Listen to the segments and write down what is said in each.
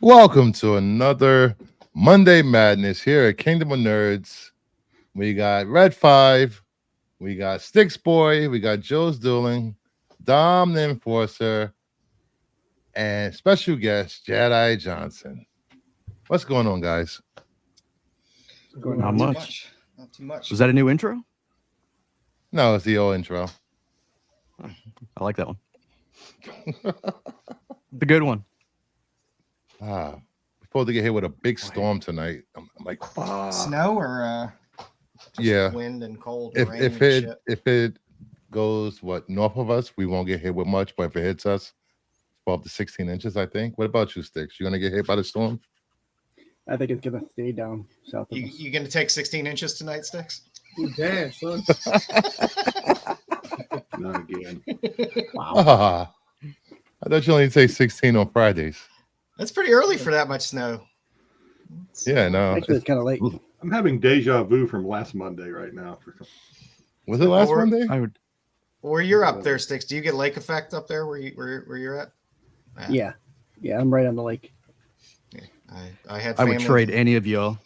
Welcome to another Monday Madness here at Kingdom of Nerds. We got Red 5, we got Sticks Boy, we got Joe's Dueling, Dom the Enforcer, and special guest Jedi Johnson. What's going on, guys? Not much. Not too much. Was that a new intro? No, it's the old intro. I like that one. The good one. We're supposed to get hit with a big storm tonight. I'm like, Snow or yeah, wind and cold. If rain if and it shit? if it goes north of us, we won't get hit with much. But if it hits us, 12 to 16 inches, I think. What about you, Sticks? You gonna get hit by the storm? I think it's gonna stay down south of us. You gonna take 16 inches tonight, Sticks? Damn, son. Not again. I thought you only take 16 on Fridays. That's pretty early for that much snow. Yeah, no. Actually, it's kind of late. I'm having deja vu from last Monday right now. Was it last Or- Monday? I would. Where you're up there, Sticks? Do you get lake effect up there where you're at? Yeah, I'm right on the lake. I had. I Family, would trade any of y'all.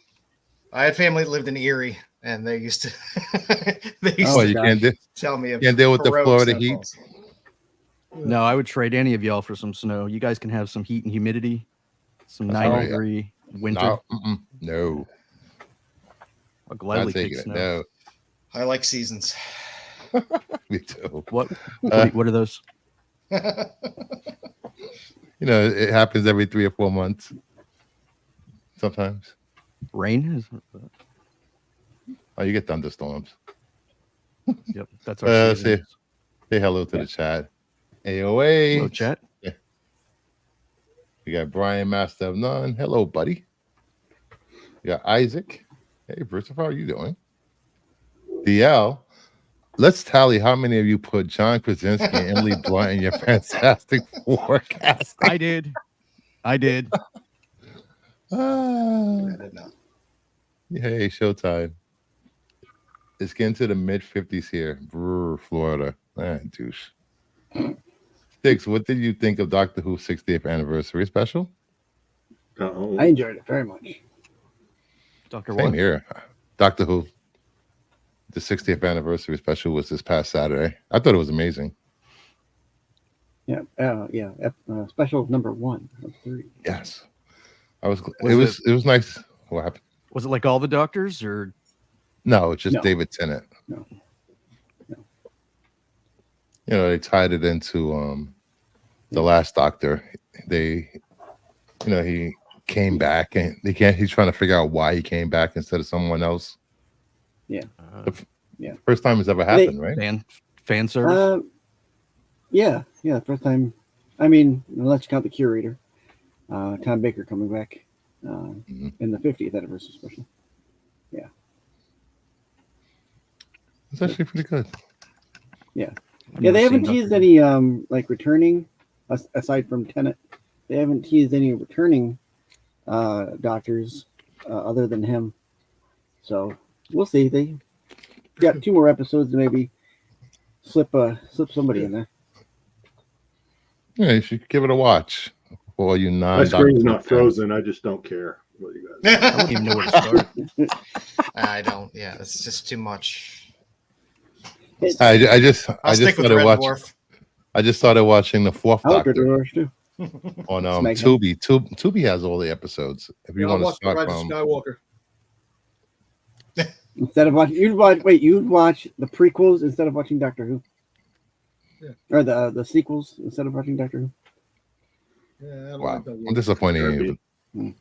I had family that lived in Erie, and they used to. they used Oh, to you can't tell me of can't deal with the heroic Florida heat? snowfalls. No, I would trade any of y'all for some snow. You guys can have some heat and humidity, some That's 90-degree winter. No, I'll not gladly take taking it. snow. No, I like seasons. me too. What? Uh, What are those? You know, it happens every 3 or 4 months. Sometimes. Rain? Oh, you get thunderstorms. Yep, that's our season. Say hello to the chat. AOA. Hello, chat. We got Brian, Master of None. Hello, buddy. We got Isaac. Hey, Christopher, how are you doing? DL. Let's tally how many of you put John Krasinski and Emily Blunt in your Fantastic Forecast. I did. I did not. Hey, showtime. It's getting to the mid 50s here. Brr, Florida. Douche. Sticks, what did you think of Doctor Who's 60th anniversary special? I enjoyed it very much. Dr. Same What? here. Doctor Who. The 60th anniversary special was this past Saturday. I thought it was amazing. Yeah, special number 1 of 3. Yes. It Was was nice. What happened? Was it like all the doctors, or No, it's just No. David Tennant. No. You know, they tied it into the last Doctor. He came back and he's trying to figure out why he came back instead of someone else. First time it's ever happened, right? fan service? Yeah, first time. I mean, let's count the curator, Tom Baker coming back in the 50th anniversary special. It's actually pretty good. Yeah, I've they never haven't seen teased Doctor any like returning aside from Tennant. They haven't teased any returning doctors other than him. So we'll see. They got 2 more episodes to maybe slip somebody in there. Yeah, you should give it a watch. For all you My screen's not frozen. I just don't care what you guys. I don't even know where to start. I don't. Yeah, it's just too much. I just I'll stick with started Red watching. Dwarf. I just started watching the 4th I like Doctor Doors too. on SmackDown. Tubi. Tubi has all the episodes. If you want to watch the start Rise of from, Skywalker. Instead of watching, you'd watch the prequels instead of watching Doctor Who, or the sequels instead of watching Doctor Who. Yeah, I don't wow, like that I'm word. disappointed in you.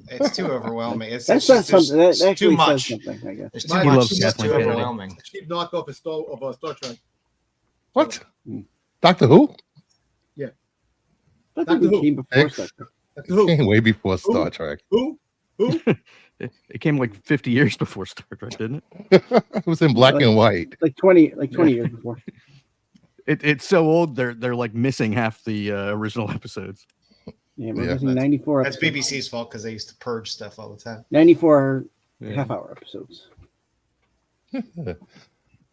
It's too overwhelming. It's That it's says just- something. That it's too actually much. says something, I guess. There's He too much. loves It's just Kathleen too Kennedy. overwhelming. Cheap knockoff of Star Trek. What? Doctor Who? But Doctor it Who. came before X. Star Trek. Who? Came way before Star Trek. Who? It came like 50 years before Star Trek, didn't it? It was in black and white. Like 20 years before. It's so old they're like missing half the original episodes. Yeah, we're Yeah. missing 94 That's episodes. BBC's fault because they used to purge stuff all the time. 94 Yeah. half-hour episodes. All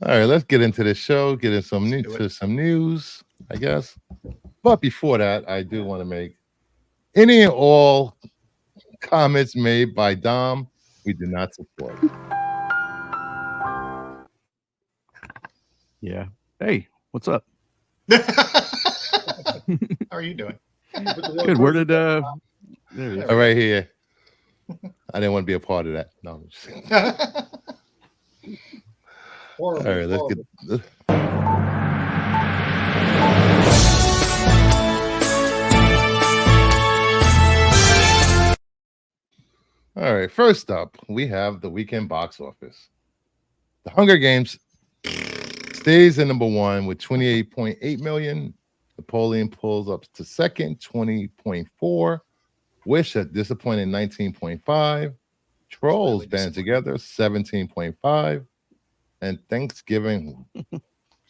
right, let's get into the show. Get in Do it. some news, I guess. But before that, I do want to make Any and all comments made by Dom, we do not support. Yeah. Hey, what's up? How are you doing? Good. Where did there it is. All right here. I didn't want to be a part of that. No. I'm just kidding. Horrible, All right, let's horrible. get. All right, first up, we have the weekend box office. The Hunger Games stays at number one with 28.8 million. Napoleon pulls up to second, 20.4. Wish at disappointing 19.5. Trolls Slightly band together 17.5. And Thanksgiving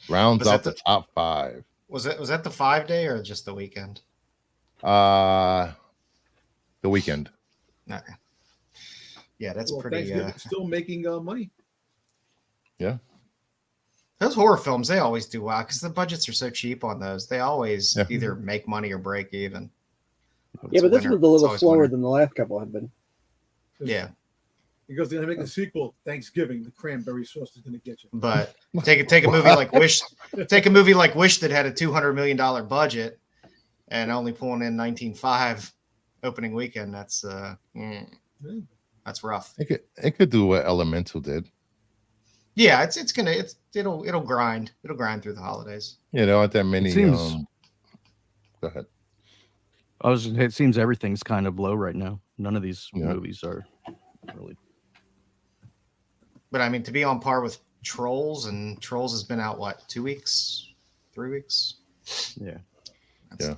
rounds Was out that the top five. Was that the 5-day or just the weekend? The weekend. Okay. Yeah, that's Well, pretty. Thanksgiving's still making money. Those horror films, they always do well because the budgets are so cheap on those. They always Yeah. either make money or break even. Yeah, but this winner. was a It's little always slower winner. than the last couple have been. Yeah, Because they're gonna make a sequel, Thanksgiving. The cranberry sauce is gonna get you. but take a movie like Wish, take a movie like Wish that had a $200 million budget and only pulling in 19.5 opening weekend. That's rough. It could do what Elemental did. Yeah, it'll grind. It'll grind through the holidays. You know, aren't that many? It seems- Go ahead. It seems everything's kind of low right now. None of these Yeah. movies are really. But I mean, to be on par with Trolls, and Trolls has been out what, 2 weeks, 3 weeks? Yeah. Yeah.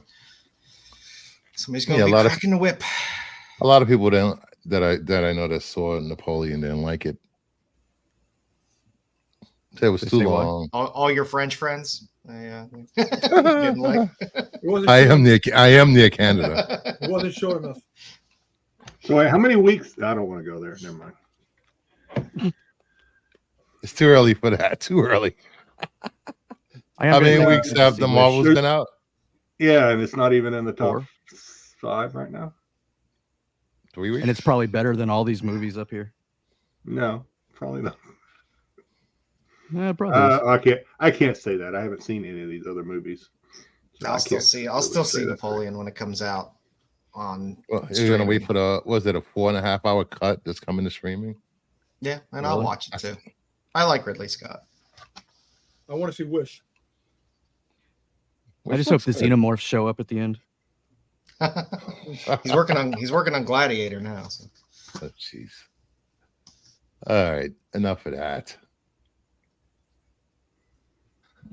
Somebody's gonna Yeah, a be lot of- cracking the whip. A lot of people that I know that saw Napoleon didn't like it. It was They too say why? long. All your French friends. Didn't like. It wasn't I short- am near Canada. It wasn't short enough. So wait, how many weeks? I don't want to go there. Never mind. It's too early for that. Too early. I How have many been- weeks have the Wish. Marvels been out? Yeah, and it's not even in the top 4. 5 right now. 3 weeks. And it's probably better than all these movies up here. No, probably not. Probably. is. I can't say that. I haven't seen any of these other movies. So I I'll still can't see. I'll really still say see that. Napoleon when it comes out on. Well, you're gonna wait streaming. for the was it a 4.5 hour cut that's coming to streaming? Yeah, and I'll Really? watch it too. I like Ridley Scott. I want to see Wish. I just hope the xenomorphs show up at the end. He's working on Gladiator now. So. Oh, jeez. All right, enough of that.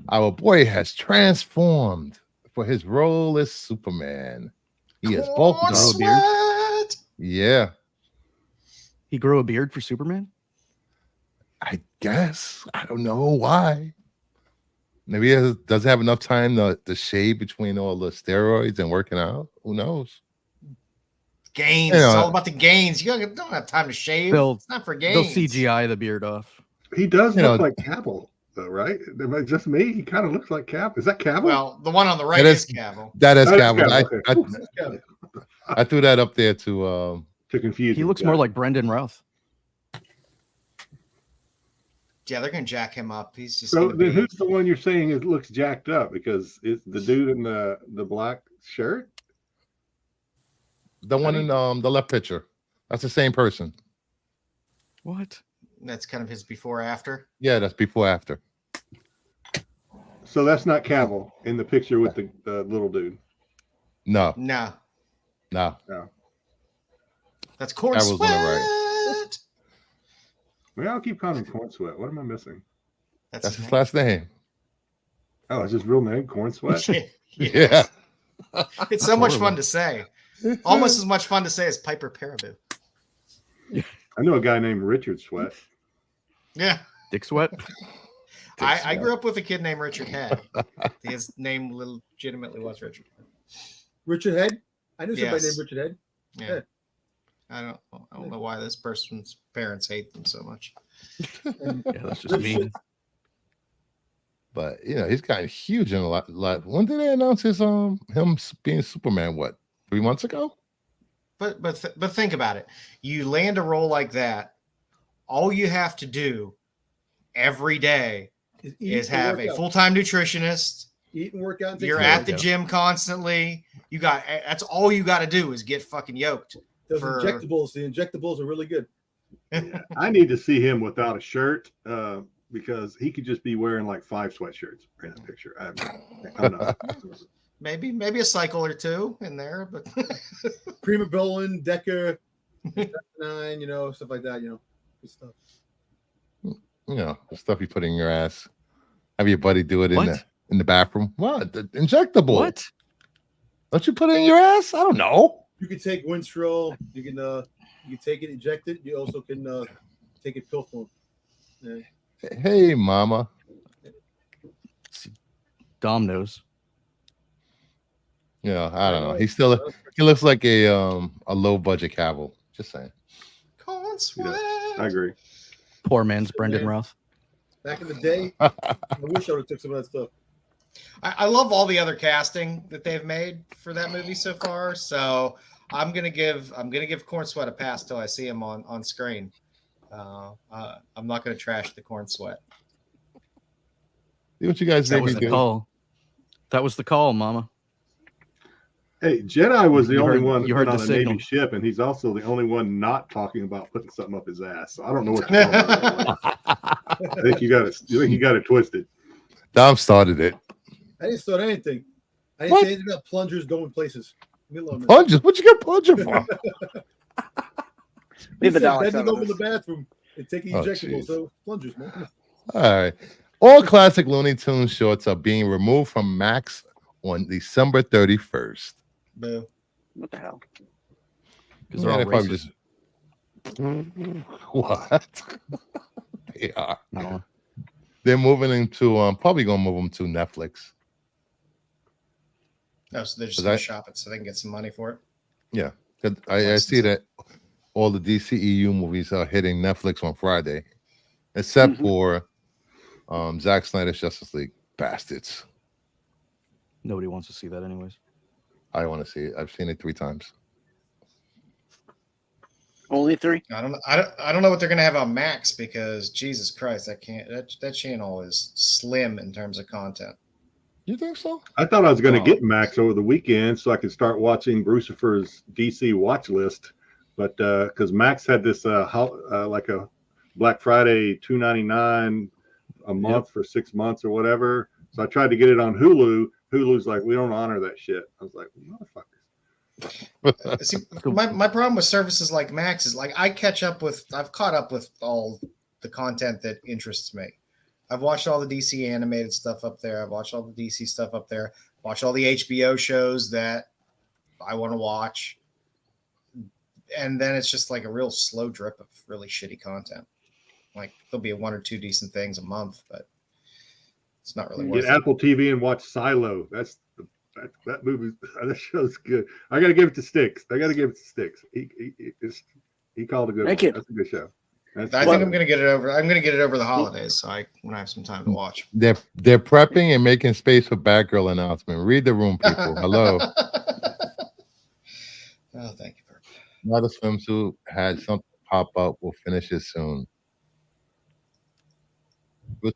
Our boy has transformed for his role as Superman. He is bulked Corn up. sweat! Yeah, He grew a beard for Superman. I guess. I don't know why. Maybe he doesn't have enough time to shave between all the steroids and working out. Who knows? Gains. You know, It's all about the gains. You don't have time to shave. They'll- It's not for They'll gains. CGI the beard off. He does You look know- like Cavill, though, right? Am I just me? He kind of looks like Cavill. Is that Cavill? Well, the one on the right That is is- Cavill. That is That is Cavill. Cavill, okay. I threw that up there to To confuse. He you. looks Got more it. like Brendan Routh. Yeah, they're gonna jack him up. He's just So gonna then, be. who's the one you're saying is looks jacked up? Because it's the dude in the black shirt. the one in the left picture. That's the same person. What? That's kind of his before after. Yeah, that's before after. So that's not Cavill in the picture with the little dude. No, No, no. that's Corn Cavill's on Sweat. the Well, I'll keep calling him Corn Sweat. What am I missing? That's his last name. Oh, it's his real name, Corn Sweat. Yeah. It's so much horrible. fun to say. Almost as much fun to say as Piper Perabo. I know a guy named Richard Sweat. Yeah. Dick Sweat? I grew up with a kid named Richard Head. His name legitimately was Richard. Richard Head. I knew somebody Yes. named Richard Head. Yeah. I don't know why this person's parents hate them so much. And Yeah, that's just mean. But you know, he's gotten huge in a lot. When did they announce his him being Superman? What, 3 months ago? but think about it. You land a role like that, all you have to do every day is have a full-time nutritionist. Eat and work out. And take You're care at of the it. gym constantly. That's all you got to do is get fucking yoked. Those for- injectables. The injectables are really good. Yeah. I need to see him without a shirt because he could just be wearing like 5 sweatshirts in that picture. I'm not. Maybe a cycle or two in there, but Prima Bolin, Decker, 9, stuff like that. Good stuff. The stuff you put in your ass. Have your buddy do it What? in the bathroom. What? The injectable. What? Don't you put it in your ass? I don't know. You can take Winstrol. You can take it, inject it. You also can take it pill form. Yeah. Hey, mama. Dom knows. I don't know. He looks like a low budget Cavill. Just saying. Corn sweat. I agree. Poor man's Brendan Routh. Back in the day, I wish I would have took some of that stuff. I love all the other casting that they've made for that movie so far. So I'm gonna give Corn Sweat a pass till I see him on screen. I'm not gonna trash the Corn Sweat. See what you guys That make was me the do. call. That was the call, Mama. Hey, Jedi was the You only heard- one you that heard went the on a signal. Navy ship, and he's also the only one not talking about putting something up his ass. So I don't know what you're talking about. I think you got it twisted. Dom started it. I didn't start anything. I didn't What? say anything about plungers going places. Leave me alone, man. Plungers? What you get plunger for? Leave the He said dogs out bending of over the this. bathroom and taking Oh, injectables. jeez. So plungers, man. Come on. All right. All classic Looney Tunes shorts are being removed from Max on December 31st. Boo. What the hell? Because they're all they probably racist. What? They are. I don't know. They're moving into probably gonna move them to Netflix. No, so they're just Was gonna I- shop it so they can get some money for it. 'Cause I see that all the DCEU movies are hitting Netflix on Friday, except Mhm. for Zack Snyder's Justice League. Bastards. Nobody wants to see that, anyways. I want to see it. I've seen it 3 times. Only 3? I don't know what they're gonna have on Max because Jesus Christ, that channel is slim in terms of content. You think so? I thought I was going to Oh. get Max over the weekend so I could start watching Brucifer's DC watch list, but because Max had this like a Black Friday $2.99 a month for 6 months or whatever. So I tried to get it on Hulu. Hulu's like, we don't honor that shit. I was like, motherfuckers. See, my problem with services like Max is like I've caught up with all the content that interests me. I've watched all the DC animated stuff up there. I've watched all the DC stuff up there. Watched all the HBO shows that I want to watch. And then it's just like a real slow drip of really shitty content. Like there'll be 1 or 2 decent things a month, but it's not really worth Get it. Apple TV and watch Silo. That movie, that show's good. I got to give it to Sticks. He called a good Thank one. you. That's a good show. I think I'm gonna get it over. I'm gonna get it over the holidays, so when I have some time to watch. They're prepping and making space for Batgirl announcement. Read the room, people. Hello. Oh, thank you, Purple. Not a swimsuit had something pop up. We'll finish it soon.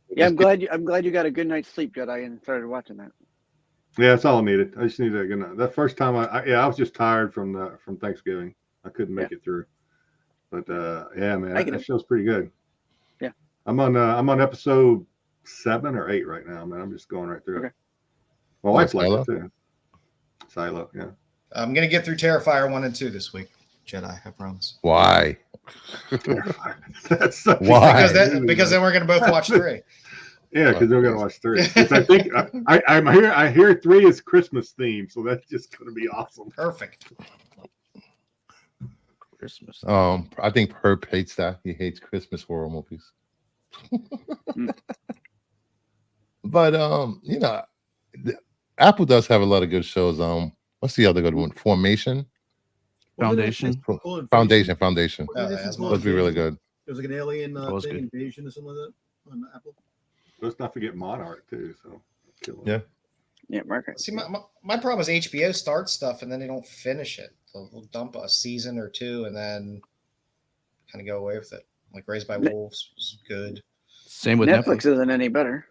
Yeah, I'm glad you got a good night's sleep, Jedi, and started watching that. Yeah, that's all I needed. I just needed a good night. That first time I was just tired from Thanksgiving. I couldn't make it through. But yeah, man, that show's pretty good. Yeah. I'm on episode 7 or 8 right now, man. I'm just going right through it. Okay. My wife likes Silo? it too. Silo, yeah. I'm gonna get through Terrifier 1 and 2 this week, Jedi. I promise. Why? That's such a Why? good movie, Because man. then we're gonna both watch 3. Yeah, because we're gonna watch 3. Which I think I hear 3 is Christmas theme, so that's just gonna be awesome. Perfect. Christmas. I think Herb hates that. He hates Christmas horror movies. But Apple does have a lot of good shows. What's the other good one? Formation. Foundation. Foundation. Oh, that's Supposed to be really good. It was like an alien was thing, good. invasion or something like that on Apple. Let's not forget Monarch too. So kill him. Yeah. Yeah, Mark. See, my problem is HBO starts stuff and then they don't finish it. they'll dump a season or two and then kind of go away with it. Like Raised by Wolves was good. Same with Netflix Netflix. isn't any better.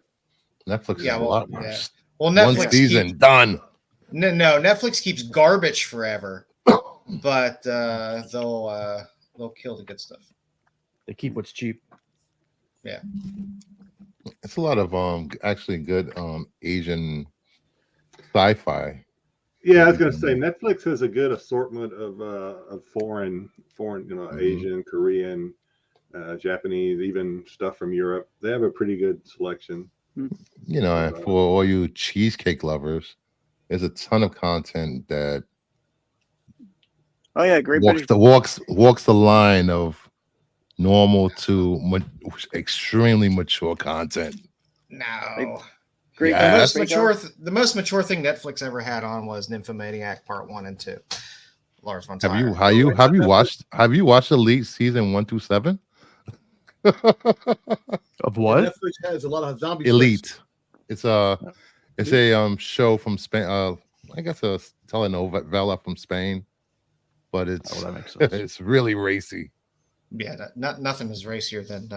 Netflix is Yeah, a well, lot yeah. worse. Well, One Netflix season keeps, done. no, Netflix keeps garbage forever, but they'll kill the good stuff. They keep what's cheap. It's a lot of actually good Asian sci-fi. Yeah, I was gonna say Netflix has a good assortment of foreign, Asian, Korean, Japanese, even stuff from Europe. They have a pretty good selection. You know, and for all you cheesecake lovers, there's a ton of content that Oh yeah, Great walks British. walks the line of normal to extremely mature content. No. Great Yeah. The most mature thing Netflix ever had on was Nymphomaniac Part 1 and 2. Lars von Trier. Have you watched Elite season 1 through 7? Of what? Netflix has a lot of zombie Elite. It's a show from Spain. I guess a telenovela from Spain, but it's Oh, that makes sense. it's really racy. Yeah, nothing is racier than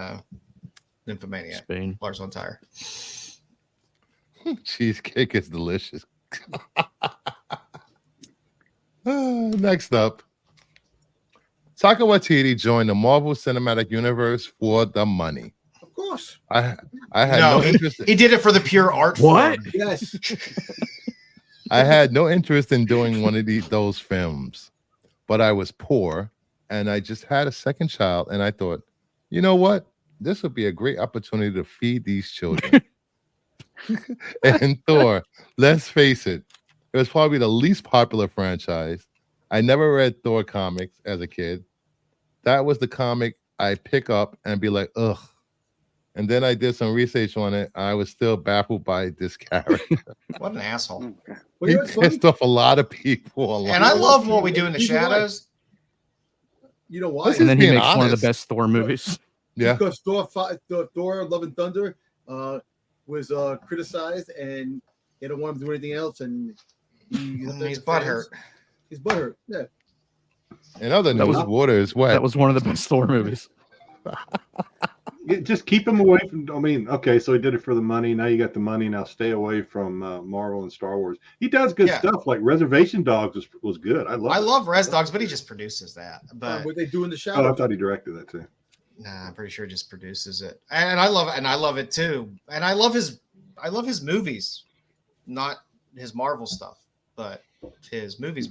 Nymphomaniac. Spain. Lars von Trier. Cheesecake is delicious. Next up, Taika Waititi joined the Marvel Cinematic Universe for the money. Of course. I had no interest. He did it for the pure art What? form. Yes. I had no interest in doing one of those films, but I was poor and I just had a second child, and I thought, you know what? This would be a great opportunity to feed these children. And Thor, let's face it, it was probably the least popular franchise. I never read Thor comics as a kid. That was the comic I pick up and be like, ugh. And then I did some research on it. I was still baffled by this character. What an asshole. Well, He you know what's funny? pissed off a lot of people. And I love What We Do in the Shadows. You know why? This And is then he being makes one of honest. the best Thor movies. Yeah. Because Thor Love and Thunder was criticized, and they don't want him to do anything else, and He's butthurt. He's butthurt. Yeah. In other That news, was- water is wet. That was one of the best Thor movies. Just keep him away from. I mean, okay, so he did it for the money. Now you got the money. Now stay away from Marvel and Star Wars. He does good Yeah. stuff. Like Reservation Dogs was good. I love Res Dogs, but he just produces that. But What they do in the Oh, shadows. I thought he directed that too. nah, I'm pretty sure he just produces it. And I love it too. And I love his movies, not his Marvel stuff, but his movies.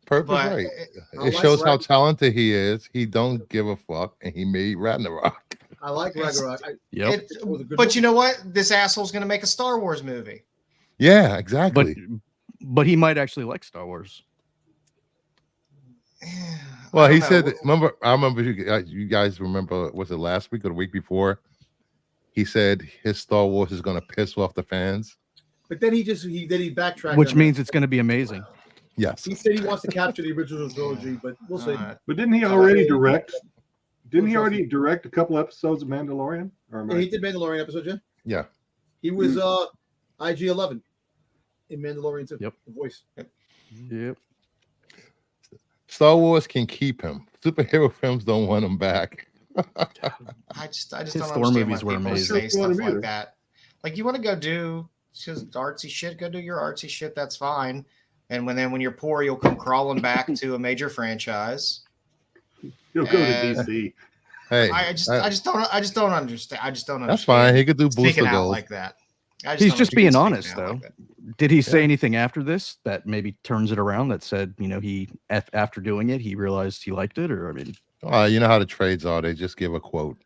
Purpose But right. I It like shows how Ragnar- talented he is. He don't give a fuck, and he made Ragnarok. I like Ragnarok. Yep. it- was a good but movie. you know what? This asshole's going to make a Star Wars movie. Yeah, exactly. But he might actually like Star Wars. Well, I he don't said. know. I remember. You guys remember? Was it last week or the week before? He said his Star Wars is going to piss off the fans. But then he backtracked. Which on means that. it's going to be amazing. Yes. He said he wants to capture the original trilogy, but we'll see. But didn't he already direct? Didn't he already direct a couple episodes of Mandalorian? Or am Yeah, I- he did Mandalorian episode, yeah. Yeah. He was IG-11 in Mandalorian too. Yep. The voice. Yep. Star Wars can keep him. Superhero films don't want him back. I just His don't Thor understand movies why were people amazing. say Don't stuff want him like either. that. Like, you want to go do just artsy shit, go do your artsy shit. That's fine. And when you're poor, you'll come crawling back to a major franchise. He'll go to And- DC. Hey, I just don't understand. I just don't understand. that's fine. He could do speaking booster out goals. like that. I He's don't just understand being speaking honest, out though. like that. Did he say Yeah. anything after this that maybe turns it around? That said, he after doing it, he realized he liked it, or I mean, You know how the trades are. They just give a quote.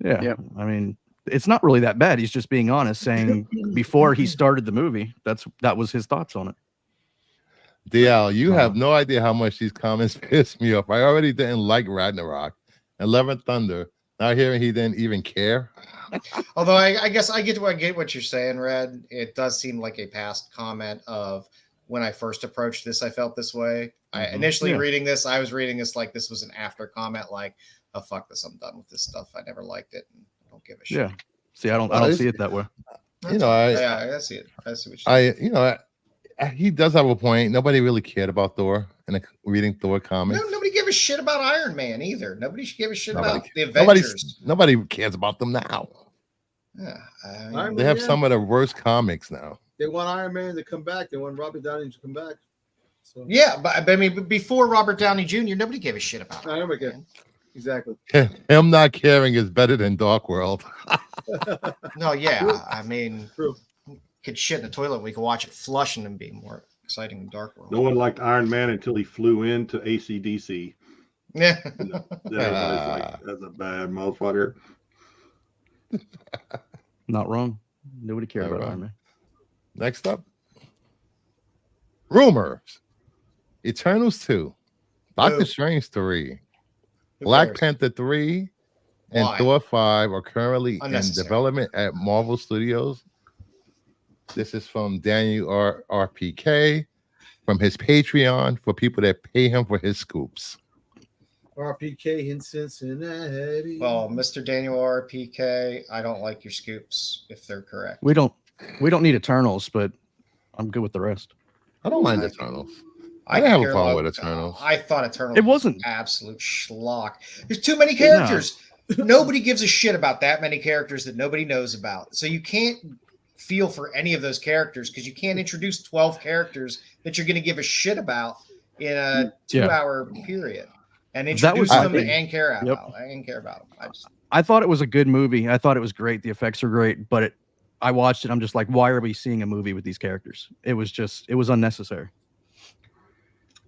yeah. Yep. I mean, it's not really that bad. He's just being honest, saying before he started the movie, that was his thoughts on it. DL, you have no idea how much these comments piss me off. I already didn't like Ragnarok and Love and Thunder. Now hearing he didn't even care. Although I guess I get what you're saying, Red. It does seem like a past comment of when I first approached this, I felt this way. I initially Yeah. reading this, I was reading this like this was an after comment, like, oh fuck this, I'm done with this stuff. I never liked it and I don't give a shit. Yeah. See, I don't Well, see it that way. You know, Yeah, I see it. I see what you're saying. he does have a point. Nobody really cared about Thor, and reading Thor comics. No, nobody gave a shit about Iron Man either. Nobody should give a shit Nobody- about the Avengers. Nobody cares about them now. Yeah, I mean, Iron They have Man, some of the worst comics now. They want Iron Man to come back. They want Robert Downey to come back. So yeah, but I mean, before Robert Downey Jr., nobody gave a shit about I Iron never get Man. exactly. Him not caring is better than Dark World. No, yeah, I mean, True. could shit in the toilet. We could watch it flushing and be more exciting than Dark World. No one liked Iron Man until he flew into ACDC. Yeah. Then everybody's like, that's a bad motherfucker. Not wrong. Nobody cared Not about wrong. Iron Man. Next up, rumors: Eternals 2, Doctor Boo. Strange 3, Who Black cares? Panther 3, and Why? Thor 5 are currently in Unnecessary. development at Marvel Studios. This is from Daniel RPK from his Patreon for people that pay him for his scoops. RPK in Cincinnati. Well, Mr. Daniel RPK, I don't like your scoops if they're correct. We don't need Eternals, but I'm good with the rest. I don't mind Eternals. I didn't have a problem with Eternals. I thought Eternals It wasn't. was absolute schlock. There's too many characters. Nobody gives a shit about that many characters that nobody knows about. So you can't feel for any of those characters because you can't introduce 12 characters that you're going to give a shit about in a 2-hour period and introduce them and care about them. I thought it was a good movie. I thought it was great. The effects are great, but I watched it. I'm just like, why are we seeing a movie with these characters? It was unnecessary.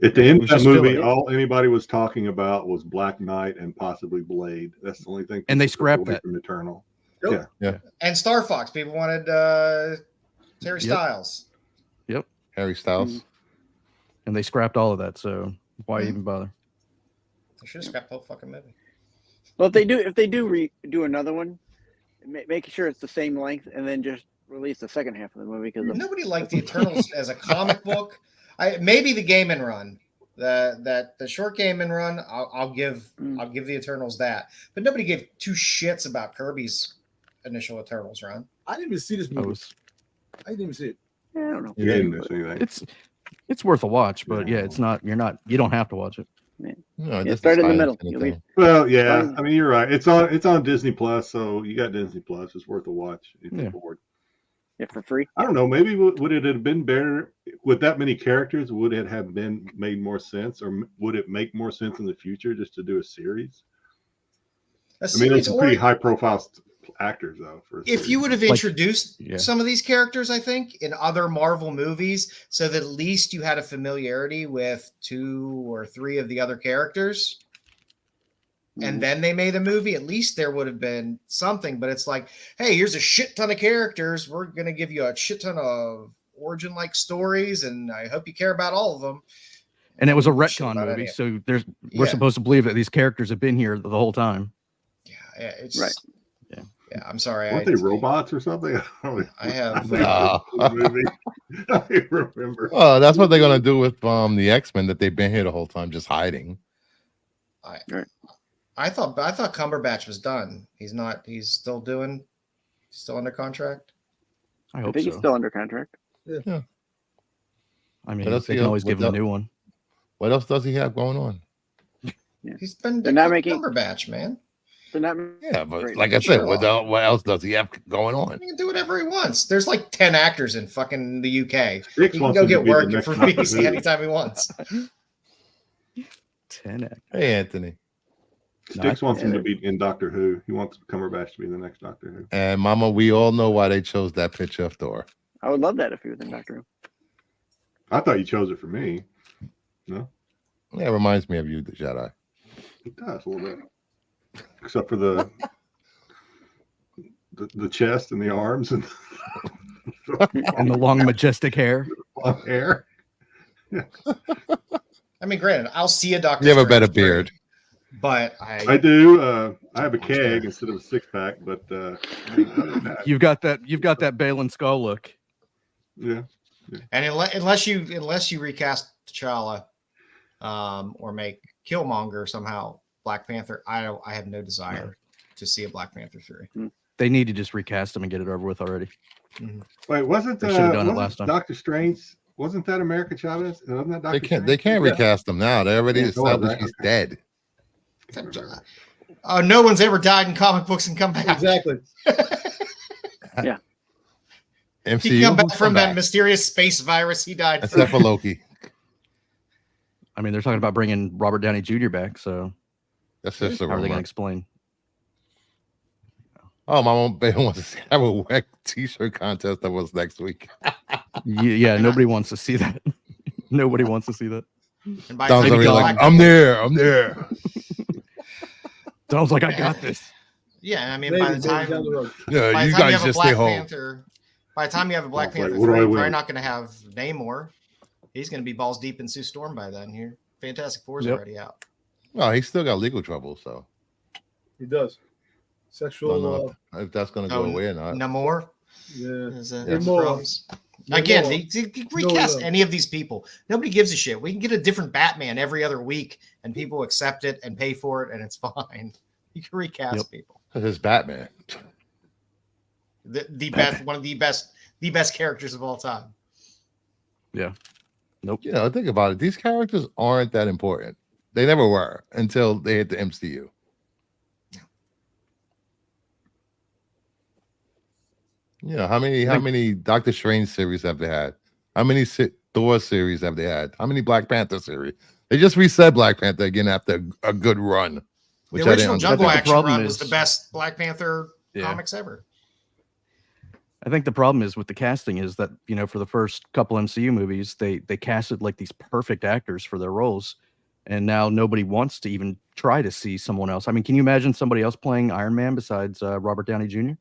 At the end of that just movie, filler. all anybody was talking about was Black Knight and possibly Blade. That's the only thing. And they people took scrapped away that. from Eternal. Yep. Yeah. And Star Fox. People wanted Terry Styles. Harry Styles. And they scrapped all of that. So why even bother? They should have scrapped the whole fucking movie. Well, if they do do another one, make sure it's the same length, and then just release the second half of the movie because Nobody liked the Eternals as a comic book. Maybe the Game and Run, the short Game and Run. I'll give the Eternals that, but nobody gave two shits about Kirby's initial Eternals run. I didn't even see this movie. I didn't even see it. I don't know. You didn't miss anything. It's worth a watch, but yeah, it's not. You don't have to watch it. No, Yeah, start in the middle. Well, yeah. I mean, you're right. It's on Disney Plus, so you got Disney Plus. It's worth a watch if you're bored. Yeah, for free. I don't know. Maybe would it have been better with that many characters? Would it have been made more sense, or would it make more sense in the future just to do a series? I mean, it's pretty high-profile actors, though. If you would have introduced some of these characters, I think, in other Marvel movies, so that at least you had a familiarity with 2 or 3 of the other characters, and then they made a movie, at least there would have been something. But it's like, hey, here's a shit ton of characters. We're going to give you a shit ton of origin-like stories, and I hope you care about all of them. And it was a retcon movie, so we're supposed to believe that these characters have been here the whole time. Yeah, it's right. Yeah, I'm sorry. Weren't they robots or something? I have. Movie. I remember. Oh, that's what they're gonna do with the X-Men that they've been here the whole time, just hiding. I thought Cumberbatch was done. He's not. He's still under contract. I hope think so. he's still under contract. Yeah. I mean, they can always give him a new one. What else does he have going on? Yeah. He's been They're not making Cumberbatch, man. Yeah, but like I said, what else does he have going on? He can do whatever he wants. There's like 10 actors in fucking the UK. Sticks He can wants go him to get be the work next for Doctor BBC Who. anytime he wants. 10 actors. Hey, Anthony. Sticks wants him to be in Doctor Who. He wants Cumberbatch to be the next Doctor Who. And Mama, we all know why they chose that picture of Thor. I would love that if he was in Doctor Who. I thought you chose it for me. No? Yeah, it reminds me of you, the Jedi. It does a little bit. Except for the chest and the arms and And the long, majestic hair. long hair. I mean, granted, I'll see a Doctor. You have a better Strange 3, beard. but I do. I have a keg instead of a 6-pack, but You've got that Balin Skull look. yeah. and unless you recast T'Challa, or make Killmonger somehow Black Panther, I have no desire to see a Black Panther 3. They need to just recast him and get it over with already. Wait, wasn't They should have done it last time. Doctor Strange? Wasn't that America Chavez? Wasn't that Dr. They can't Yeah. recast him now. They already Yeah, go on, established right? he's dead. No one's ever died in comic books and come back. Exactly. MCU He come back will from that back. mysterious space virus he died Except from. for Loki. I mean, they're talking about bringing Robert Downey Jr. back, so That's just a how are they going rumor. to explain? Oh, my mom baby wants to see have a wet t-shirt contest that was next week. Yeah, nobody wants to see that. Nobody wants to see that. And by Don's the time gonna be you like, get I'm back- there, I'm there. Don's like, I got this. Yeah, I mean, Maybe, by the time down the road. Yeah, by you the time you guys have a just stay Black home. Panther, by the time you have a Black It's like, Panther what do 3, I you're win? probably not going to have Namor. He's going to be balls deep in Sue Storm by then. Here, Fantastic Four's Yep. already out. Well, he's still got legal trouble, so He does. don't Sexual. know if that's gonna go Oh, away or not. Namor. Yeah. Is, Yeah. Namor. problems. Again, Namor. they recast No. any of these people. Nobody gives a shit. We can get a different Batman every other week, and people accept it and pay for it, and it's fine. You can recast Yep. people. His Batman. The best, one of the best characters of all time. Nope. You know, think about it. These characters aren't that important. They never were until they hit the MCU. You know, how many Doctor Strange series have they had? How many Thor series have they had? How many Black Panther series? They just reset Black Panther again after a good run. Which The I original didn't Jungle I think the Action problem run was the is- best Black Panther Yeah. comics ever. I think the problem is with the casting is that, you know, for the first couple MCU movies, they casted like these perfect actors for their roles. And now nobody wants to even try to see someone else. I mean, can you imagine somebody else playing Iron Man besides Robert Downey Jr.?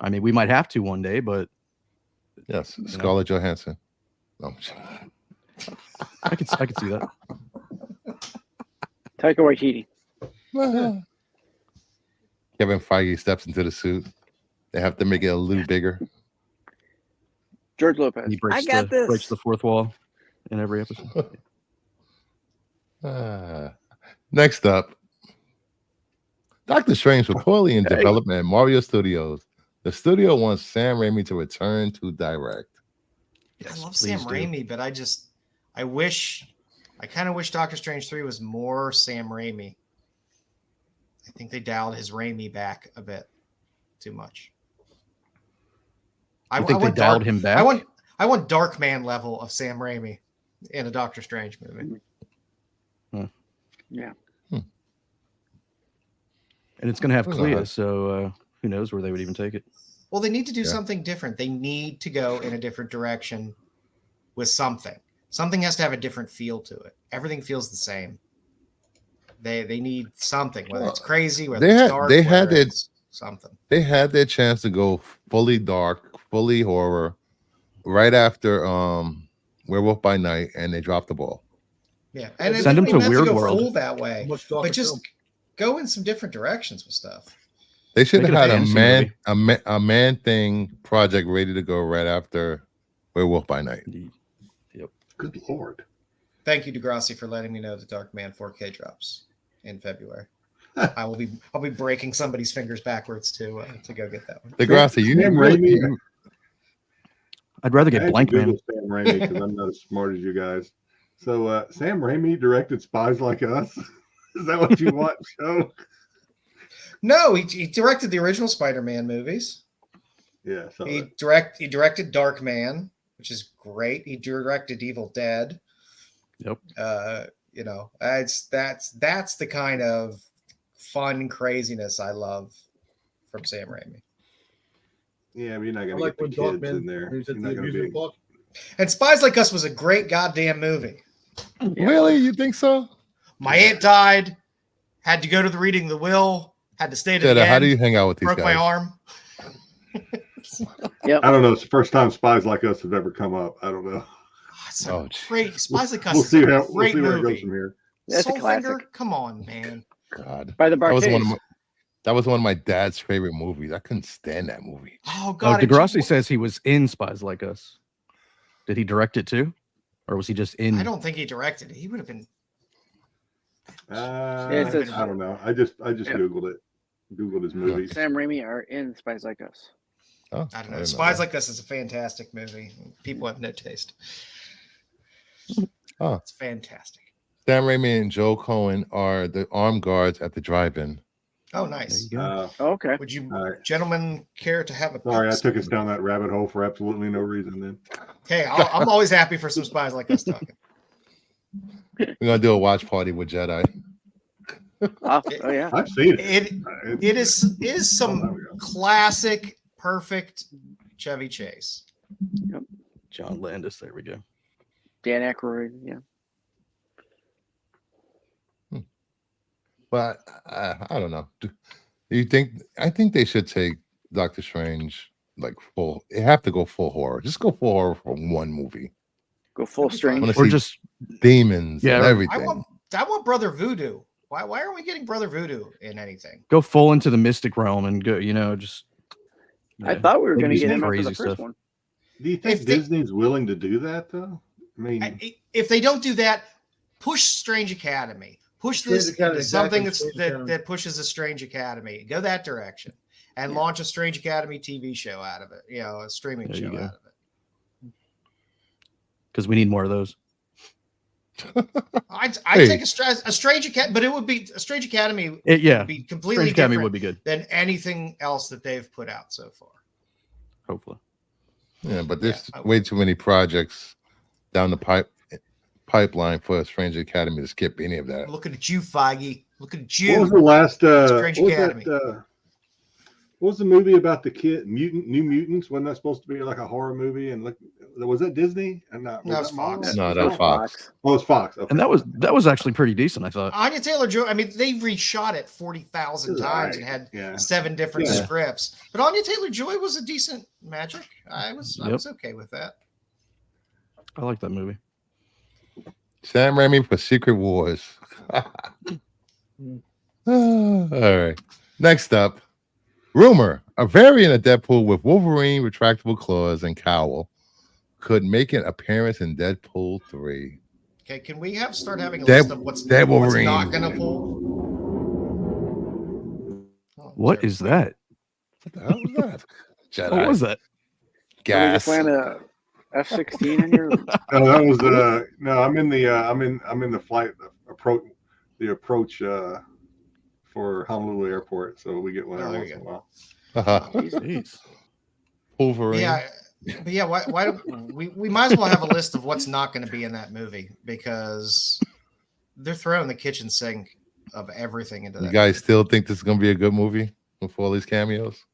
I mean, we might have to one day, but Yes, know? Scarlett Johansson. No. I could see that. Taika Waititi. Kevin Feige steps into the suit. They have to make it a little bigger. George Lopez. He I got this. breaks the fourth wall in every episode. Next up, Doctor Strange reportedly in Hey. development at Mario Studios. The studio wants Sam Raimi to return to direct. I love please Sam do. Raimi, but I kind of wish Doctor Strange 3 was more Sam Raimi. I think they dialed his Raimi back a bit too much. I think they dialed him back. I want Dark Man level of Sam Raimi in a Doctor Strange movie. Yeah. And it's going to have Who's Clea, that? so who knows where they would even take it. Well, they need to do Yeah. something different. They need to go in a different direction with something. Something has to have a different feel to it. Everything feels the same. They need something, whether it's crazy, whether They it's had- dark, they had whether it- it's something. They had their chance to go fully dark, fully horror, right after Werewolf by Night, and they dropped the ball. Yeah, and it Send 'em doesn't to even have Weird go World. full that way, Much darker but just film. go in some different directions with stuff. They should Make have it a had fantasy a man thing project ready to go right after Werewolf by Night. Good Lord. Thank you, Degrassi, for letting me know the Dark Man 4K drops in February. I'll be breaking somebody's fingers backwards to go get that one. Degrassi, you Sam really, Raimi- I'd rather I get had to Blank Man. Google Sam Raimi because I'm not as smart as you guys. So Sam Raimi directed Spies Like Us. Is that what you want, Joe? No, he directed the original Spider-Man movies. Yeah. So He directed Dark Man, which is great. He directed Evil Dead. Yep. You know, that's the kind of fun craziness I love from Sam Raimi. yeah, but you're not I gonna like get when the kids Darkman in there. was You're at not the gonna amusement be. park. And Spies Like Us was a great goddamn movie. really, you think so? My aunt died, had to go to the reading of the will, had to stay to the Jetta, end, how do you hang out with these broke my guys? arm. I don't know. It's the first time Spies Like Us have ever come up. I don't know. It's a Oh, great Spies Like Us We'll is see a how we'll great see where it goes movie. from here. That's a Soulfinger, classic. come on, man. God, By the that was one of Barthes. my, that was one of my dad's favorite movies. I couldn't stand that movie. Oh Oh, God, Degrassi says he was in Spies Like Us. Did he direct it too? Or was he just in? I don't think he directed it. He would have been. it says- I don't know. I just Yeah. googled it. Googled his movies. Sam Raimi are in Spies Like Us. Oh, I don't know. didn't Spies that. Like Us is a fantastic movie. People have no taste. Oh, It's fantastic. Sam Raimi and Joe Cohen are the armed guards at the drive-in. Oh, There nice. you go. Okay. Would you All right. gentlemen care to have a Sorry, I peek? took us down that rabbit hole for absolutely no reason. Then Hey, I'm always happy for some spies like us talking. We're gonna do a watch party with Jedi. Oh yeah. I've seen it. It is some classic, perfect Chevy Chase. John Landis. There we go. Dan Aykroyd. Yeah. But I don't know. Do you think? I think they should take Doctor Strange like full. They have to go full horror. Just go full horror for one movie. Go full That'd be strange. fun. Or See just Demons Yeah, and right. everything. I want Brother Voodoo. Why aren't we getting Brother Voodoo in anything? go full into the mystic realm and go. Just. I yeah. thought we were Maybe going to some get him after crazy the first stuff. one. Do you think If they- Disney's willing to do that though? I mean, If they don't do that, push Strange Academy. Push Strange this Academy, into something exactly, Strange Academy. that pushes a Strange Academy. Go that direction and launch a Strange Academy TV show out of it. A streaming There you show go. out of it. Because we need more of those. I'd Hey. take a Strange Academy, but it would be a Strange Academy. Yeah. Would be completely Strange Academy different would be good. than anything else that they've put out so far. Hopefully. Yeah, but there's I way too many projects down the pipeline for a Strange Academy to skip any of that. Looking at you, Feige. Looking at what was you. the last? Strange What was Academy. that? What was the movie about the New Mutants? Wasn't that supposed to be like a horror movie? And was that Disney? And not No, was it's that Marvel? Fox. No, that's Fox. Oh, it's Fox. Okay. And that was actually pretty decent, I thought. Anya Taylor-Joy. I mean, they reshot it 40,000 times and had Yeah. 7 different Yeah. scripts. But Anya Taylor-Joy was a decent magic. I was okay with that. I like that movie. Sam Raimi for Secret Wars. All right. Next up, rumor: a variant of Deadpool with Wolverine retractable claws and cowl could make an appearance in Deadpool 3. Okay, can we start having a Dead- list of what's Wolverine. not going to pull? Oh, What sorry. is that? What the hell was that? Jedi. What was that? Gas. Playing a F-16 in here. No, that was no. I'm in the flight approach. The approach for Honolulu Airport, so we get one Oh, every there once you in a while. Jeez. Wolverine. Yeah, but yeah, why don't we might as well have a list of what's not going to be in that movie because they're throwing the kitchen sink of everything into You that. guys still think this is going to be a good movie with all these cameos?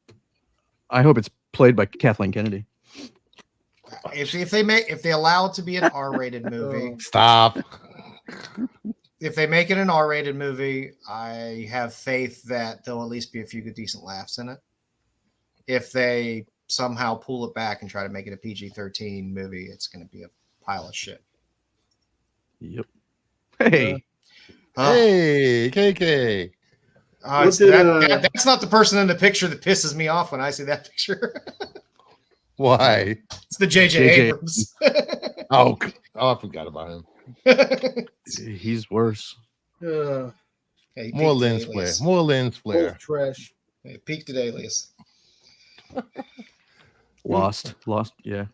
I hope it's played by Kathleen Kennedy. If they allow it to be an R-rated movie, Stop. if they make it an R-rated movie, I have faith that there'll at least be a few good, decent laughs in it. If they somehow pull it back and try to make it a PG-13 movie, it's going to be a pile of shit. Yep. Hey. Hey, KK. What did, That's not the person in the picture that pisses me off when I see that picture. Why? It's the JJ JJ. Abrams. Oh, I forgot about him. He's worse. Uh, Hey, he More peaked at lens flare. Alias. More lens flare. both trash. He peaked at Alias. Lost. Yeah.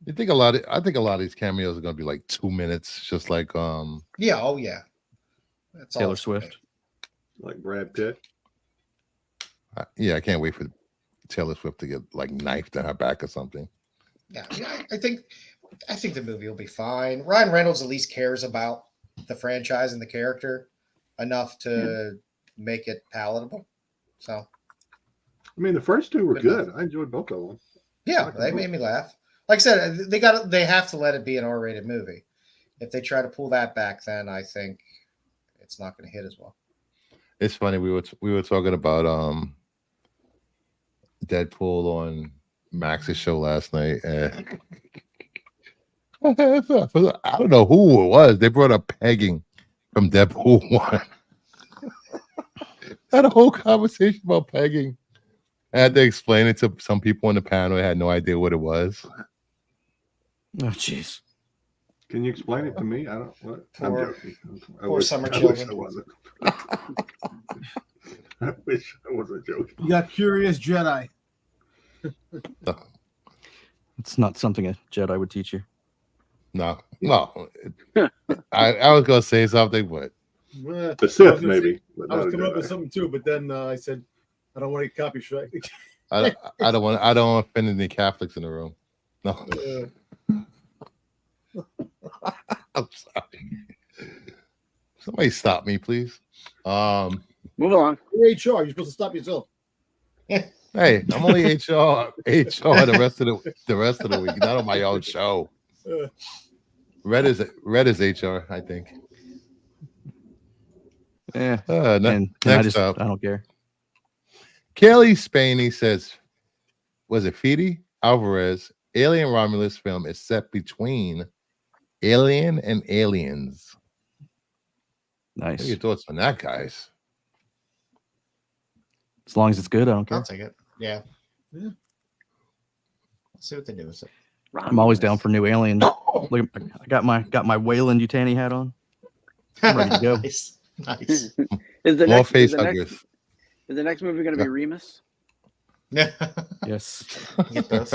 I think a lot of these cameos are going to be like 2 minutes, just like Yeah, oh yeah. That's all Taylor it's gonna be. Swift. Like Brad Pitt. I can't wait for Taylor Swift to get like knifed in her back or something. Yeah, I think the movie will be fine. Ryan Reynolds at least cares about the franchise and the character enough to make it palatable. So I mean, the first two were Good good. I enjoyed both of them. yeah, they made me laugh. Like I said, they have to let it be an R-rated movie. If they try to pull that back, then I think it's not going to hit as well. It's funny we were talking about Deadpool on Max's show last night, and I don't know who it was. They brought up pegging from Deadpool 1. Had a whole conversation about pegging. I had to explain it to some people on the panel. I had no idea what it was. Oh, jeez. Can you explain it to me? I don't. What? I'm Poor- joking. poor summer I children. Wish I wasn't. I wish I wasn't joking. You got Curious Jedi. It's not something a Jedi would teach you. No. I was gonna say something, but Well, The I Sith, was gonna maybe. say- but I was not a coming up Jedi. with something too, but then I said I don't want any copy strike. I don't want to offend any Catholics in the room. No, I'm sorry. Somebody stop me, please. Move along. You're HR. You're supposed to stop yourself. Hey, I'm only HR the rest of the week, not on my own show. Uh, Red is HR, I think. Yeah. Ne- And next up, I don't care. Kelly Spaney says, was it Fede Alvarez? Alien Romulus film is set between Alien and Aliens. What Nice. are your thoughts on that, guys? As long as it's good, I don't care. I'll take it. Yeah. Yeah. Let's see what they do with it. I'm always down for new Alien. Look, I got my Wayland Yutani hat on. I'm ready to go. Nice. Is the More next face is the next, huggers. is the next movie going to be Remus? Yeah. Yes. Get both.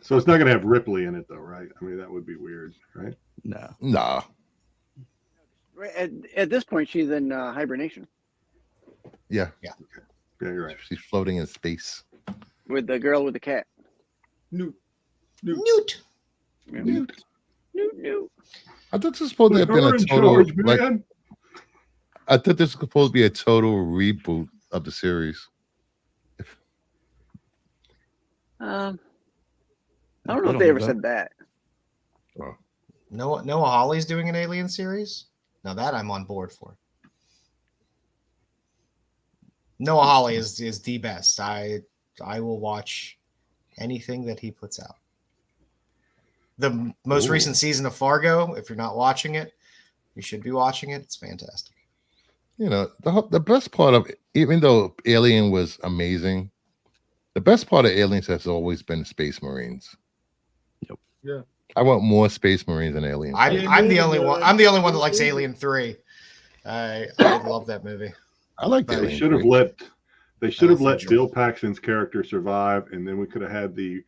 So it's not going to have Ripley in it, though, right? I mean, that would be weird, right? No. Nah. Right, at this point, she's in hibernation Yeah. Yeah, you're right. She's floating in space. with the girl with the cat. Newt. Newt. Newt. I thought this was supposed to have been You're a in total charge, like man. I thought this was supposed to be a total reboot of the series. I don't know if they do ever that. said that. Noah Hawley's doing an Alien series. Now that I'm on board for. Noah Hawley is the best. I will watch anything that he puts out. The most Ooh. recent season of Fargo, if you're not watching it, you should be watching it. It's fantastic. You know, the best part of even though Alien was amazing, the best part of Aliens has always been Space Marines. Yep. Yeah. I want more Space Marines than Aliens. I'm the only one. I'm the only one that likes Alien 3. I love that movie. I like They Alien. They should have 3. let Joel. Bill Paxton's character survive, and then we could have had the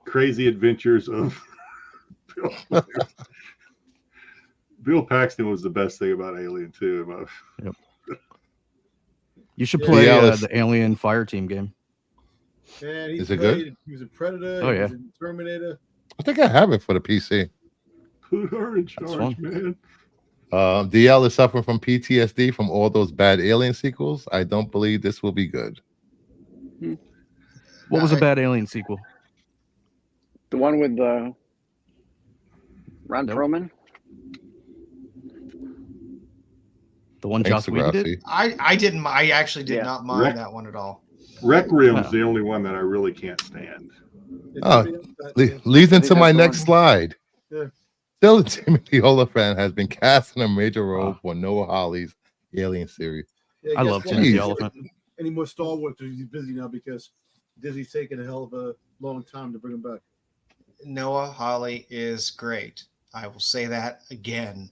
crazy adventures of Bill. Bill Paxton was the best thing about Alien too. You should Yeah. play Alice. the Alien Fire Team game. And he Is it good? played. He was a Predator. Oh, he yeah. was in Terminator. I think I have it for the PC. Put her in That's charge, fun. man. DL is suffering from PTSD from all those bad Alien sequels. I don't believe this will be good. What was a bad Alien sequel? The one with Ron Nope. Perlman. The one Thanks Joss Whedon did? Degrassi. I didn't. I actually did Yeah. not mind Wreck- that one at all. Requiem's Wow. the only one that I really can't stand. Oh, Leads I into think my that's the next one. slide. Yeah. Still, Timothy Oliphant has been cast in a major role Wow. for Noah Hawley's Alien series. Yeah, I guess love what? Timothy Jeez. Oliphant. Any more Star Wars? He's busy now because Disney's taking a hell of a long time to bring him back. Noah Hawley is great. I will say that again.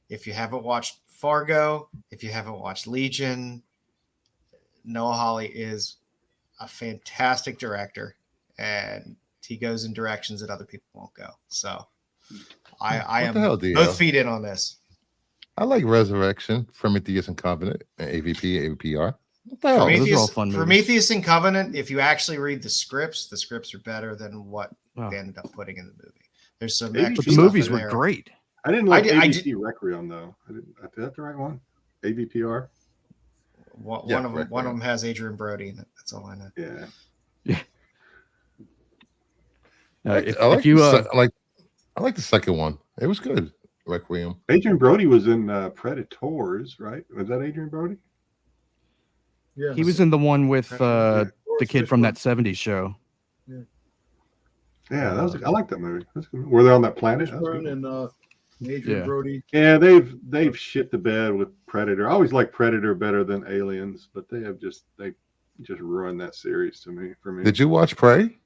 If you haven't watched Fargo, if you haven't watched Legion, Noah Hawley is a fantastic director, and he goes in directions that other people won't go. So I What the hell, am DL? both feet in on this. I like Resurrection, Prometheus and Covenant, and AVP, AVPR. What the hell? Prometheus- those are all Prometheus, fun movies. Prometheus and Covenant, if you actually read the scripts are better than what Wow. they ended up putting in the movie. There's some But extra But the stuff movies in were there. great. I didn't like I AVP Requiem though. Is that the right one? AVPR. One Yeah, of them, right, one right. of them has Adrian Brody in it. That's all I know. Yeah. If I like you I like the second one. It was good. Requiem. Adrian Brody was in Predators, right? Was that Adrian Brody? Yeah, he was in the one with Forrest the kid from Fishburne. that 70s show. Yeah, that was. I like that movie. That's good. Were they on that planet? That was Fishburne good. and Adrian Yeah. Brody. Yeah, they've shit the bed with Predator. I always like Predator better than Aliens, but they just ruined that series for me. Did you watch Prey?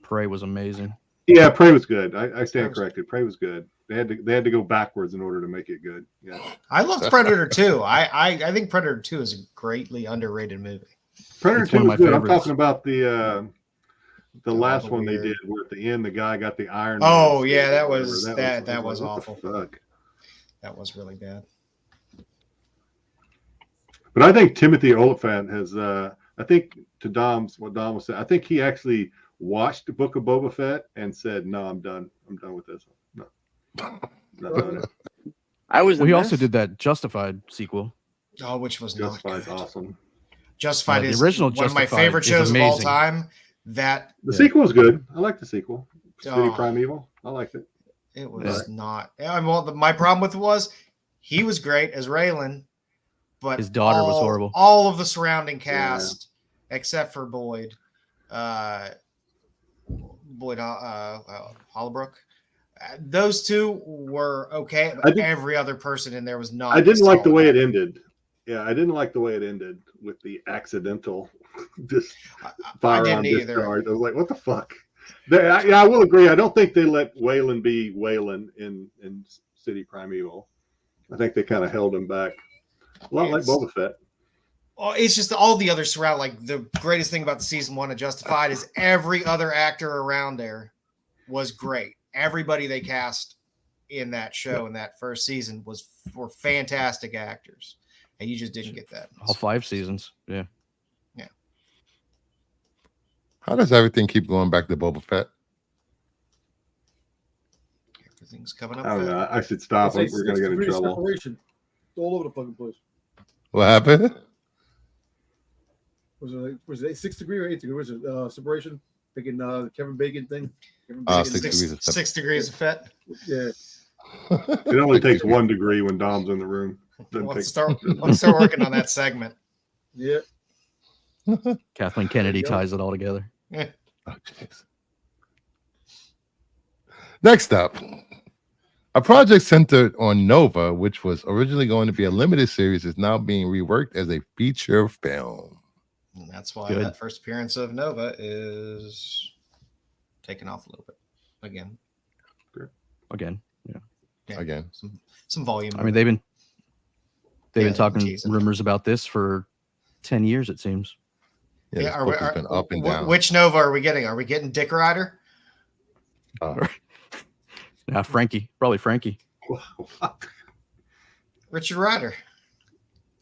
Prey was amazing. Yeah, Prey was good. I Prey stand was- corrected. Prey was good. They had to go backwards in order to make it good. Yeah. I love Predator 2. I think Predator 2 is a greatly underrated movie. Predator It's one 2 of was my good. I'm favorites. talking about the the all last the one they weird- did, where at the end the guy got the Iron Man Oh suit yeah, or that whatever. was I that was like, what awful. the fuck? That was really bad. But I think Timothy Oliphant has. I think to Dom's what Dom was saying. I think he actually watched the Book of Boba Fett and said, "No, I'm done. I'm done with this. No, not doing it." I was. Well, in he also this. did that Justified sequel. Oh, which was not Justified's good. awesome. Justified The is original one of my Justified favorite is shows of all amazing. time. That The sequel is good. I like the sequel. City Oh. Primeval. I liked it. it was not. Well, my problem with it was he was great as Raylan, but His daughter was horrible. All of the surrounding cast, except for Boyd, Hollowbrook. Those two were okay, but every other person in there was not. I didn't like the way it solid. ended. Yeah, I didn't like the way it ended with the accidental I firearm didn't either. discharge. I was like, what the fuck? I will agree. I don't think they let Waylon be Waylon in City Primeval. I think they kind of held him back. A lot like Boba Fett. Oh, it's just all the other surround. Like the greatest thing about the season 1 of Justified is every other actor around there was great. Everybody they cast in that show in that first season were fantastic actors, and you just didn't get that. All 5 seasons. Yeah. How does everything keep going back to Boba Fett? Everything's coming up. I don't fast. know. I should stop. It's like We're gonna get in 6 degrees trouble. separation. It's all over the fucking place. What happened? Was it 6 degree or 8 degree? Was it separation? Thinking Kevin Bacon thing. Kevin Ah, Bacon. 6 degrees of 6 degrees of Fett. Yeah. It only takes 1 degree when Dom's in the room. Doesn't Let's take- start working on that segment. Yeah. Kathleen Kennedy There you go. ties it all together. Oh, jeez. Next up, a project centered on Nova, which was originally going to be a limited series, is now being reworked as a feature film. And that's why Good. that first appearance of Nova is taken off a little bit again. Again. Yeah, Again, some volume. I mean, they've been talking teasing. rumors about this for 10 years, it seems. yeah, Yeah, this are book we, has been up and down. Which Nova are we getting? Are we getting Dick Rider? Yeah, Frankie. Probably Frankie. Richard Rider.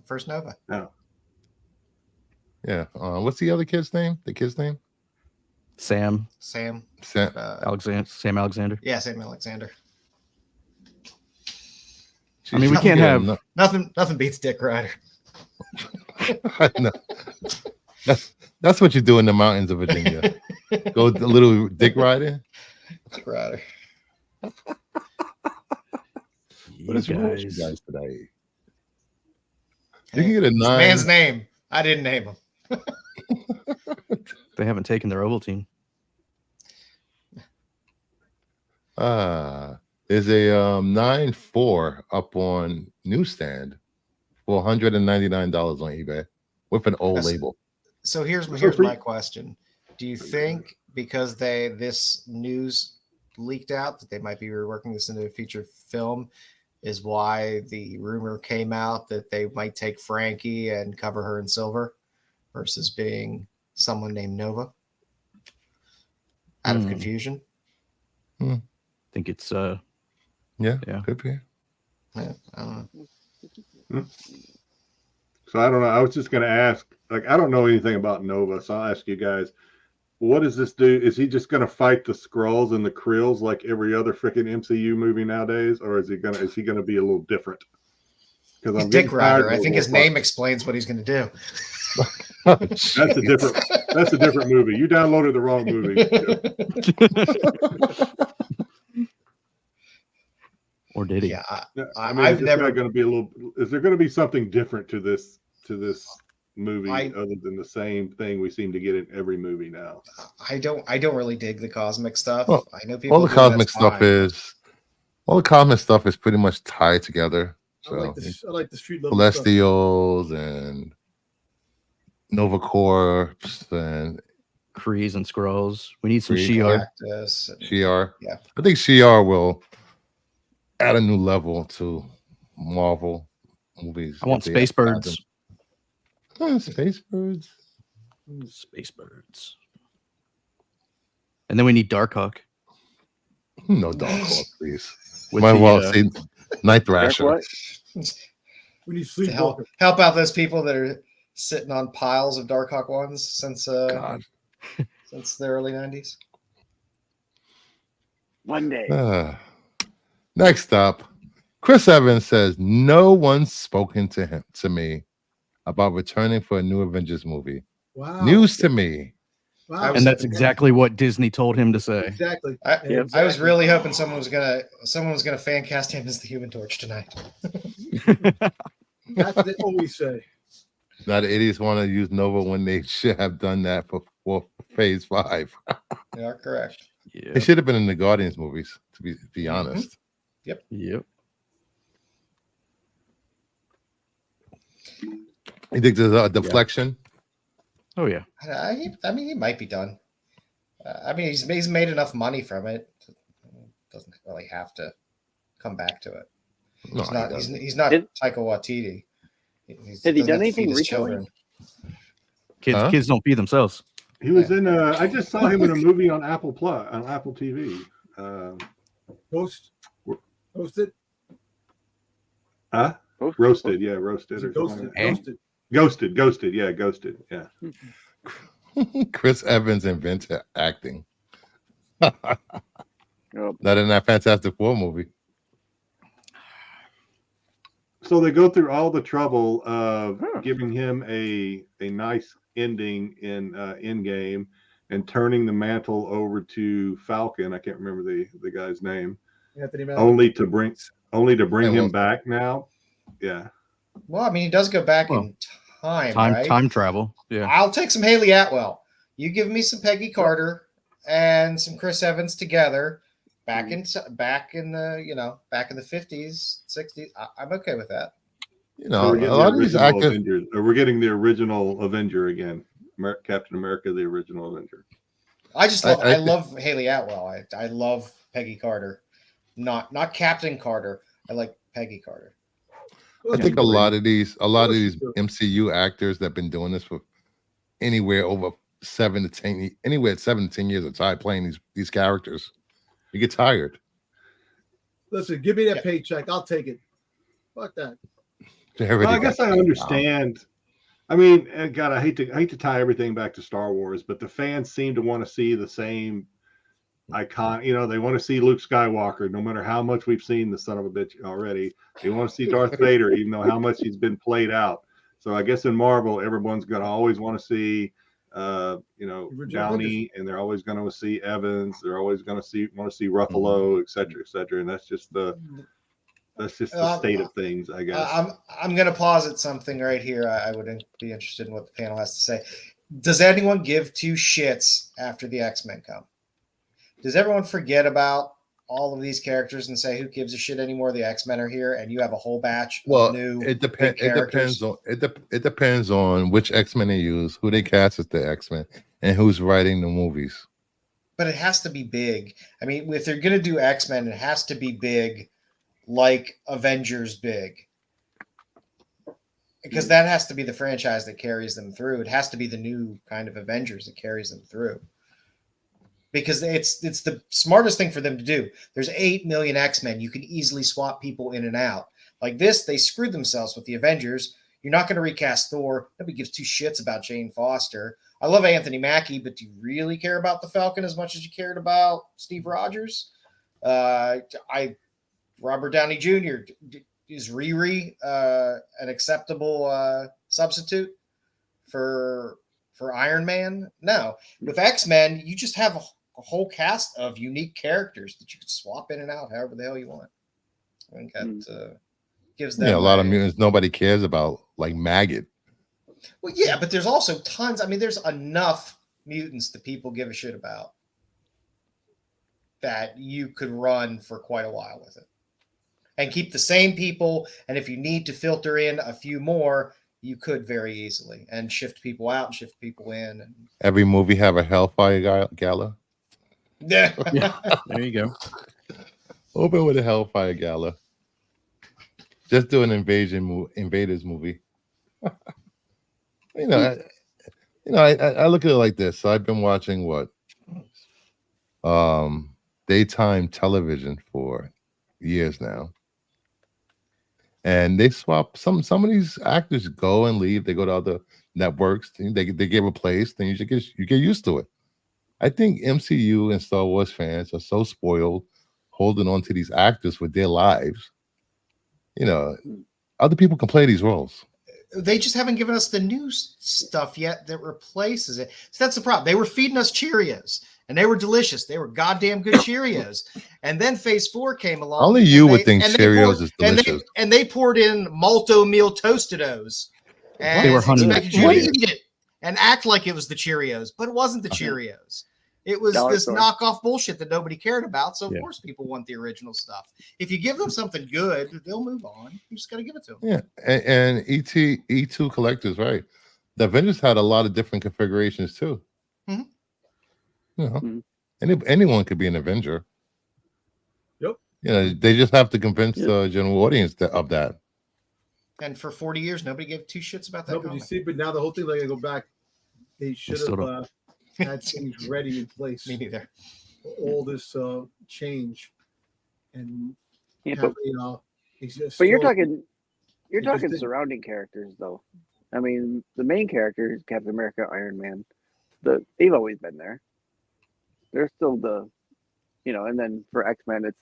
First Nova. Yeah. What's the other kid's name? The kid's name? Sam Sam. Sam. Alexander. Yeah, Sam Alexander. I mean, we can't have- Nothing beats Dick Rider. I know. That's what you do in the mountains of Virginia. Go a little dick riding. Dick Rider. What is wrong with you guys. guys today? Hey, You can get a this 9. man's name. I didn't name him. They haven't taken their Ovaltine. Is a 9.4 up on newsstand for $199 on eBay with an old That's- label. So here's So here's for- my question. Do you think because this news leaked out that they might be reworking this into a feature film is why the rumor came out that they might take Frankie and cover her in silver versus being someone named Nova? Out of Hmm. confusion. I think it's Yeah, Yeah. could be. Yeah, I don't know. So I don't know. I was just going to ask. Like, I don't know anything about Nova, so I'll ask you guys. What does this do? Is he just going to fight the Skrulls and the Krills like every other freaking MCU movie nowadays, or is he going to be a little different? Because He's Dick Rider. I think his name explains what he's going to do. That's a different movie. You downloaded the wrong movie. or did he? Yeah, I mean, I've is never- going to be a little. Is there going to be something different to this movie I- other than the same thing we seem to get in every movie now? I don't really dig the cosmic stuff. Well, I know people. All the do, cosmic that's stuff fine. is pretty much tied together. I So like the street level stuff. Celestials and Nova Corps and Krees and Skrulls. We need some Kree, Shi'ar. Galactus and- Shi'ar. Yeah. I think Shi'ar will add a new level to Marvel movies. I want if they Space add Birds. them. Space Birds. Space Birds. And then we need Darkhawk. No Dark Horse, please. With Might the, well see Night Dark Thrasher. what? We need To Sleepwalker. help out those people that are sitting on piles of Darkhawk ones since God. since the early 90s. One day. Next up, Chris Evans says no one's spoken to me about returning for a new Avengers movie. Wow. News to me. Wow. And that's exactly what Disney told him to say. Exactly. I, Yeah, I was exactly. really hoping someone was gonna fan cast him as the Human Torch tonight. That's what they always say. Now the idiots want to use Nova when they should have done that for Phase 5. You are correct. Yeah. It should have been in the Guardians movies, to be honest. Yep. You think there's a deflection? Oh yeah. I mean, he might be done. I mean, he's made enough money from it. Doesn't really have to come back to it. No, He's not. he doesn't. He's not Did- Taika Waititi. Had he doesn't done have to feed anything his recently? children. Huh? Kids don't feed themselves. He was in. I just saw him in a movie on Apple TV. Ghost. Ghosted. Huh? Ghost- Roasted, yeah, roasted or something. Ghosted. Ghosted, yeah, ghosted, yeah. Chris Evans invented acting. Oh, Not in that Fantastic Four movie. So they go through all the trouble of giving him a nice ending in Endgame and turning the mantle over to Falcon. I can't remember the guy's name. Anthony Mackie. Only to bring Yeah, him back now. Yeah. Well, I mean, he does go back Well, in time, right? Time travel. Yeah. I'll take some Haley Atwell. You give me some Peggy Carter and some Chris Evans together back in the 50s, 60s. I'm okay with that. You So know, we're a getting lot the of these original actors. Avengers, or we're getting the original Avenger again. Captain America, the original Avenger. I just love I I love Haley Atwell. I love Peggy Carter. Not Captain Carter. I like Peggy Carter. I think a lot of these she's good. MCU actors that have been doing this for anywhere over 7 to 10, anywhere at 7 to 10 years of time playing these characters. You get tired. Listen, give me that Yeah. paycheck. I'll take it. Fuck that. They Well, already I guess got I paid. understand. I mean, God, I hate to tie everything back to Star Wars, but the fans seem to want to see the same icon. You know, they want to see Luke Skywalker, no matter how much we've seen the son of a bitch already. They want to see Darth Vader, even though how much he's been played out. So I guess in Marvel, everyone's gonna always want to see, Original Downey, and they're always going to see Evans. They're always going to want to see Ruffalo, et cetera, and that's just the state of things, I guess. I'm going to posit something right here. I would be interested in what the panel has to say. Does anyone give two shits after the X-Men come? Does everyone forget about all of these characters and say, who gives a shit anymore? The X-Men are here, and you have a whole batch Well, of new it big characters. it depends on which X-Men they use, who they cast as the X-Men, and who's writing the movies. But it has to be big. I mean, if they're going to do X-Men, it has to be big, like Avengers big. Because that has to be the franchise that carries them through. It has to be the new kind of Avengers that carries them through. Because it's the smartest thing for them to do. There's 8 million X-Men. You can easily swap people in and out. Like this, they screwed themselves with the Avengers. You're not going to recast Thor. Nobody gives two shits about Jane Foster. I love Anthony Mackie, but do you really care about the Falcon as much as you cared about Steve Rogers? Robert Downey Jr. Is Riri an acceptable substitute for Iron Man? No. With X-Men, you just have a whole cast of unique characters that you can swap in and out however the hell you want. I think that gives them a lot of mutants nobody cares about, like Maggot. Well, yeah, but there's also tons. I mean, there's enough mutants that people give a shit about that you could run for quite a while with it and keep the same people. And if you need to filter in a few more, you could very easily and shift people out and shift people in. And... Every movie have a Hellfire Gala. Yeah. Yeah, there you go. Open with a Hellfire Gala. Just do an Invaders movie. I look at it like this. So I've been watching daytime television for years now. And they swap some of these actors go and leave. They go to other networks. They get replaced. Then you get used to it. I think MCU and Star Wars fans are so spoiled, holding on to these actors with their lives. You know, other people can play these roles. They just haven't given us the new stuff yet that replaces it. So that's the problem. They were feeding us Cheerios, and they were delicious. They were goddamn good Cheerios. And then Phase 4 came along. Only you would think Cheerios is delicious. And they poured in Malto Meal Tostitos. And They were honey expected you Cheerios. to eat it and act like it was the Cheerios, but it wasn't the Cheerios. It was Dollar this store. knockoff bullshit that nobody cared about. So, of Yeah. course, people want the original stuff. If you give them something good, they'll move on. You just got to give it to them. Yeah, and E2 collectors, right? The Avengers had a lot of different configurations too. Mhm. You know, Mhm. anyone could be an Avenger. Yep. You know, they just have to convince Yep. the general audience of that. And for 40 years, nobody gave two shits about that. No, but you comic. see, but now the whole thing, like, I go back, they should still have had things ready in place. Me neither. For all this change and Yeah, have but, a but you're story. talking Because they- surrounding characters though. I mean, the main character is Captain America, Iron Man. They've always been there. They're still and then for X-Men it's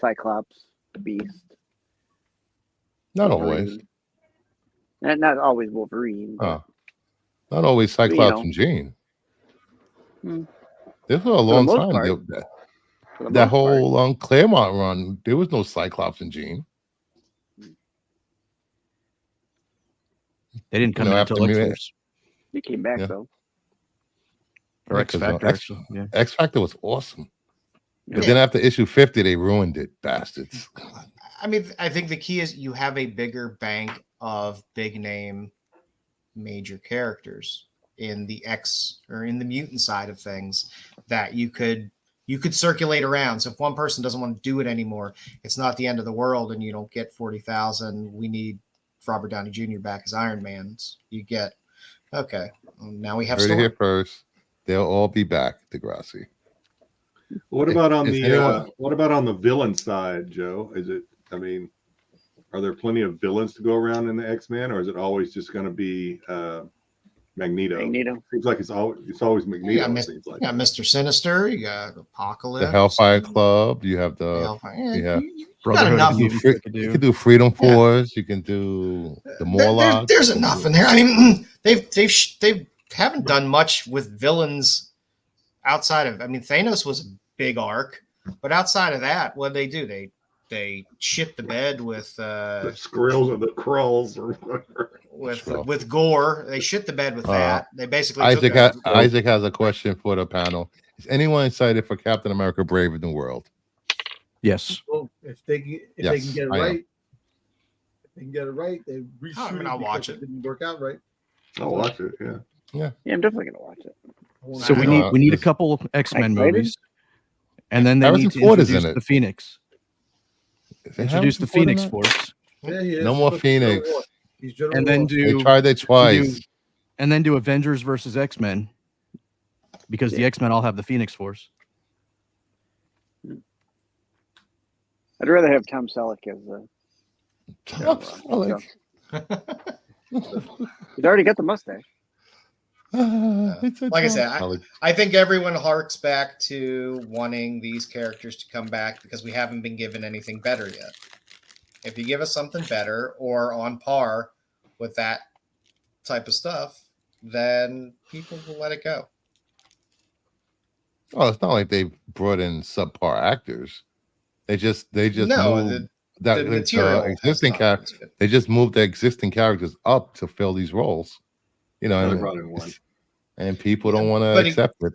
Cyclops, Beast. Not Wolverine. always. And not always Wolverine. But Oh. Not always Cyclops know. and Jean. Hmm. This was a the long most time. part. That for the most part. whole Claremont run, there was no Cyclops and Jean. They didn't come know, in after until me- X-Force He came back Yeah. though. or Yeah, X 'cause, Factor. actually. Yeah. X Factor was awesome. But Yeah. then after issue 50, they ruined it, bastards. I mean, I think the key is you have a bigger bank of big name major characters in the X or in the mutant side of things that you could circulate around. So if one person doesn't want to do it anymore, it's not the end of the world, and you don't get 40,000. We need Robert Downey Jr. back as Iron Man. You get okay. Well, now we have Heard it Storm. here first. They'll all be back, Degrassi. What about on Is the anyone- what about on the villain side, Joe? Is it? I mean, are there plenty of villains to go around in the X-Men, or is it always just going to be Magneto? Magneto. Seems like it's always Magneto. You got, it seems like. you got Mr. Sinister. You got Apocalypse. The Hellfire Club. You have The the Hellfire. Yeah, yeah. you got Brotherhood enough. of you, Mutants free, they could you do. can do Freedom Yeah. Force. You can do the There- Morlock. there's enough in there. I mean, they haven't done much with villains outside of. I mean, Thanos was a big arc, but outside of that, what they do? They shit the bed with The Skrills or the Krulls or whatever. with Gore. They shit the bed with that. They basically Isaac took Isaac has a question for the panel. Is anyone excited for Captain America: Brave New World? Yes. Well, if they can Yes, get it I am. right, they reshoot I mean, it I'll because watch it. didn't work out right. I'll watch it. Yeah. Yeah, I'm definitely gonna watch it. I wanna So see we how- need a this- couple X-Men Excited? movies, and then they Harrison need to Ford is in introduce it. the Phoenix. Is it Introduce the Harrison Ford in Phoenix that? Force, Yeah, he is. No more He's Phoenix. General Ross. He's General and then Ross. They do tried that twice. and then do Avengers versus X-Men, because the Yeah. X-Men all have the Phoenix Force. I'd rather have Tom Selleck as he's already got the mustache. Like I said, I think everyone harks back to wanting these characters to come back because we haven't been given anything better yet. If you give us something better or on par with that type of stuff, then people will let it go. oh, it's not like they brought in subpar actors. They just No, moved the material has existing not characters. been good. They just moved the existing characters up to fill these roles. You know, They and, brought in one. and people don't want But to it- accept it.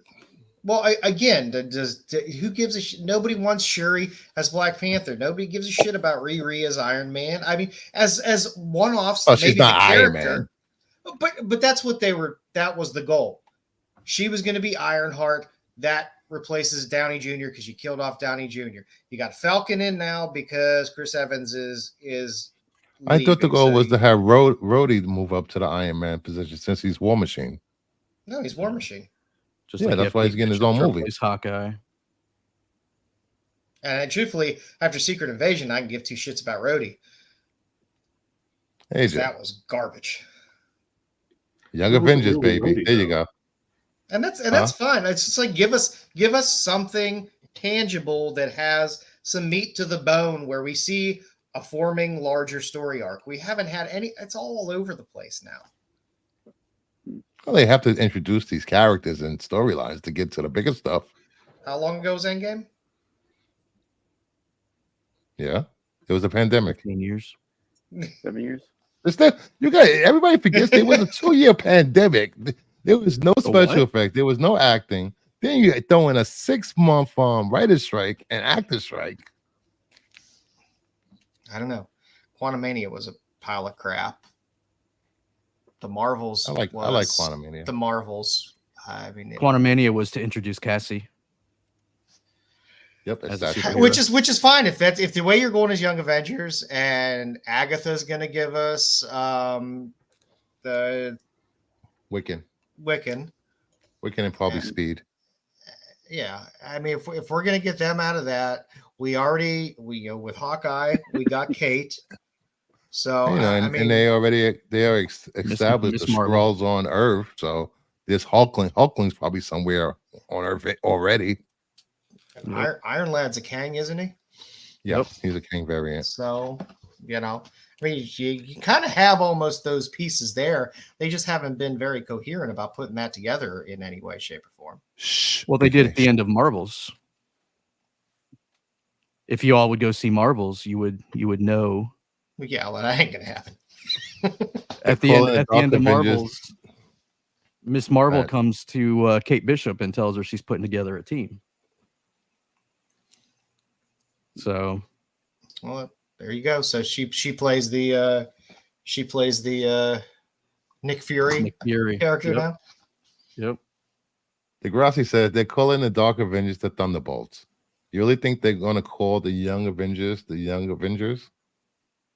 Well, who gives a shit? Nobody wants Shuri as Black Panther. Nobody gives a shit about Riri as Iron Man. I mean, as one-offs, Oh, she's maybe not the Iron character, but that's what they were. That was the goal. She was going to be Ironheart. That replaces Downey Jr. because you killed off Downey Jr. You got Falcon in now because Chris Evans is. I thought the leaving, goal so was to have Rhodey move up to the Iron Man position since he's War Machine. no, he's War Machine. Just Yeah, like that's why he's getting his own movie. Hawkeye. And truthfully, after Secret Invasion, I can give two shits about Rhodey. AJ, That was garbage. Young Who was the Avengers, movie baby. Rhodey, There you though? go. And that's fine. It's just like give us something tangible that has some meat to the bone where we see a forming larger story arc. We haven't had any. It's all over the place now. Well, they have to introduce these characters and storylines to get to the bigger stuff. How long ago was Endgame? Yeah, it was a pandemic. 15 years. 7 years. It's that you got everybody forgets there was a 2-year pandemic. There was no special effect. There was no acting. Then you throw in a 6-month writer's strike and actor strike. I don't know. Quantumania was a pile of crap. The Marvels. I like Quantumania. The Marvels. I mean, Quantumania was to introduce Cassie. Yep, as a exactly. superhero. which is fine if the way you're going is Young Avengers and Agatha's going to give us the Wiccan Wiccan. and probably And- Speed. Yeah, I mean, if we're going to get them out of that, we with Hawkeye we got Kate. So And, I mean, and they are established Miss the Marvel. Skrulls on Earth. So this Hulkling's probably somewhere on Earth already. Iron Lad's a Kang, isn't he? Yeah, Yep. he's a King variant. So, I mean, you kind of have almost those pieces there. They just haven't been very coherent about putting that together in any way, shape, or form. Shh. Well, they did at the end of Marvels. If you all would go see Marvels, you would know Yeah, well, that ain't gonna happen. at the call end it at the end of Dark Avengers. Marvels. Miss Marvel Right. comes to Kate Bishop and tells her she's putting together a team. So Well, there you go. So she plays the Nick Fury Nick Fury character Yep. now. Yep. Degrassi says they're calling the Dark Avengers the Thunderbolts. You really think they're going to call the Young Avengers the Young Avengers?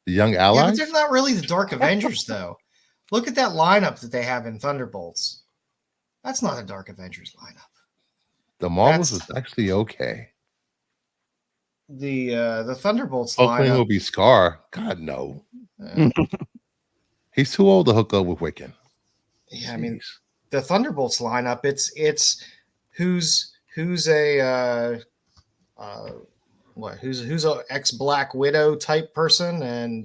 The Young Yeah, but Allies? they're not really the Dark Avengers, though. Look at that lineup that they have in Thunderbolts. That's not a Dark Avengers lineup. The Marvels That's- is actually okay. The Thunderbolts Hulkling will lineup. be Scar. God, no. uh, He's too old to hook up with Wiccan. yeah, I mean, Jeez. the Thunderbolts lineup. It's who's a who's a ex Black Widow type person, and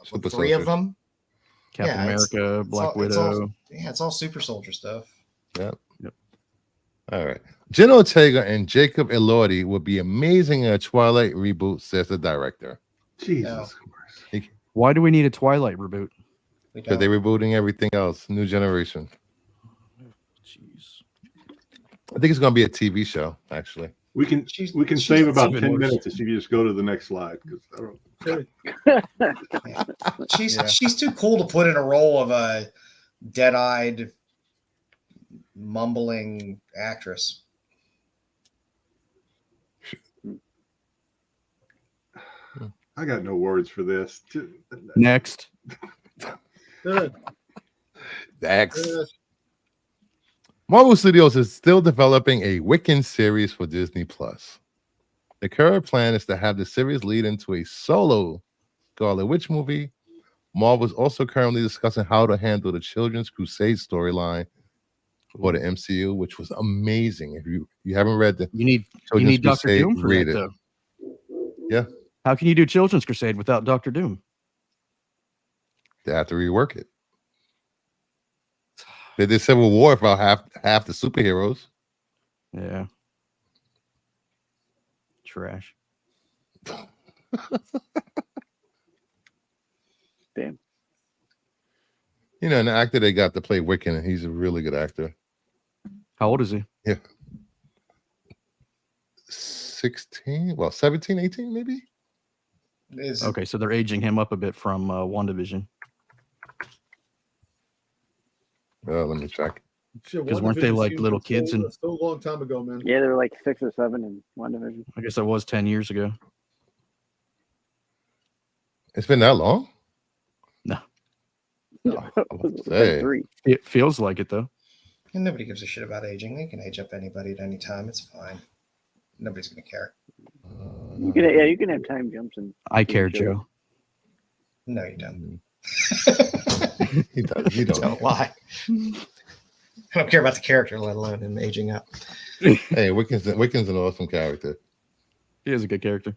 Super three of soldiers. them. Captain Yeah, it's- America, Black it's Widow. It's all super soldier stuff. All right. Jen Ortega and Jacob Elordi would be amazing in a Twilight reboot, says the director. Jesus. Why do we need a Twilight reboot? We Because don't. they're rebooting everything else. New generation. Jeez. I think it's going to be a TV show, actually. We can She's- save she's about even 10 worse. minutes if you just go to the next slide. Because I don't. She's too cool to put in a role of a dead-eyed, mumbling actress. I got no words for this. Next. Next. Marvel Studios is still developing a Wiccan series for Disney Plus. The current plan is to have the series lead into a solo Scarlet Witch movie. Marvel is also currently discussing how to handle the Children's Crusade storyline for the MCU, which was amazing. If you haven't read the You need Children's Doctor Crusade, Doom for read that, it. though. Yeah. How can you do Children's Crusade without Doctor Doom? They have to rework it. They did Civil War about half the superheroes. Yeah. Trash. Damn. You know, an actor they got to play Wiccan, and he's a really good actor. How old is he? 16, well, 17, 18, maybe? Is Okay, so they're aging him up a bit from WandaVision. Let me check. Shit, 'Cause weren't they, WandaVision like, seems little kids so, and- so long time ago, man. Yeah, they were like 6 or 7 in one division. I guess that was 10 years ago. It's been that long? No. I would say. 3. It feels like it, though. and nobody gives a shit about aging. They can age up anybody at any time. It's fine. Nobody's gonna care. You can have time jumps and I care, Joe. No, you don't. He does. You don't. Don't lie. I don't care about the character, let alone him aging up. Hey, Wiccan's an awesome character. He is a good character.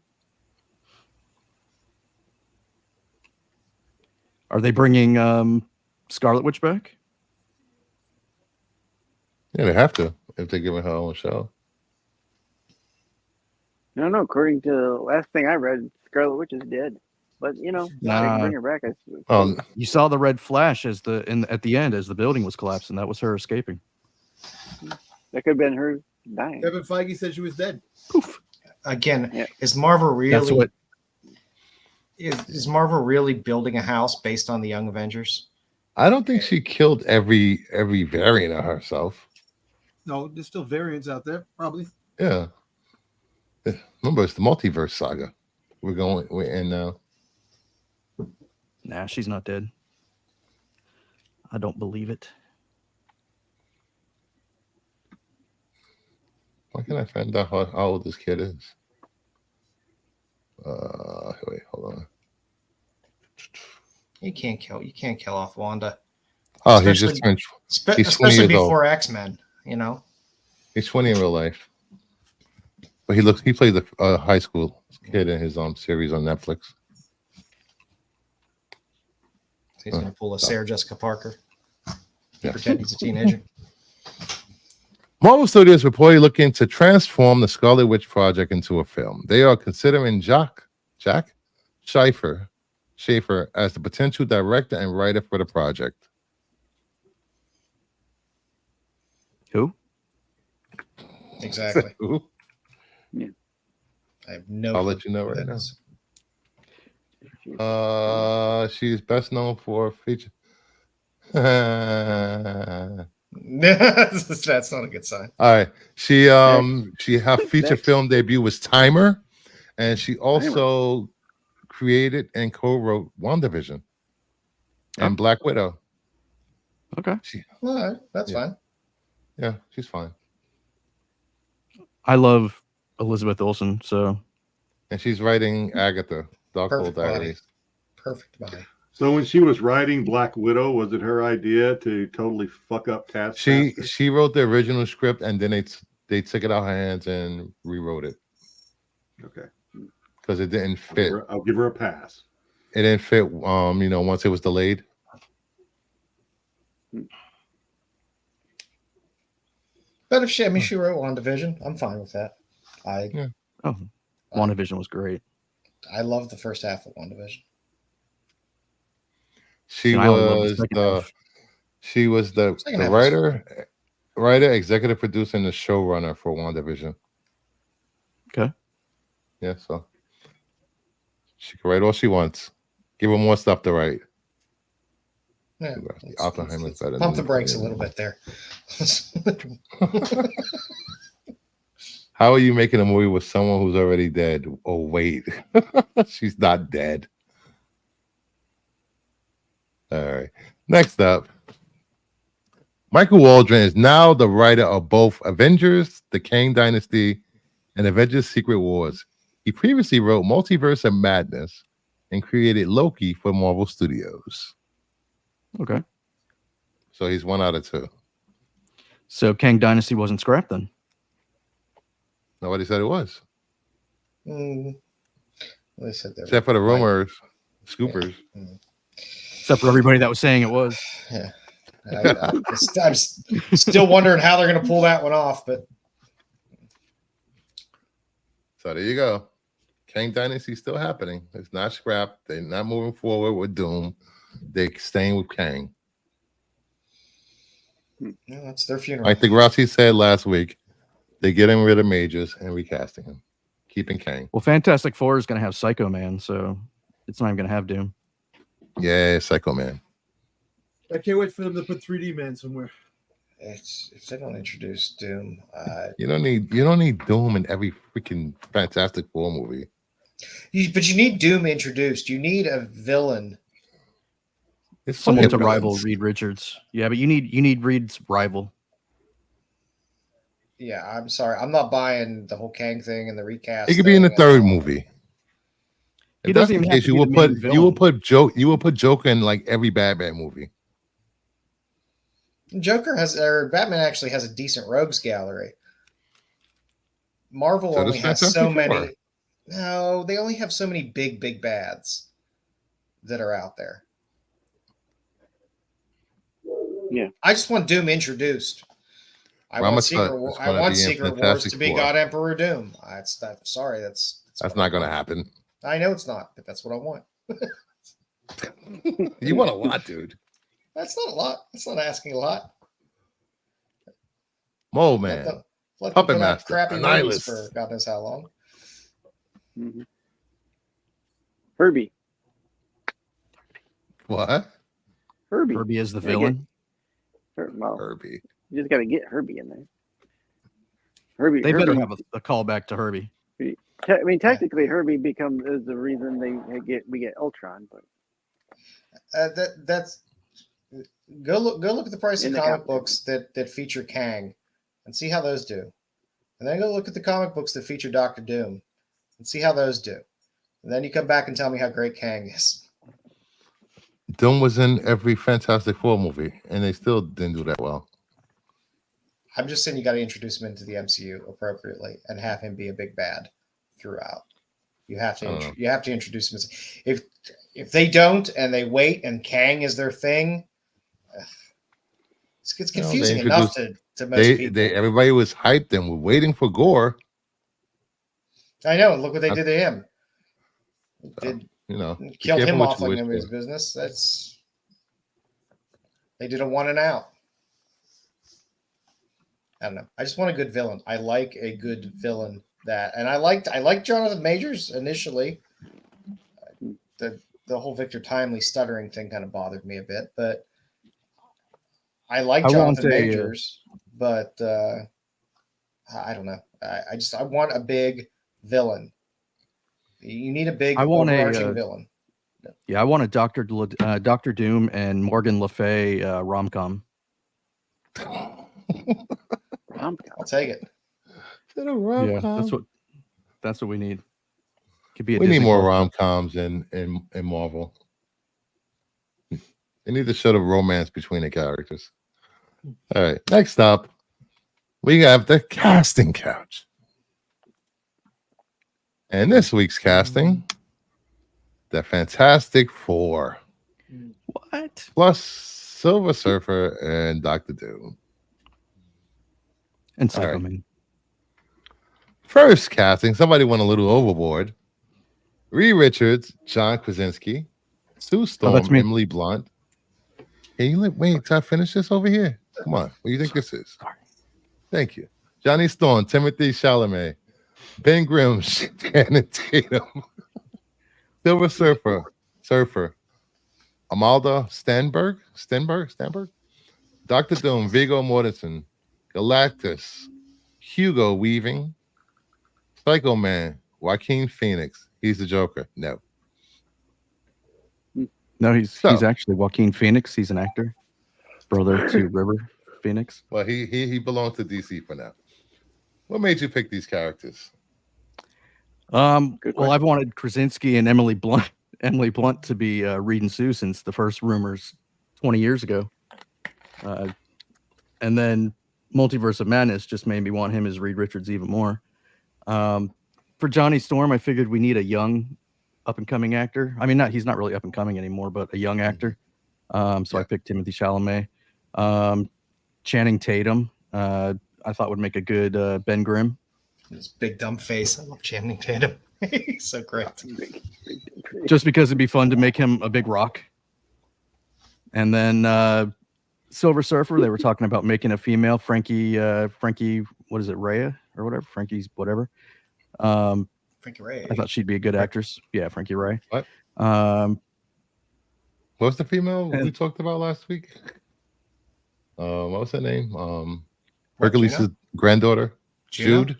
Are they bringing Scarlet Witch back? Yeah, they have to if they're giving her own show. I don't know. According to the last thing I read, Scarlet Witch is dead. But they can bring her back. You saw the red flash at the end as the building was collapsing. That was her escaping. That could have been her dying. Kevin Feige said she was dead. Poof. Again, is Marvel really? That's what. Is Marvel really building a house based on the Young Avengers? I don't think she killed every variant of herself. No, there's still variants out there, probably. Yeah. Remember, it's the multiverse saga. We're in now. Nah, she's not dead. I don't believe it. Why can't I find out how old this kid is? Wait, hold on. You can't kill off Wanda. Oh, he's just turned. He's 20 especially years old. before X-Men. He's 20 in real life, but he played the high school kid in his series on Netflix. He's gonna pull a Sarah Jessica Parker. Yeah. Pretend he's a teenager. Marvel Studios reportedly looking to transform the Scarlet Witch project into a film. They are considering Jack Schaefer as the potential director and writer for the project. Who? Exactly. Who? Yeah. I have no. I'll clue let you know who right that now. is. She's best known for feature. That's not a good sign. All right. Her feature Next. film debut was Timer, and she also created and co-wrote WandaVision and Black Widow. Okay. All right, that's fine. Yeah, she's fine. I love Elizabeth Olsen, so And she's writing Agatha, Darkhold Perfect body. Diaries. Perfect body. So when she was writing Black Widow, was it her idea to totally fuck up Taskmaster? She wrote the original script and then they took it out of her hands and rewrote it Okay. because it didn't fit. I'll give her a pass. It didn't fit. Once it was delayed. But if she wrote WandaVision, I'm fine with that. WandaVision was great. I love the first half of WandaVision. She And I only love the was second the half. she was the Second half was writer, executive producer, and the showrunner for WandaVision. Okay. Yeah, so she can write all she wants. Give her more stuff to write. Yeah, Oppenheimer's better. Pump the than- brakes a little bit there. How are you making a movie with someone who's already dead? Oh wait, she's not dead. All right. Next up, Michael Waldron is now the writer of both Avengers: The Kang Dynasty and Avengers: Secret Wars. He previously wrote Multiverse of Madness and created Loki for Marvel Studios. Okay. So he's 1 out of 2. So Kang Dynasty wasn't scrapped then. Nobody said it was, They said that. except for the rumors, scoopers. Except for everybody that was saying it was. Yeah. I'm still wondering how they're going to pull that one off, but So there you go. Kang Dynasty is still happening. It's not scrapped. They're not moving forward with Doom. They're staying with Kang. that's their funeral. I think Rossi said last week they're getting rid of Majors and recasting him, keeping Kang. Well, Fantastic Four is going to have Psycho Man, so it's not even going to have Doom. Yeah, Psycho Man. I can't wait for them to put 3D Man somewhere. If they don't introduce Doom, You don't need Doom in every freaking Fantastic Four movie. but you need Doom introduced. You need a villain. It's Someone plenty to of rival villains. Reed Richards. Yeah, but you need Reed's rival. Yeah, I'm sorry. I'm not buying the whole Kang thing and the recast. He could be in the thing third and- movie. He If that's doesn't the even have case, to be the main you will put Joker in like every Batman movie. Batman actually has a decent rogues gallery. Marvel So only does has so Fantastic Four. many. No, they only have so many big bads that are out there. Yeah. I just want Doom introduced. I want Secret Wars to be Four. God Emperor Doom. Sorry, that's not going to happen. I know it's not, but that's what I want. You want a lot, dude. That's not a lot. That's not asking a lot. Mole Man, Let them Puppet put out Master, crappy movies Annihilus. for God knows how long. Mm-hmm. Herbie. What? Herbie. Herbie is the Yeah, villain. Well, Herbie. you just got to get Herbie in there. Herbie. They Herbie, better have a callback to Herbie. I mean, technically, Herbie is the reason we get Ultron, but That's go look at the price In of the comic comic. books that feature Kang, and see how those do, and then go look at the comic books that feature Doctor Doom, and see how those do, and then you come back and tell me how great Kang is. Doom was in every Fantastic Four movie, and they still didn't do that well. I'm just saying you got to introduce him into the MCU appropriately and have him be a big bad throughout. You have to you have to introduce him. If they don't and they wait and Kang is their thing, it's confusing enough to most people. Everybody was hyped and were waiting for Gore. I know. Look what they did to him. Did killed him off like nobody's business. They did a one and out. I don't know. I just want a good villain. I like a good villain and I liked Jonathan Majors initially. The whole Victor Timely stuttering thing kind of bothered me a bit, but I like Jonathan Majors, but I don't know. I want a big villain. You need a big overarching villain. Yeah, I want a Doctor Doom and Morgan Le Fay rom-com. I'll take it. Yeah, that's what we need. Could be. We need more rom-coms in Marvel. They need to show the romance between the characters. All right, next up, we have the casting couch. And this week's casting, the Fantastic Four. What? Plus Silver Surfer and Dr. Doom. And Psycho Man. First casting, somebody went a little overboard. Reed Richards, John Krasinski, Sue Storm, Emily Blunt. Hey, wait till I finish this over here. Come on. What do you think this is? Sorry. Thank you. Johnny Storm, Timothy Chalamet, Ben Grimm, Shannon Tatum, Silver Surfer, Amalda Stenberg, Dr. Doom, Viggo Mortensen, Galactus, Hugo Weaving, Psycho Man, Joaquin Phoenix. He's the Joker. No. No, he's actually Joaquin Phoenix. He's an actor, brother to River Phoenix. Well, he belongs to DC for now. What made you pick these characters? Well, I've wanted Krasinski and Emily Blunt to be Reed and Sue since the first rumors 20 years ago. And then Multiverse of Madness just made me want him as Reed Richards even more. For Johnny Storm, I figured we need a young up-and-coming actor. I mean, he's not really up-and-coming anymore, but a young actor. So I picked Timothy Chalamet. Channing Tatum, I thought would make a good Ben Grimm. His big dumb face. I love Channing Tatum. He's so great. Just because it'd be fun to make him a big rock. And then Silver Surfer, they were talking about making a female, Frankie, what is it, Rhea or whatever? Frankie's whatever. Frankie Ray. I thought she'd be a good actress. Yeah, Frankie Ray. What? What's the female we talked about last week? What was her name? Hercules' granddaughter. Juno.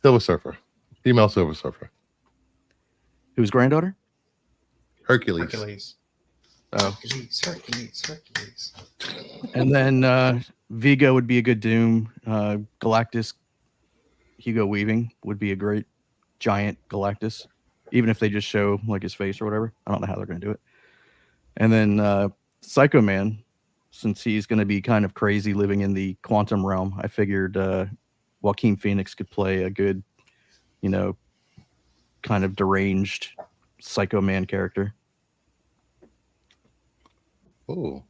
Silver Surfer. Female Silver Surfer. Whose granddaughter? Hercules. Oh. Hercules. And then Vigo would be a good Doom. Galactus, Hugo Weaving would be a great giant Galactus, even if they just show like his face or whatever. I don't know how they're going to do it. And then Psycho Man, since he's going to be kind of crazy living in the quantum realm, I figured Joaquin Phoenix could play a good, kind of deranged Psycho Man character. Oh,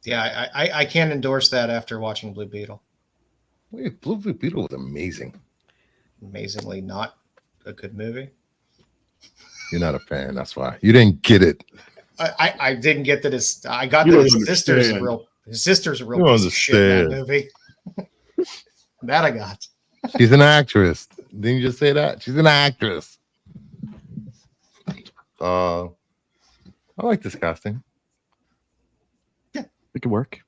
Yeah, I can't endorse that after watching Blue Beetle. wait, Blue Beetle was amazing. Amazingly not a good movie. You're not a fan, that's why. You didn't get it. I didn't get that I got You that don't his sister's a understand. real You don't piece of shit in that understand. movie. That I got. She's an actress. Didn't you just say that? She's an actress. I like this casting. It could work.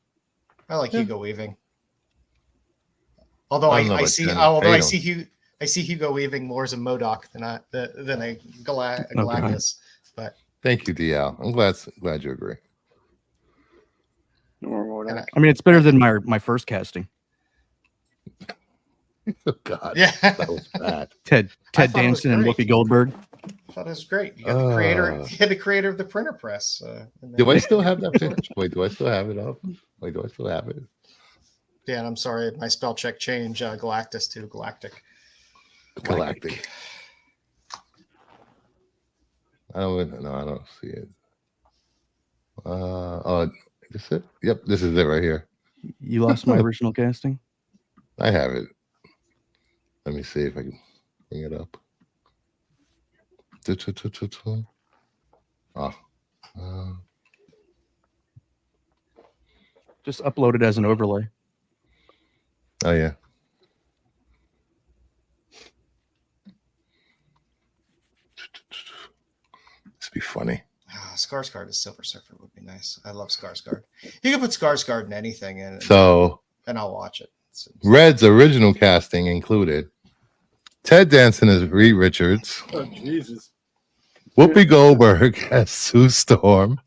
I like Yeah. Hugo Weaving. Although I don't know I about see Channing although I Tatum. see Hugo Weaving more as a MODOK than a Galactus. But Thank you, DL. I'm glad you agree. No more and Modok. I mean, it's better than my first casting. Oh God, yeah, that was bad. Ted thought it was Danson and great. Whoopi Goldberg. I thought it was great. You got the creator. Ah. You had the creator of the printer press. Do I still have that picture? Wait, do I still have it up? Wait, do I still have it? Yeah, and I'm sorry, my spell check changed Galactus to Galactic. Galactic. I don't see it. Oh, this it? Yep, this is it right here. You lost my original casting. I have it. Let me see if I can bring it up. Oh. Just upload it as an overlay. Oh yeah. This be funny. Skarsgård as Silver Surfer would be nice. I love Skarsgård. You can put Skarsgård in anything, and So I'll watch it. Red's original casting included Ted Danson as Reed Richards, Oh, Jesus. Whoopi Goldberg as Sue Storm,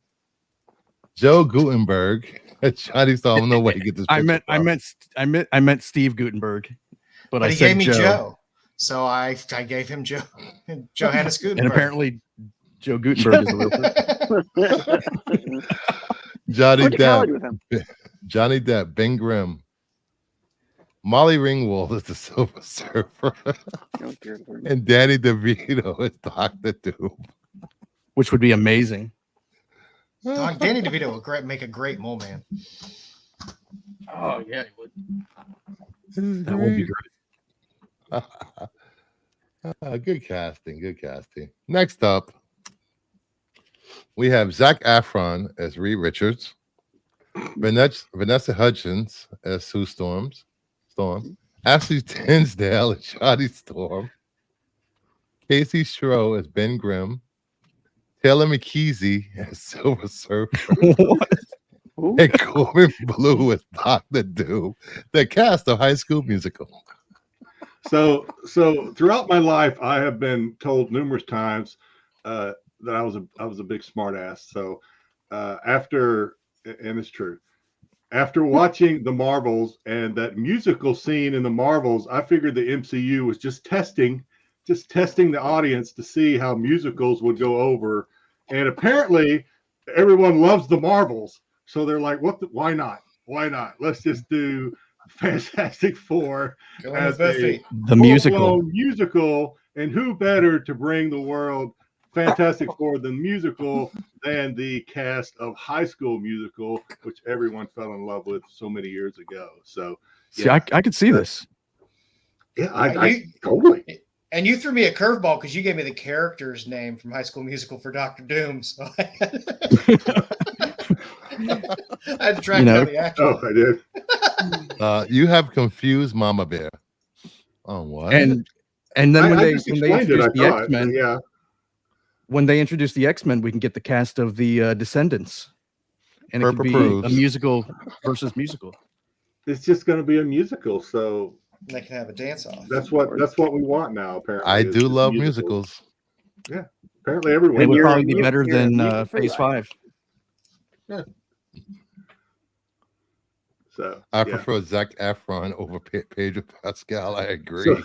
Joe Gutenberg as Johnny Storm. No way to get this. I picture meant Steve Gutenberg, but I he said gave me Joe. Joe, so I gave him Joe. Johannes Gutenberg. And apparently, Joe Gutenberg is the real person. Johnny Went to college Depp, with him. Johnny Depp, Ben Grimm, Molly Ringwald as the Silver Surfer, No, dear Lord. and Danny DeVito as Dr. Doom. Which would be amazing. Danny DeVito would make a great mole man. Oh yeah, it would. This is That would be great. great. Good casting. Good casting. Next up, we have Zac Efron as Reed Richards, Vanessa Hudgens as Sue Storm, Ashley Tinsdale as Johnny Storm, Casey Schro as Ben Grimm, Taylor McKeesey as Silver Surfer, Who? and Corbin Blue as Dr. Doom, the cast of High School Musical. So throughout my life, I have been told numerous times that I was a big smartass. So after, and it's true, after watching the Marvels and that musical scene in the Marvels, I figured the MCU was just testing the audience to see how musicals would go over. And apparently, everyone loves the Marvels, so they're like, why not? Why not? Let's just do Fantastic Four Go as with both a feet. The musical. full-blown musical, and who better to bring the world Fantastic Four than musical than the cast of High School Musical, which everyone fell in love with so many years ago. So See, yeah, I could see this. yeah, I totally. And you threw me a curveball because you gave me the character's name from High School Musical for Dr. Doom. So I had to track down the actor. Oh, I did. You have confused Mama Bear. Oh, what? And then when I they just when they explained it, introduced the I thought. X-Men, Yeah, when they introduced the X-Men, we can get the cast of the Descendants, and it could be Purple a Proofs. musical versus musical. it's just going to be a musical, so They can have a dance off. that's what we want now. Apparently, I is do love musicals. musicals. Apparently, everyone. It would you're a probably be mu- better you're a than musical Phase writer. 5. So I yeah. prefer Zac Efron over Pedro Pascal. I agree. So,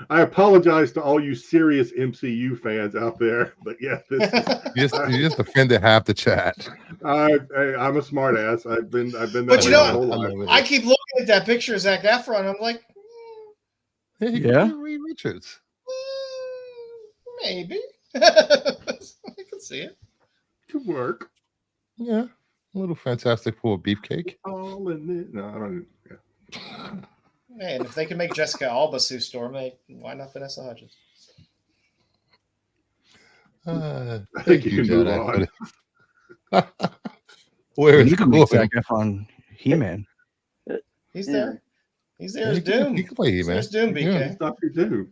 I apologize to all you serious MCU fans out there, but yeah, this is, you just offended half the chat. I'm a smart ass. I've been that But way you know my whole I life. love it. I keep looking at that picture of Zac Efron. I'm like, Yeah, he Yeah. can play Reed Richards. maybe. I can see it. Could work. Yeah, a little Fantastic Four beefcake. All in it. No, I don't. Yeah. Hey, and if they can make Jessica Alba Sue Storm, why not Vanessa Hudgens? I Thank think you you, can move Jedi. on. Where is You can make Gordon? Zac Efron He-Man. He's Yeah. there. He's there Yeah, as he can- Doom. he can play He-Man. There's Doom, Yeah. BK. Doctor Doom.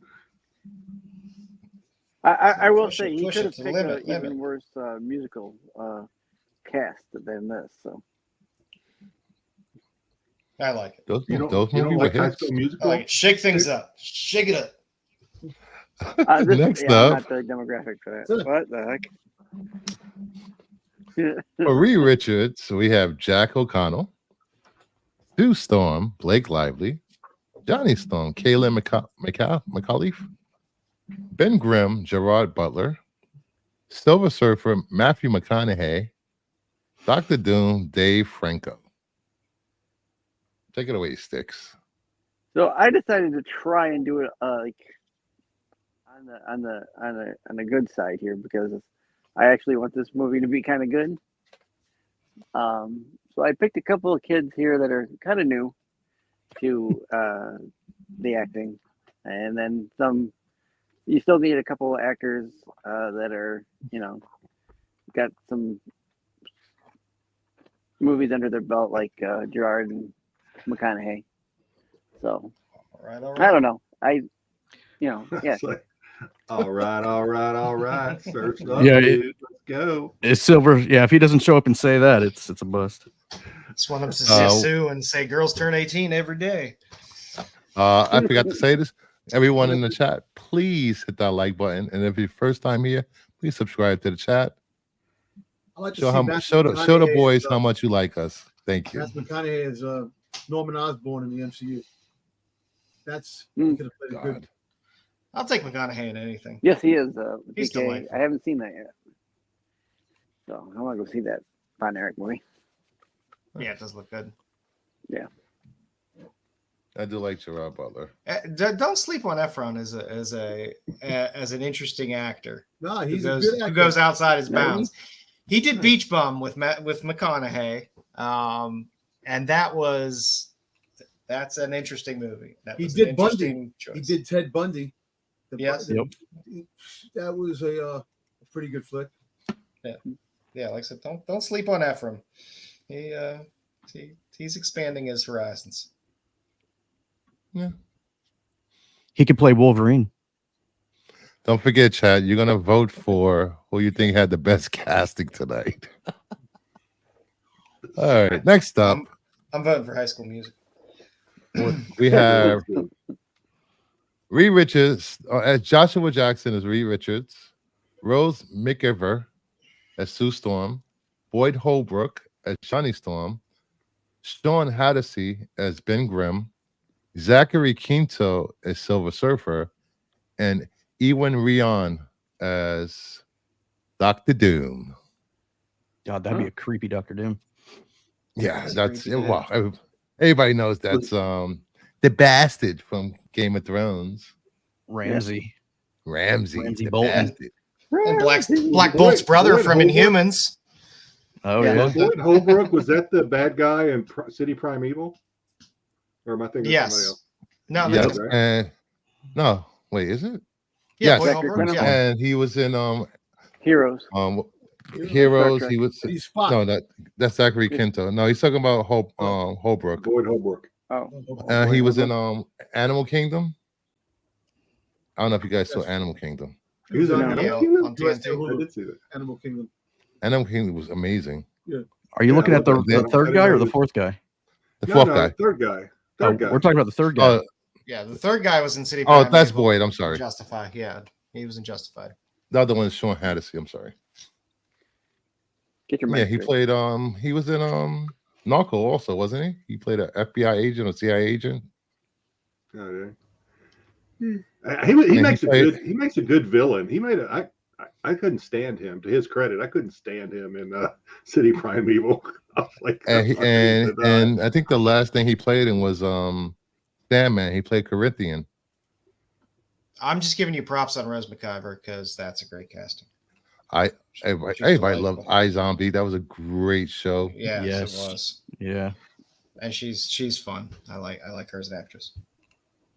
I will Push say it, he push could it have to the picked limit, an even worse musical cast than this. So I like it. Those You movies don't were like High hits. School I Musical? like it. Shake things up. Shake it up. Next I'm up, not the demographic for that. What the heck? for Reed Richards, we have Jack O'Connell, Sue Storm, Blake Lively, Johnny Storm, Kaylin McAuliffe, Ben Grimm, Gerard Butler, Silver Surfer, Matthew McConaughey, Dr. Doom, Dave Franco. Take it away, Sticks. So I decided to try and do it like on the good side here because I actually want this movie to be kind of good. So I picked a couple of kids here that are kind of new to the acting, and then some. You still need a couple of actors that are, got some movies under their belt, like Gerard and McConaughey. So All right. I don't know. Yeah. It's like, all right. Search up, Yeah, dude. Let's go. It's Silver. Yeah, if he doesn't show up and say that, it's a bust. Just want them to say Sue and say girls turn 18 every day. I forgot to say this. Everyone in the chat, please hit that like button. And if you're first time here, please subscribe to the chat. I like to Show see show the McConaughey boys as, how much you like us. Thank you. Matthew McConaughey as Norman Osborn in the MCU. That's Mm. he could have played it good. God. I'll take McConaughey in anything. Yes, he is. He's BK. delightful. I haven't seen that yet, so I want to go see that Von Erich movie. Yeah, it does look good. I do like Gerard Butler. Don't sleep on Efron as an interesting actor. No, Who he's a goes, good who actor. goes outside his Yeah, bounds. He did Beach Bum with McConaughey, and that's an interesting movie. That He was did an Bundy. interesting choice. He did Ted Bundy. Yes. That was a pretty good flick. Yeah, like I said, don't sleep on Efron. He's expanding his horizons. He could play Wolverine. Don't forget, Chad, you're gonna vote for who you think had the best casting tonight. All right, next up, I'm voting for High School Music. we have Reed Richards as Joshua Jackson as Reed Richards, Rose McIver as Sue Storm, Boyd Holbrook as Johnny Storm, Sean Hattersley as Ben Grimm, Zachary Quinto as Silver Surfer, and Ewan Rion as Dr. Doom. God, that'd be a creepy Doctor Doom. Yeah, That's that's creepy, well, everybody knows that's the bastard from Game of Thrones. Ramsey. Ramsey the Bolton. bastard. And Black Bolt's brother Boyd from Holbrook? Inhumans. Oh Yeah. yeah. Boyd Holbrook, was that the bad guy in City Primeval? Or am I thinking of somebody Yes. else? No, Yes, that's right. and no, wait, is it? yeah, Yes. Boyd Holbrook, yeah. And he was in Heroes. Heroes. Trek. He was He's Spock. no, that's Zachary Quinto. No, he's talking about Holbrook. Boyd Holbrook. Oh, He was in Animal Kingdom. I don't know if you guys saw Animal Kingdom. He was on No. Animal Yeah, Kingdom? on Yes, TNT. I did see that. Animal Kingdom. Animal Kingdom was amazing. Are you Yeah, looking I at the, looked at the that. third I didn't guy know or he the was- fourth guy? The fourth guy. Third guy. Oh, Third guy. we're talking about the third guy. Oh, Yeah, the third guy was in City. oh, that's Primeval. Boyd. I'm sorry. Justified. Yeah, he was in Justified. The other one is Sean Hattersley. I'm sorry. get your Yeah, mic he straight. played. He was in Narco also, wasn't he? He played an FBI agent or CIA agent. Oh, Hmm. yeah. He And makes he makes a good villain. He made I couldn't stand him. To his credit, I couldn't stand him in City Primeval. I was like, And I fucking need to die. and I think the last thing he played in was Sandman. He played Corinthian. I'm just giving you props on Rose McIver because that's a great casting. Everybody loved delightful. iZombie. That was a great show. Yes, Yes. it was, Yeah, and she's fun. I like her as an actress.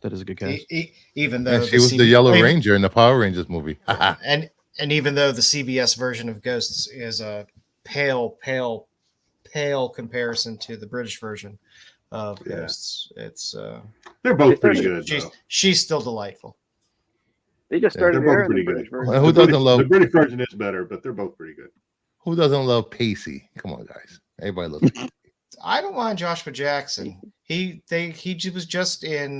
that is a good cast. Even though And she was the Yellow Ranger in the Power Rangers movie. and even though the CBS version of Ghosts is a pale comparison to the British version of Yeah. Ghosts, it's They're both pretty good. she's still delightful. They just They're started both airing the pretty British good. version. Who doesn't love the British version is better, but they're both pretty good. Who doesn't love Pacey? Come on, guys. Everybody loves Pacey. I don't mind Joshua Jackson. He was just in.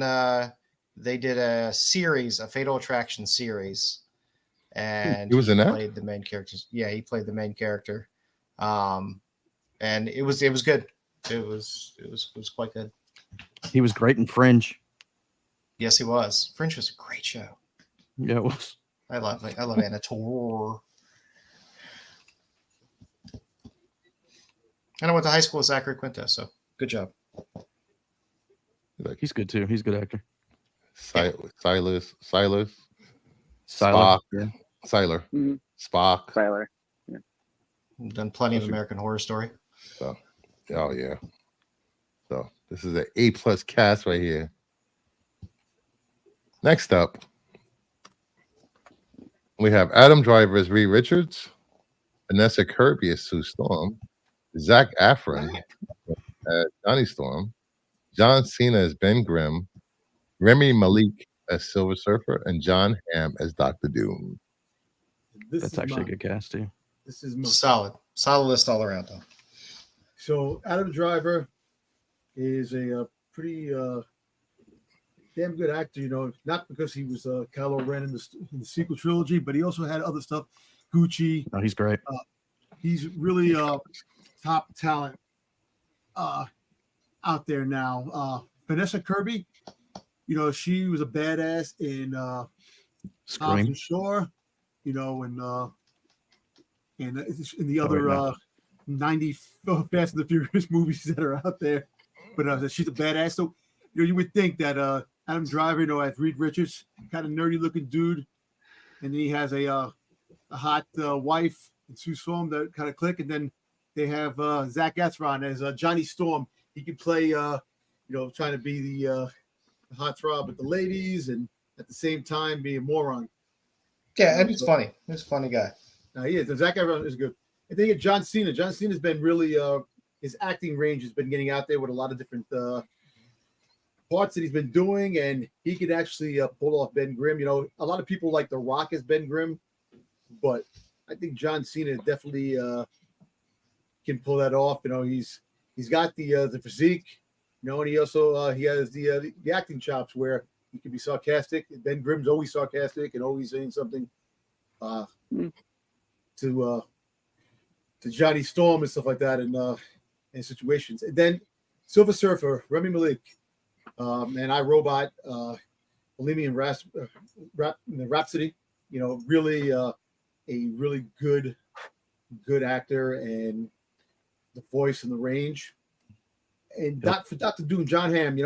They did a series, a Fatal Attraction series, and He was in that? Played the main characters. Yeah, he played the main character, and it was good. It was quite good. He was great in Fringe. Yes, he was. Fringe was a great show. Yeah, it was. I love Anna Torv. And I went to high school with Zachary Quinto, so good job. He's good too. He's a good actor. Silas, Siler. Spock, Yeah. Siler, Mhm. Spock. Tyler. I've done plenty of American Horror Story. So, oh yeah. So this is an A+ cast right here. Next up, we have Adam Driver as Reed Richards, Vanessa Kirby as Sue Storm, Zach Efron as Johnny Storm, John Cena as Ben Grimm, Remy Malik as Silver Surfer, and John Hamm as Dr. Doom. That's actually a good cast too. This is my Solid list all around, though. So Adam Driver is a pretty damn good actor, not because he was Kylo Ren in the sequel trilogy, but he also had other stuff. Gucci. Oh, he's great. He's really top talent out there now. Vanessa Kirby, she was a badass in Hobbs Scream. and Shore, and in the other 90 Fast and the Furious movies that are out there. But she's a badass. So, you would think that Adam Driver, as Reed Richards, kind of nerdy looking dude, and then he has a hot wife and Sue Storm that kind of click, and then they have Zach Efron as Johnny Storm. He could play, trying to be the hot throb with the ladies, and at the same time be a moron. Yeah, and he's funny. He's a funny guy. He is. Zach Efron is good. And then you get John Cena. John Cena's been really his acting range has been getting out there with a lot of different parts that he's been doing, and he could actually pull off Ben Grimm. A lot of people like The Rock as Ben Grimm, but I think John Cena definitely can pull that off. He's got the physique, and he also he has the acting chops where he can be sarcastic. Ben Grimm's always sarcastic and always saying something to Johnny Storm and stuff like that in situations. And then Silver Surfer, Remy Malik, and iRobot, Bohemian Rhapsody. Really a really good actor, and the voice and the range. And for Dr. Doom, John Hamm,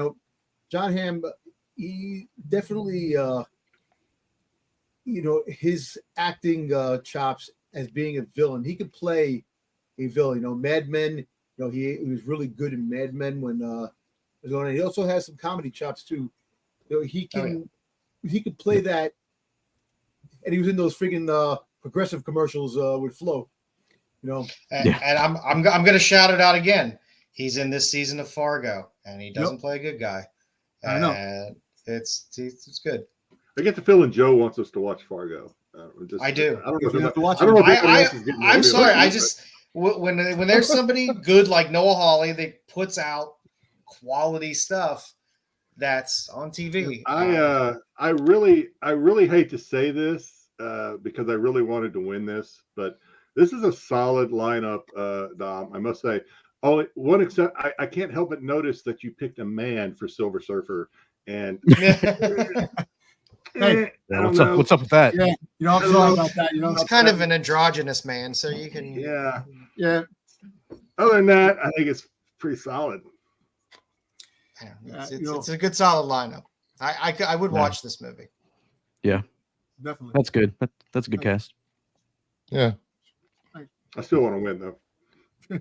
John Hamm, he definitely, his acting chops as being a villain. He could play a villain. Mad Men, he was really good in Mad Men when it was going on. He also has some comedy chops too. He can play that, and he was in those freaking progressive commercials with Flo. And I'm going to shout it out again. He's in this season of Fargo, and he doesn't play a good guy. I know. And it's good. I get the feeling Joe wants us to watch Fargo. I do. I don't know if We have to watch I don't know if I- anybody else is getting I'm ready to sorry. watch I it, just when there's somebody good like Noah Hawley that puts out quality stuff that's on TV. I really hate to say this because I really wanted to win this, but this is a solid lineup, Dom. I must say, Oh, one except I can't help but notice that you picked a man for Silver Surfer, and Hey, I don't What's up? know. What's up with that? yeah, I'm sorry about that. He's kind of an androgynous man, so you can. Yeah. Yeah, Other than that, I think it's pretty solid. It's a good solid lineup. I would watch this movie. definitely. That's good. That's a good cast. Yeah. I still want to win though.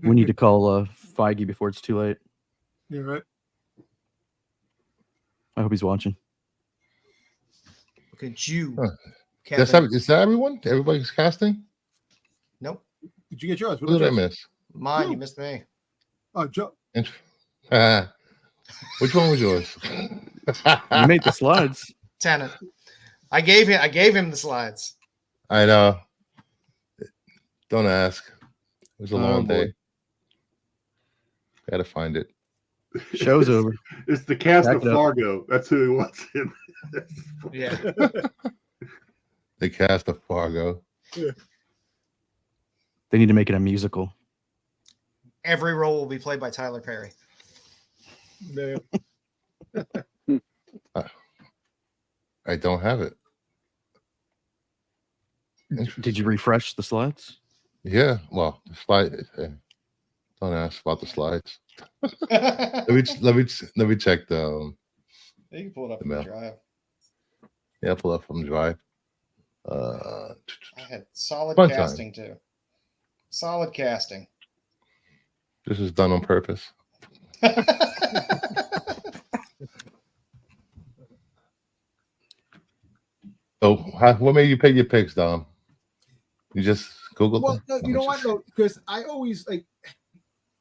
We need to call Feige before it's too late. Yeah, right. I hope he's watching. Look at you, Huh. Kevin. Is that everyone? Everybody's casting? Nope. Did you get yours? Who did I miss? Mine, you No. missed me. Oh, Joe. Which one was yours? You made the slides. Tenant. I gave him the slides. I know. Don't ask. It was a Oh, long boy. day. Gotta find it. Show's over. It's the cast Back of it up. Fargo. That's who he wants in. Yeah. The cast of Fargo. They need to make it a musical. Every role will be played by Tyler Perry. Man. I don't have it. Did you refresh the slides? Yeah. Well, the slide. Don't ask about the slides. You Let me check the. can pull it up The from the mail. drive. Yeah, pull up from Drive. I had solid Fun time. casting too. Solid casting. This is done on purpose. So, what made you pick your picks, Dom? You just Googled Well, them? no, you know what? No, because I always like.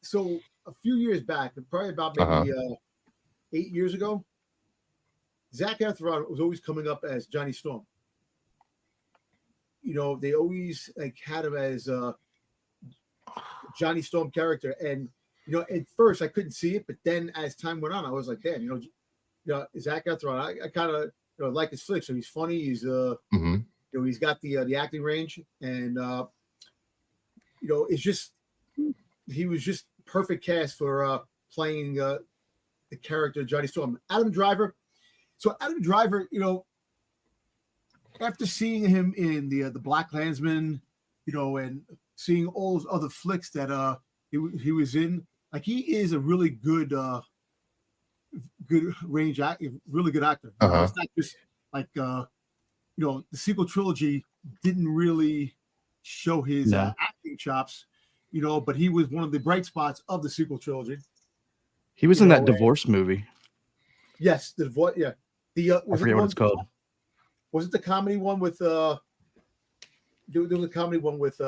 So a few years back, probably about maybe 8 years ago, Zach Efron was always coming up as Johnny Storm. You know, they always like had him as Johnny Storm character, and you know, at first I couldn't see it, but then as time went on, I was like, damn, you know, Zach Efron, I kind of like his flick. So he's funny. He's Mm-hmm. you know, he's got the acting range, and you know, it's just he was just perfect cast for playing the character Johnny Storm. Adam Driver. So Adam Driver, you know, after seeing him in the Black Klansman, you know, and seeing all those other flicks that he was in, like he is a really good range actor, really good actor. You know, it's not just like you know, the sequel trilogy didn't really show his acting chops, you know, but he was one of the bright spots of the sequel trilogy. He was You in know, that divorce movie. Yes, the voice. Yeah, the I forget what it's called. Was it the comedy one with there was a comedy one with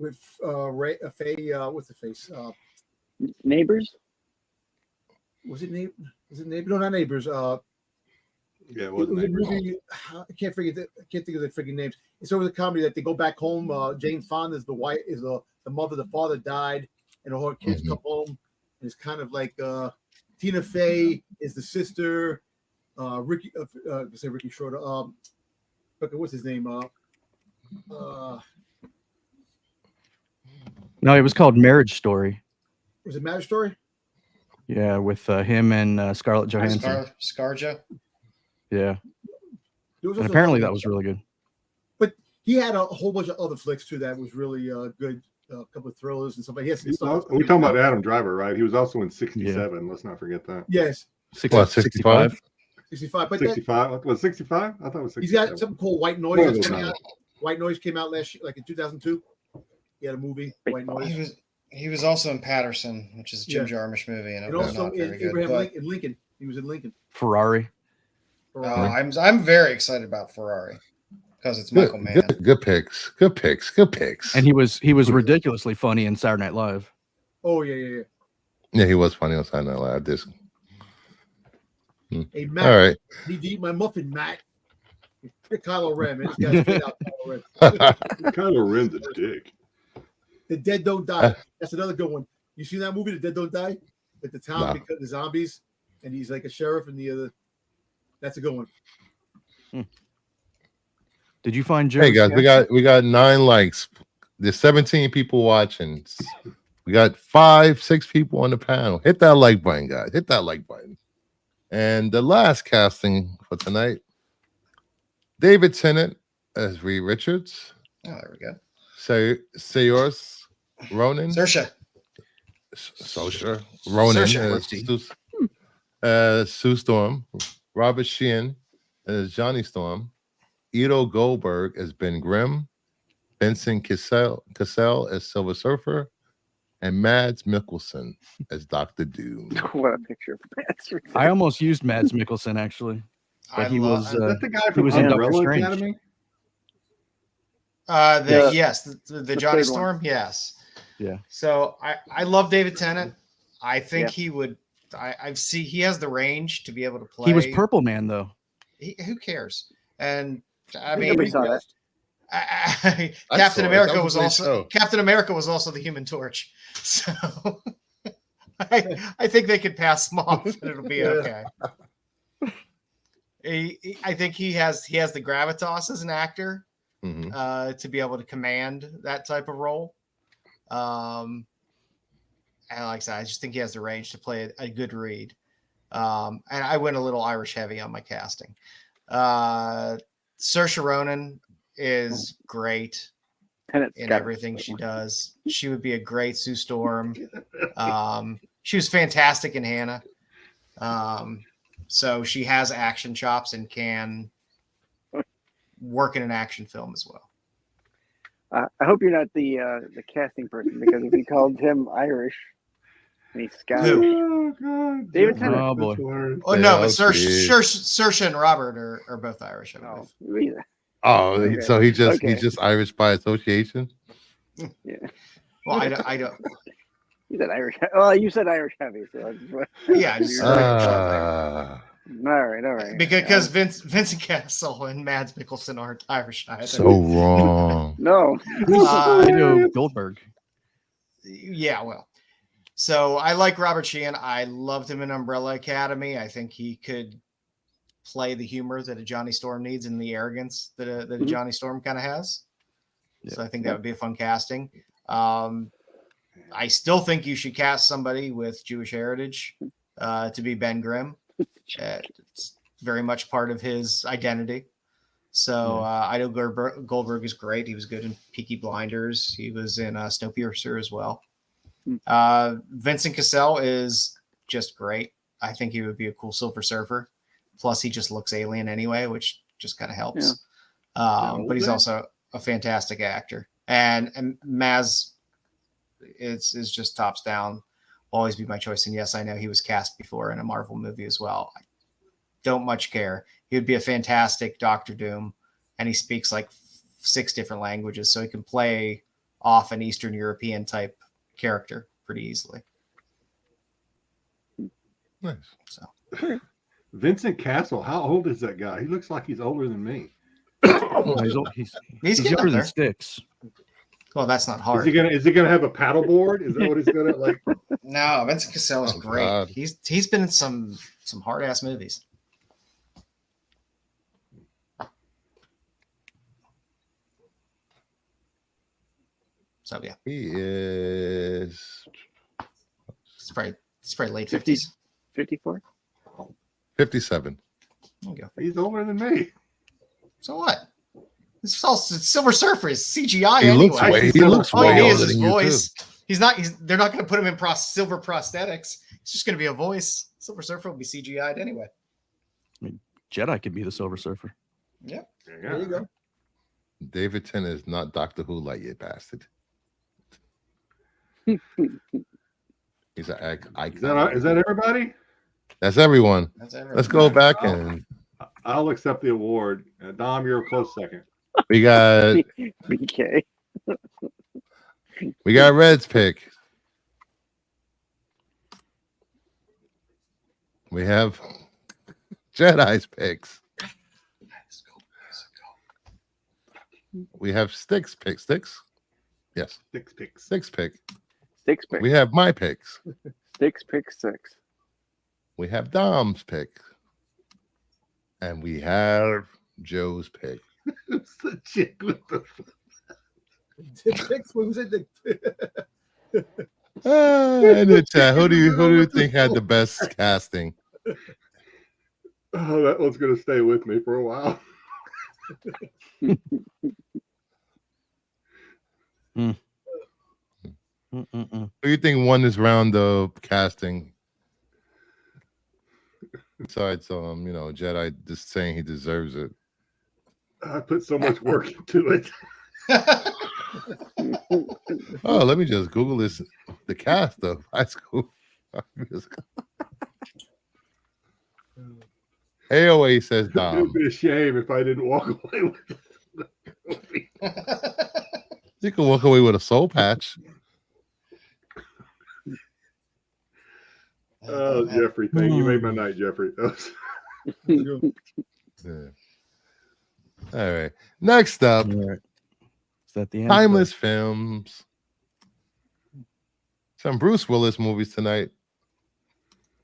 Ray Faye what's the face? Neighbors. Was it neighbor? Was it neighbor? No, not neighbors. Yeah, it It wasn't was a Neighbors. movie. I can't think of the freaking names. It's over the comedy that they go back home. Jane Fonda is the wife, is the mother. The father died, and all her kids come home. And it's kind of like Tina Fey is the sister. Ricky, say Ricky Schroeder. What's his name? No, it was called Marriage Story. Was it Marriage Story? Yeah, with him and Scarlett Johansson. Scarja. Yeah, There was and also apparently another that was really good. But he had a whole bunch of other flicks too that was really good. A couple of thrillers and stuff. But yes, We're talking about Adam Driver, right? He was also in 67. Let's not forget that. Yes, What, 65? 65. But that, 65? Was 65? I thought it was 67. he's got something called White Noise. One of that's those coming numbers. out. White Noise came out last year, like in 2002. He had a movie, White Noise. He was also in Patterson, which is a Jim Yeah. Jarmusch movie, and it And was also not in very good. Abraham But, Lincoln. He was in Lincoln. Ferrari. I'm very excited about Ferrari because it's Michael Mann. Good picks. Good picks. And he was ridiculously funny in Saturday Night Live. Oh yeah. Yeah, he was funny on Saturday Night Live. This. Hey Matt, All right. need to eat my muffin, Matt. Pick Kylo Ren, man. This guy's straight out Kylo Ren. Kylo Ren's a dick. The Dead Don't Die. That's another good one. You seen that movie, The Dead Don't Die? Like the town No. because the zombies, and he's like a sheriff, and the other. That's a good one. Did you find Joe? Hey guys, we got 9 likes. There's 17 people watching. We got 5-6 people on the panel. Hit that like button, guys. Hit that like button. And the last casting for tonight, David Tennant as Reed Richards. Oh, there we go. Sayors Ronan. Saoirse. Saoirse Ronan Saoirse. as Sue Storm. Robert Sheehan as Johnny Storm. Ido Goldberg as Ben Grimm. Vincent Cassell as Silver Surfer. And Mads Mikkelsen as Dr. Doom. What a picture of Mads. I almost used Mads Mikkelsen actually, but he was Is that the guy he from was in Doctor Umbrella Strange. Academy? Yes, the Johnny third Storm. one. Yes. Yeah. So I love David Tennant. I think Yeah. he would. He has the range to be able to play. He was Purple Man though. Who cares? And I Nobody mean, saw that. Captain saw it. America That was was a great also show. Captain America was also the Human Torch. So I think they could pass him off and it'll be okay. I think he has the gravitas as an actor to be able to command that type of role. And like I said, I just think he has the range to play a good Reed. And I went a little Irish heavy on my casting. Saoirse Ronan is great Tennant's in got everything it. she does. She would be a great Sue Storm. She was fantastic in Hannah. So she has action chops and can work in an action film as well. I hope you're not the casting person, because if you called him Irish and he's Scottish, Oh, God. David That's Tennant. Oh, boy. worse. Oh no, but geez. Saoirse and Robert are both Irish. I No, believe. either. Oh, Okay. so he's Okay. just Irish by association. Yeah, Well, I don't. you said Irish. Oh, you said Irish heavy. So I just, Yeah, I just- Ah, all right. Because Vincent Cassel and Mads Mikkelsen aren't Irish either. so wrong. No, Ido Goldberg. Yeah, well. So I like Robert Sheehan. I loved him in Umbrella Academy. I think he could play the humor that a Johnny Storm needs and the arrogance that a Mhm. Johnny Storm kind of has. Yeah. So I think that would be a fun casting. I still think you should cast somebody with Jewish heritage to be Ben Grimm. It's very much part of his identity. So Ido Goldberg is great. He was good in Peaky Blinders. He was in Snowpiercer as well. Vincent Cassell is just great. I think he would be a cool Silver Surfer. Plus, he just looks alien anyway, which just kind of helps. But he's also a fantastic actor. And Maz is just tops down. Always be my choice. And yes, I know he was cast before in a Marvel movie as well. I don't much care. He would be a fantastic Doctor Doom. And he speaks like 6 different languages. So he can play off an Eastern European type character pretty easily. Nice. So Vincent Castle. How old is that guy? He looks like he's older than me. He's he's getting younger up than there. Sticks. Well, that's not Is hard. he gonna have a paddle board? Is that what he's gonna like? No, Vincent Cassell is Oh, great. God. He's been in some hard ass movies. So yeah, He is it's probably late 50s. 54. 57. There you go. He's older than me. So what? It's all Silver Surfer is CGI He anyway. looks All you way need is older his than you voice. too. They're not going to put him in silver prosthetics. It's just going to be a voice. Silver Surfer will be CGI'd anyway. Jedi could be the Silver Surfer. Yep. There you go. David Tennant is not Doctor Who like you bastard. He's an icon. Is that everybody? That's everyone. That's everyone. Let's go back and I'll accept the award. Dom, you're a close second. we got BK. Red's pick. We have Jedi's picks. We have Sticks pick. Sticks? Yes. 6 picks. Six pick. 6 picks. We have my picks. 6 picks 6. We have Dom's pick. And we have Joe's pick. It's the chick with the. What was it? In the chat, who do you think had the best casting? Oh, that one's gonna stay with me for a while. Mm-mm-mm. Who do you think won this round of casting? Besides, Jedi just saying he deserves it. I put so much work into it. Oh, let me just Google this. The cast of High School Musical. AOA says It would Dom. be a shame if I didn't walk away with it. You can walk away with a soul patch. Oh, Jeffrey, thank you. You made my night, Jeffrey. Yeah. All right. Next up, All right. Is that the end? Timeless Films. Some Bruce Willis movies tonight.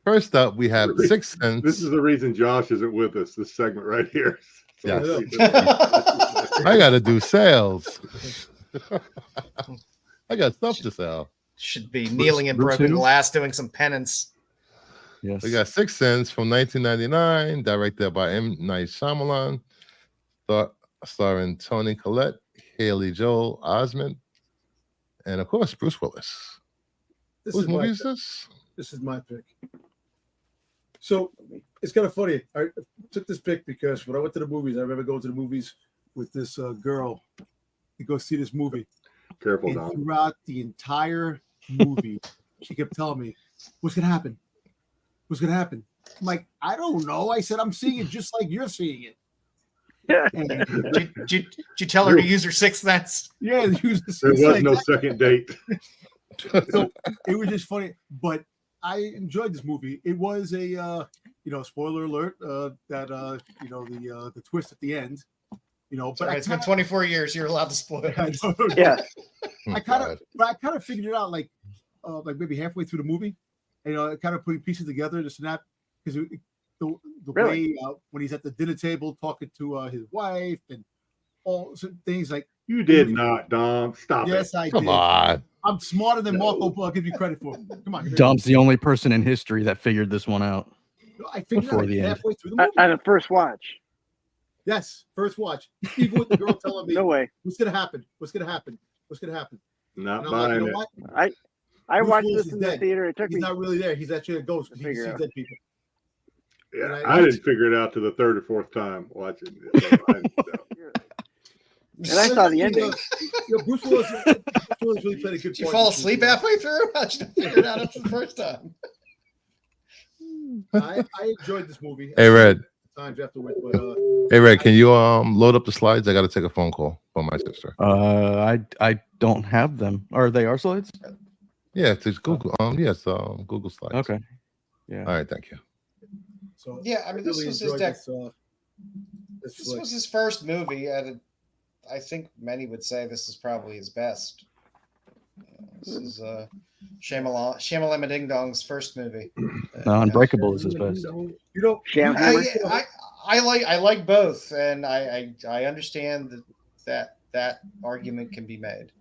First up, we have Sixth Sense. This is the reason Josh isn't with us, this segment right here. Yes. I got to do sales. I got stuff to sell. Should be kneeling in Bruce broken who? glass doing some penance. Yes. We got Sixth Sense from 1999, directed by M. Night Shyamalan, starring Toni Collette, Haley Joel Osment, and of course Bruce Willis. Whose movie is this? This is my pick. So it's kind of funny. I took this pick because when I went to the movies, I remember going to the movies with this girl to go see this movie. Careful, And Don. throughout the entire movie, she kept telling me, "What's gonna happen? What's gonna happen?" I'm like, "I don't know." I said, "I'm seeing it just like you're seeing it." And, Did you tell her to use her sixth sense? yeah, There was no second date. So it was just funny, but I enjoyed this movie. It was a spoiler alert that the twist at the end, but Sorry, it's been 24 years. You're allowed to spoil it. Yeah. I kind of figured it out like maybe halfway through the movie, and kind of putting pieces together, this and that, because the Really? way when he's at the dinner table talking to his wife and all certain things like. You did not, Dom. Stop Yes, it. I Come did. on. I'm smarter than Marco. I'll give you credit for. Come on. Dom's the only person in history that figured this one out. I figured it before out the end. halfway through the movie. On the first watch. Yes, first watch. Even with the girl telling me, No way. "What's gonna happen? What's gonna happen? What's gonna happen?" Not And I'm like, buying you know it. what? I Bruce watched Willis this is in the dead. theater. It took He's me. not really there. He's actually a ghost. He Figure sees out. dead people. Yeah, And I didn't figure it out to the third or fourth time watching it. So And I saw the ending. Bruce Willis really played a good. Did you part fall in this asleep movie. halfway through? How'd you figure it out after the first time? I enjoyed this movie. Hey, Red. Times afterwards, but Hey, Red, can you load up the slides? I got to take a phone call from my sister. I don't have them. Are they our slides? Yeah, it's Google. Google Slides. Okay. Yeah. All right, thank you. so Yeah, I mean, this really was his enjoyed deck. this This flick. was his first movie, and I think many would say this is probably his best. This is Shyamalan Ding Dong's first movie. No, Unbreakable is his best. You know, Sham- I like both, and I understand that argument can be made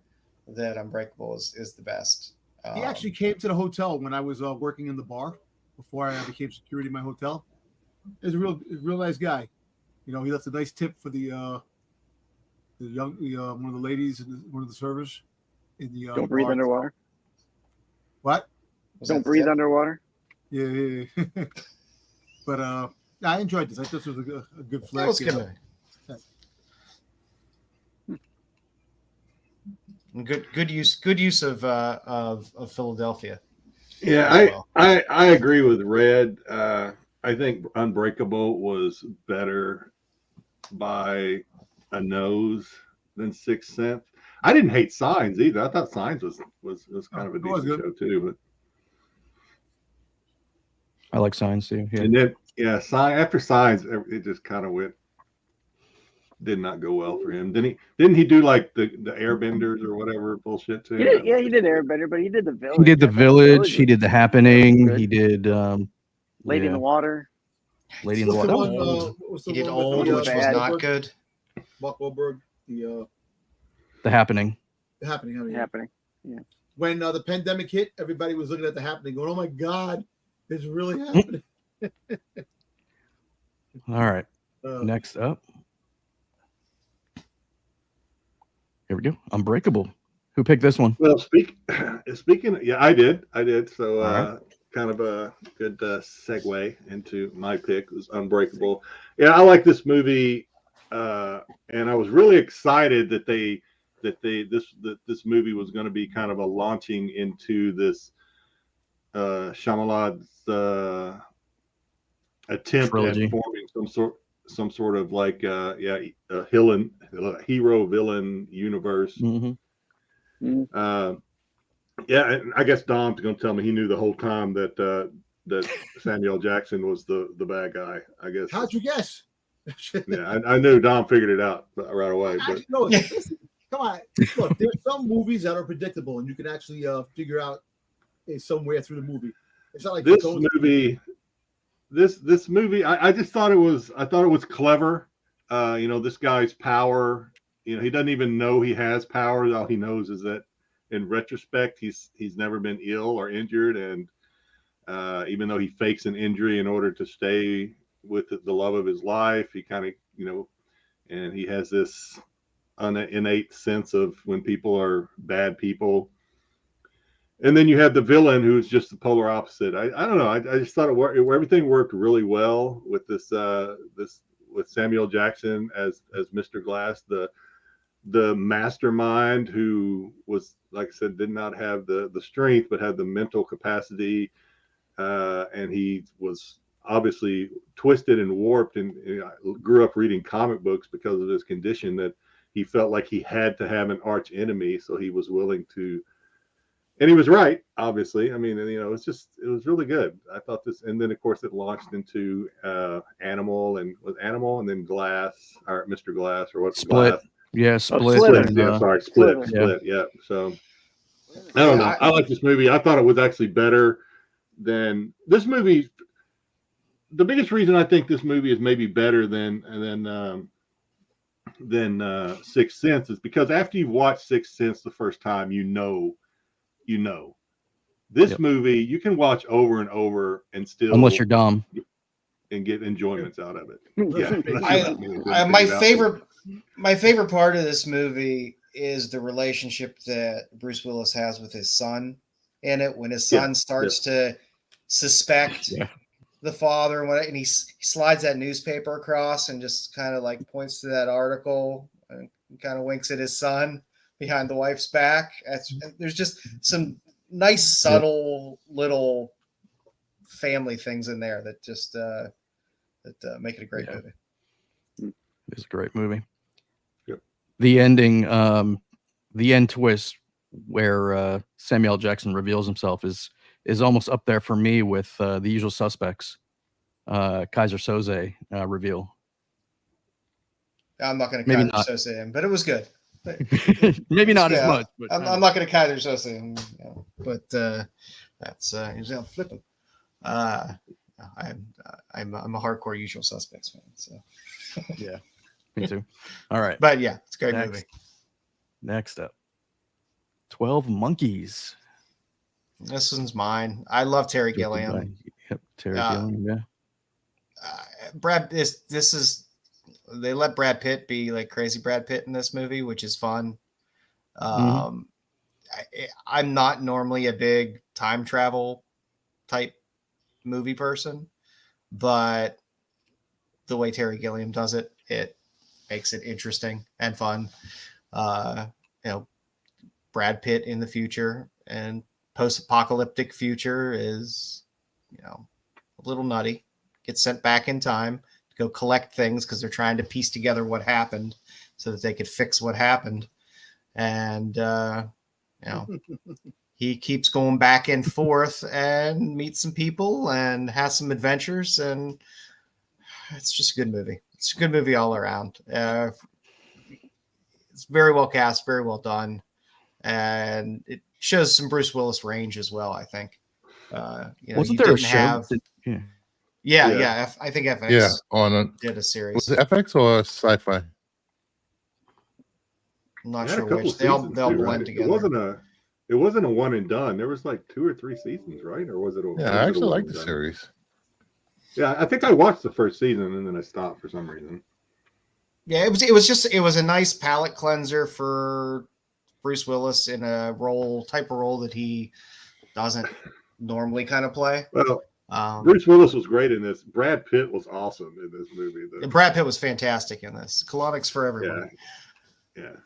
that Unbreakable is the best. he actually came to the hotel when I was working in the bar before I became security in my hotel. He's a real nice guy. He left a nice tip for the one of the ladies and one of the servers in the Don't breathe bar. underwater. What? Was Don't that breathe the- underwater. Yeah. But I enjoyed this. I thought this was a good That flick. was good. Good use of Philadelphia. yeah, as well. I agree with Red. I think Unbreakable was better by a nose than Sixth Sense. I didn't hate Signs either. I thought Signs was kind of a It was decent show too. I like Signs too. But Yeah. and then after Signs, it just kind of did not go well for him. Didn't he do like the Airbenders or whatever bullshit too? He did Airbender, but he did the Village. He did The I thought Village. He was did The Happening. good. He did Lady in the Water. Lady in the What's Water. the That was one, old. what's the He did one with Old, the, which was bad not Wahlberg? good. Mark Wahlberg, the The Happening. happening. Happening. when the pandemic hit, everybody was looking at the happening, going, "Oh my God, it's really happening." All right. Uh, Next up. Here we go. Unbreakable. Who picked this one? Well, speaking, yeah, I did. So, All right. kind of a good segue into my pick was Unbreakable. Yeah, I like this movie, and I was really excited that this movie was going to be kind of a launching into this Shyamalan's attempt Trilogy. at forming some sort of like hero villain universe. Mm-hmm. Yeah, and I guess Dom's going to tell me he knew the whole time that Samuel Jackson was the bad guy. I guess. how'd you guess? Yeah, I knew Dom figured it out right away. But Actually, no, listen, come on. Look, there's some movies that are predictable, and you can actually figure out somewhere through the movie. It's not like this movie, I just thought it was clever. This guy's power. He doesn't even know he has powers. All he knows is that in retrospect, he's never been ill or injured. And even though he fakes an injury in order to stay with the love of his life, he kind of, and he has this innate sense of when people are bad people. And then you have the villain who's just the polar opposite. I don't know. I just thought everything worked really well with this with Samuel Jackson as Mr. Glass, the mastermind who was, like I said, did not have the strength, but had the mental capacity. And he was obviously twisted and warped and grew up reading comic books because of his condition that he felt like he had to have an arch enemy. So he was willing to, and he was right, obviously. I mean, it was really good. I thought this, and then of course it launched into Animal and then Glass or Mr. Glass or what's Split. Glass? Yeah, Split. Split. and, Yeah, sorry, Split. Yeah. Yeah. So I don't know. I like this movie. I thought it was actually better than this movie. The biggest reason I think this movie is maybe better than Sixth Sense is because after you've watched Sixth Sense the first time, this movie you can watch over and over and still, unless you're Dom, and get enjoyments out of it. My favorite part of this movie is the relationship that Bruce Willis has with his son in it. When his son starts to suspect the father and he slides that newspaper across and just kind of like points to that article and kind of winks at his son behind the wife's back. There's just some nice, subtle little family things in there that just make it a great movie. it's a great movie. Yep. The ending, the end twist where Samuel Jackson reveals himself is almost up there for me with The Usual Suspects, Kaiser Soze reveal. I'm not going to Kaiser Soze him, but it was good. Maybe not as much. But, I'm not going to Kaiser Soze him, but that's he's flipping. I'm a hardcore Usual Suspects fan, so yeah, me too. All right, but yeah, it's a great movie. Next up, 12 Monkeys. This one's mine. I love Terry Gilliam. Yep, Terry Gilliam. Yeah. They let Brad Pitt be like crazy Brad Pitt in this movie, which is fun. I'm not normally a big time travel type movie person, but the way Terry Gilliam does it, it makes it interesting and fun. Brad Pitt in the future and post-apocalyptic future is, a little nutty. Gets sent back in time to go collect things because they're trying to piece together what happened so that they could fix what happened. And, he keeps going back and forth and meets some people and has some adventures. And it's just a good movie. It's a good movie all around. It's very well cast, very well done. And it shows some Bruce Willis range as well, I think. Wasn't there a show? Yeah. I think FX did a series. Was it FX or Sci-Fi? I'm not sure which. They all blend together. It wasn't a It wasn't a one and done. There was like 2 or 3 seasons, right? Or was it? Yeah, I actually like the series. Yeah, I think I watched the first season and then I stopped for some reason. Yeah, it was a nice palate cleanser for Bruce Willis in a type of role that he doesn't normally kind of play. Well, Bruce Willis was great in this. Brad Pitt was awesome in this movie. Brad Pitt was fantastic in this. Colonics for everybody. Yeah.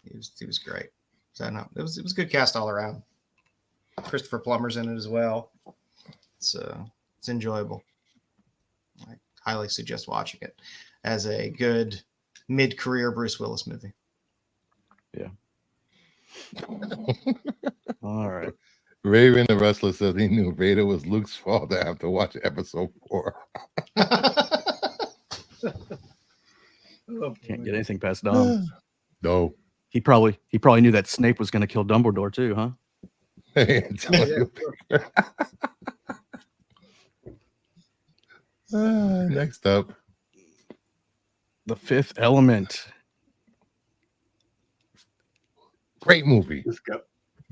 He was great. So no, it was a good cast all around. Christopher Plummer's in it as well. It's enjoyable. I highly suggest watching it as a good mid-career Bruce Willis movie. Yeah. All right. Raven the Wrestler says he knew Vader was Luke's father after watching episode 4. Can't get anything past Dom. No. He probably knew that Snape was going to kill Dumbledore too, huh? Next up, The Fifth Element. great movie.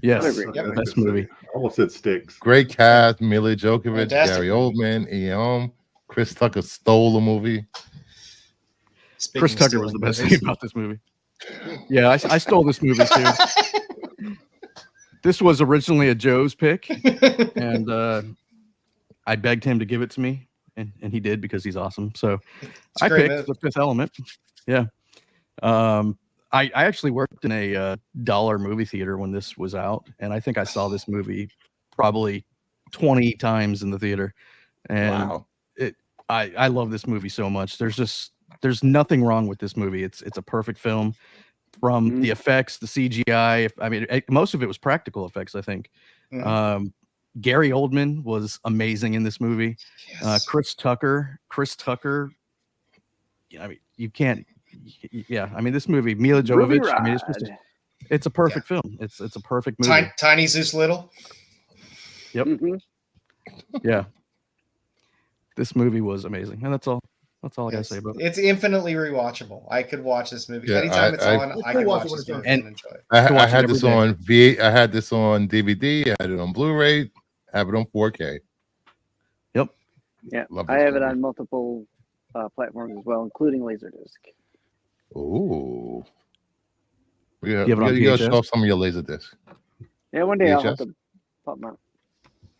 Yes, Yep. best movie. Almost said Sticks. Great cast: Mila Djokovic, Fantastic. Gary Oldman, Eom. Chris Tucker stole the movie. Chris Tucker was the best thing about this movie. Yeah, I stole this movie too. This was originally a Joe's pick, and I begged him to give it to me, and he did because he's awesome. So I picked The Fifth Element. Yeah. I actually worked in a dollar movie theater when this was out, and I think I saw this movie probably 20 times in the theater. And Wow. I love this movie so much. There's nothing wrong with this movie. It's a perfect film, from the effects, the CGI. Most of it was practical effects, I think. Gary Oldman was amazing in this movie. Yes. Chris Tucker. You can't. Yeah, this movie, Mila Ruby Jovovich. It's a perfect film. It's a perfect movie. Tiny Zeus Little. Yep. Mm-hmm. Yeah. This movie was amazing, and that's all I gotta say about it. It's infinitely rewatchable. I could watch this movie Yeah, anytime it's on. Let's I go could watch watch it when this it's movie on. and enjoy it. I watch it had every this day. on V. I had this on DVD. I had it on Blu-ray. I have it on 4K. Yep. Yeah, Love I this have it movie. on multiple platforms as well, including Laserdisc. Ooh. You have it on gotta VHS? show off some of your laser discs. Yeah, one day I'll have VHS? to pop them out.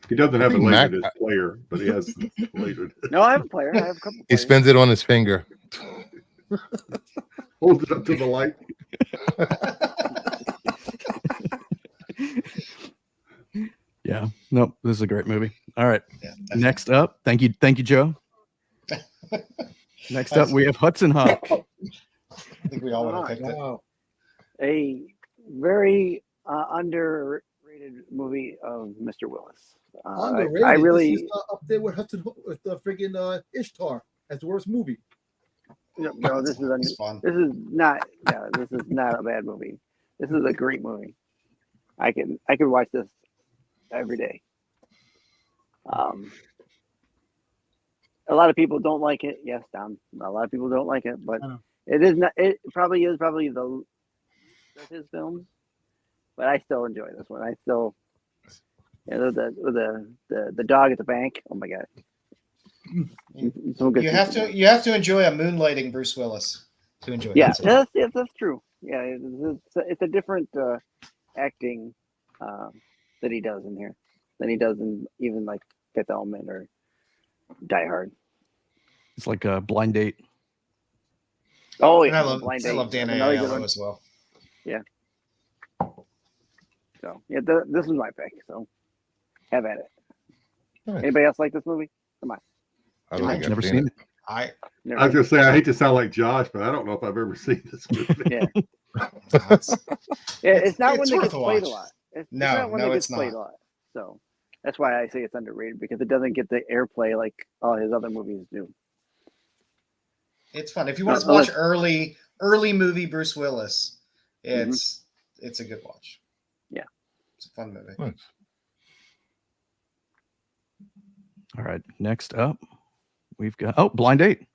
He doesn't have a think Mac- Laserdisc player, but he has laser. No, I have a player. I have a couple. He Players. spins it on his finger. Hold it up to the light. Yeah. Nope. This is a great movie. All right. Yeah, Next up, thank you, Joe. Next up, we have Hudson Hawk. I think we all would have picked it. Wow. A very underrated movie of Mr. Willis. Underrated. I really, This is, up there with the freaking Ishtar as the worst movie. no, this is It's fun. this is not. Yeah, this is not a bad movie. This is a great movie. I could watch this every day. A lot of people don't like it. Yes, Dom. A lot of people don't like it, but I know. it is not. It probably is the of his films, but I still enjoy this one. I still, the dog at the bank. Oh my god! Some good You have scenes. to enjoy a moonlighting Bruce Willis to enjoy Yeah, that. that's true. Yeah, it's a different acting that he does in here than he does in even like Fifth Element or Die Hard. It's like a Blind Date. Oh And yeah, I love Blind I love Date. Dan Another good Aiello one. as well. So yeah, this is my pick. So have at it. Nice. Anybody else like this movie? I don't think I've Never seen seen it. it. I Never I was seen gonna say I hate to sound like Josh, but I don't know if I've ever seen this movie. it. Yeah, it's, yeah. It's not It's one that worth gets a played a watch. lot. It's No, not one no, that gets it's played not. a lot. So that's why I say it's underrated because it doesn't get the airplay like all his other movies do. it's fun. If you want to Unless- watch early movie Bruce Willis, it's a good watch. Yeah. It's a fun movie. Nice. All right. Next up, we've got Blind Date.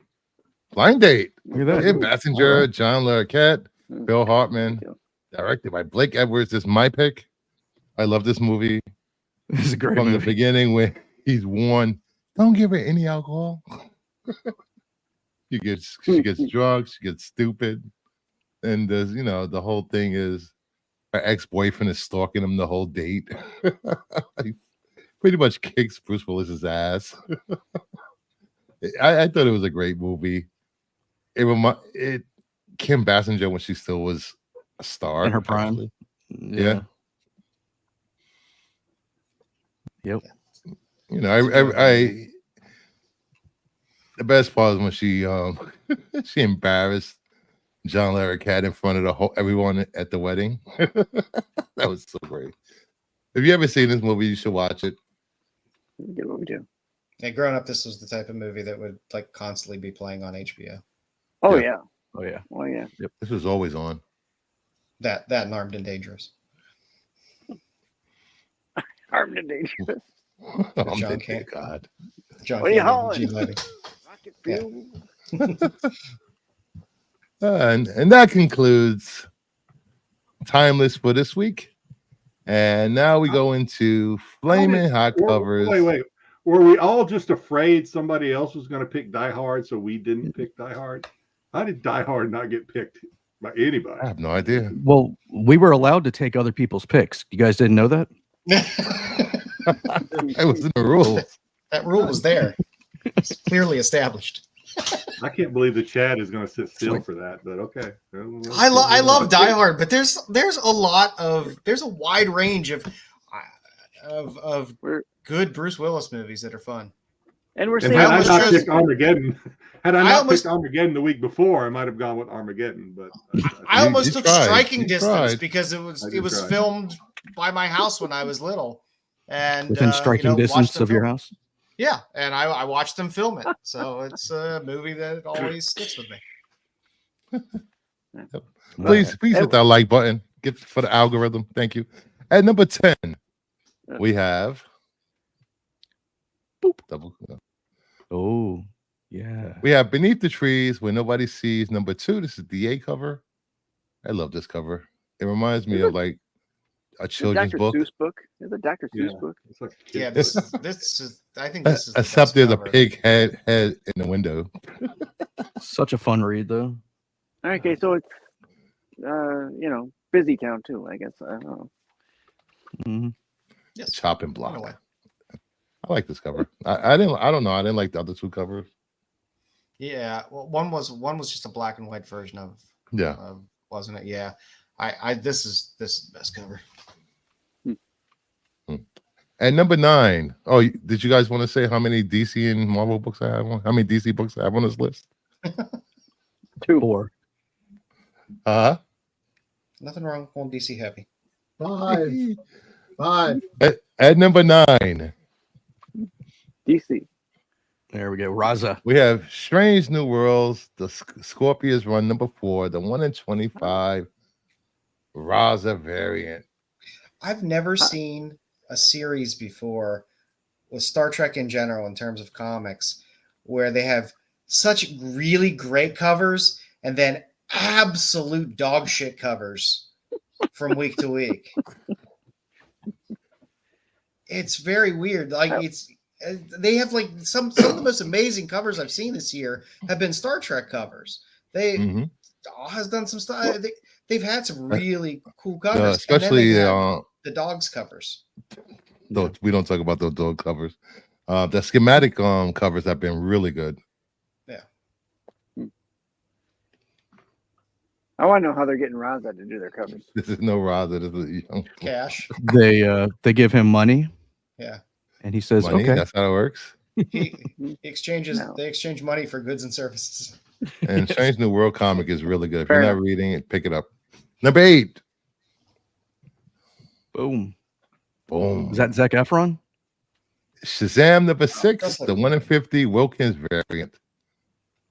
Blind Date. Look at that. Hey, Bassinger, John Larroquette, Mm. Bill Hartman, directed by Blake Edwards. This is my pick. I love this movie It's a great from the movie. beginning when he's warned, don't give her any alcohol. she gets drunk, she gets stupid. And there's, the whole thing is her ex-boyfriend is stalking him the whole date. He pretty much kicks Bruce Willis's ass. I thought it was a great movie. It Kim Basinger when she still was a star In her prime. actually. Yeah. Yep. I the best part is when she she embarrassed John Larroquette in front of everyone at the wedding. That was so great. If you ever seen this movie, you should watch it. Good movie too. Yeah, growing up, this was the type of movie that would like constantly be playing on HBO. Oh Yeah. yeah. Oh yeah. Oh yeah. This was always on. That and Armed and Dangerous. Armed and Dangerous. Oh, John my Candy. God. John What are you Candy and hauling? Gene Levy. Rocket Yeah. fuel. And that concludes Timeless for this week. And now we go into Flaming Hot Covers. Wait. Were we all just afraid somebody else was going to pick Die Hard, so we didn't pick Die Hard? How did Die Hard not get picked by anybody? I have no idea. Well, we were allowed to take other people's picks. You guys didn't know that? It was in the rules. That rule was there. It's clearly established. I can't believe the chat is going to sit still for that, but okay. I love Die Hard, but there's a wide range of good Bruce Willis movies that are fun. And we're And seeing had I almost not chose- picked Armageddon, had I I not almost- picked Armageddon the week before, I might have gone with Armageddon. But I almost you took tried. Striking You Distance tried. because I it did was try. filmed by my house when I was little, and Within striking watched distance them of your film it. house. Yeah, and I watched them film it, so it's a movie that always sticks with me. Please hit that like button. Get for the algorithm. Thank you. At number 10, we have double. Oh, yeah. We have Beneath the Trees Where Nobody Sees. Number 2, this is the A cover. I love this cover. It reminds me of like a children's Dr. book. Seuss book. It's a Dr. Seuss Yeah. book. it's like Yeah, This- this is. I think this is. The Except best there's a cover. pig head in the window. Such a fun read, though. Okay, so it's busy town too, I guess. I don't know. hmm Yes. Chopping block. Anyway. I like this cover. I don't know. I didn't like the other two covers. Yeah, well, one was just a black and white version of. Yeah. Wasn't it? Yeah. This is the best cover. At number 9. Oh, did you guys want to say how many DC and Marvel books I have on? How many DC books I have on this list? 4. Nothing wrong with going DC heavy. 5. At number 9, DC. There we go. Raza. we have Strange New Worlds, the Scorpions Run number 4, the 1 in 25 Raza variant. I've never seen a series before with Star Trek in general in terms of comics where they have such really great covers and then absolute dog shit covers from week to week. It's very weird. Like they have like some of the most amazing covers I've seen this year have been Star Trek covers. They Mhm. has done some stuff. They've had some really cool covers, and then Especially they have the dogs covers. we don't talk about those dog covers. The schematic covers have been really good. I want to know how they're getting Raza to do their covers. This is no Raza. This is Cash. They give him money, Yeah. and he says, money. "Okay." That's how it works. He exchanges. No. They exchange money for goods and services. And Strange New World comic is really good. If Fair you're not reading it, pick it up. Number 8. Boom. Boom. Is that Zac Efron? Shazam number 6, that's the like- 1 in 50 Wilkins variant.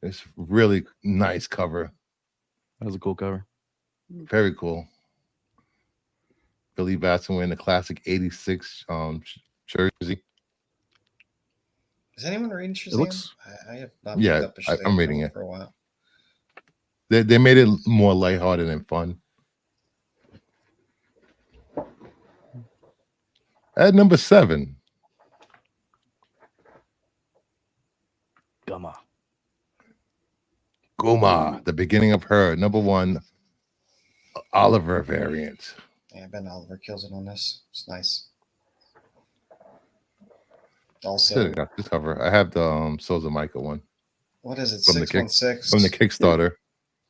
It's really nice cover. That was a cool cover. Very cool. Billy Batson wearing the classic 86 jersey. Is anyone reading Shazam? looks- I have not. Yeah, picked up a I'm Shazam reading comic it. for a while. They made it more lighthearted and fun. At number 7, Gumma. Guma, the beginning of her. Number 1, Oliver variant. Yeah, Ben Oliver kills it on this. It's nice. Also, Should have got this cover. I have the Souls of Micah one what is it? from the kick 616. from the Kickstarter.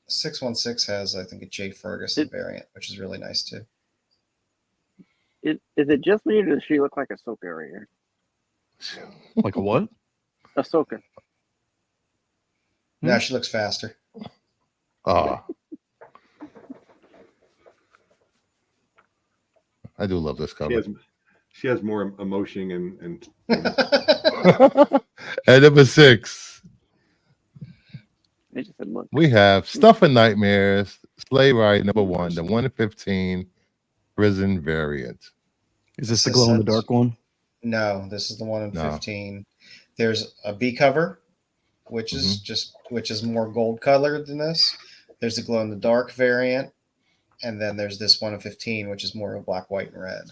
616 has, I think, a Jay Ferguson variant, which is really nice too. Is it just me or does she look like Ahsoka right here? Like a what? Ahsoka. Now she looks faster. Ah, I do love this cover. She has more emotion and At number 6, They just said, look. we have Stuff and Nightmares, Sleigh Ride number 1, the 1/15 prison variant. Is this This the is glow in the such- dark one? No, this is the one in No. 15. There's a B cover, which is which is more gold colored than this. There's the glow in the dark variant, and then there's this one in 15, which is more of black, white, and red.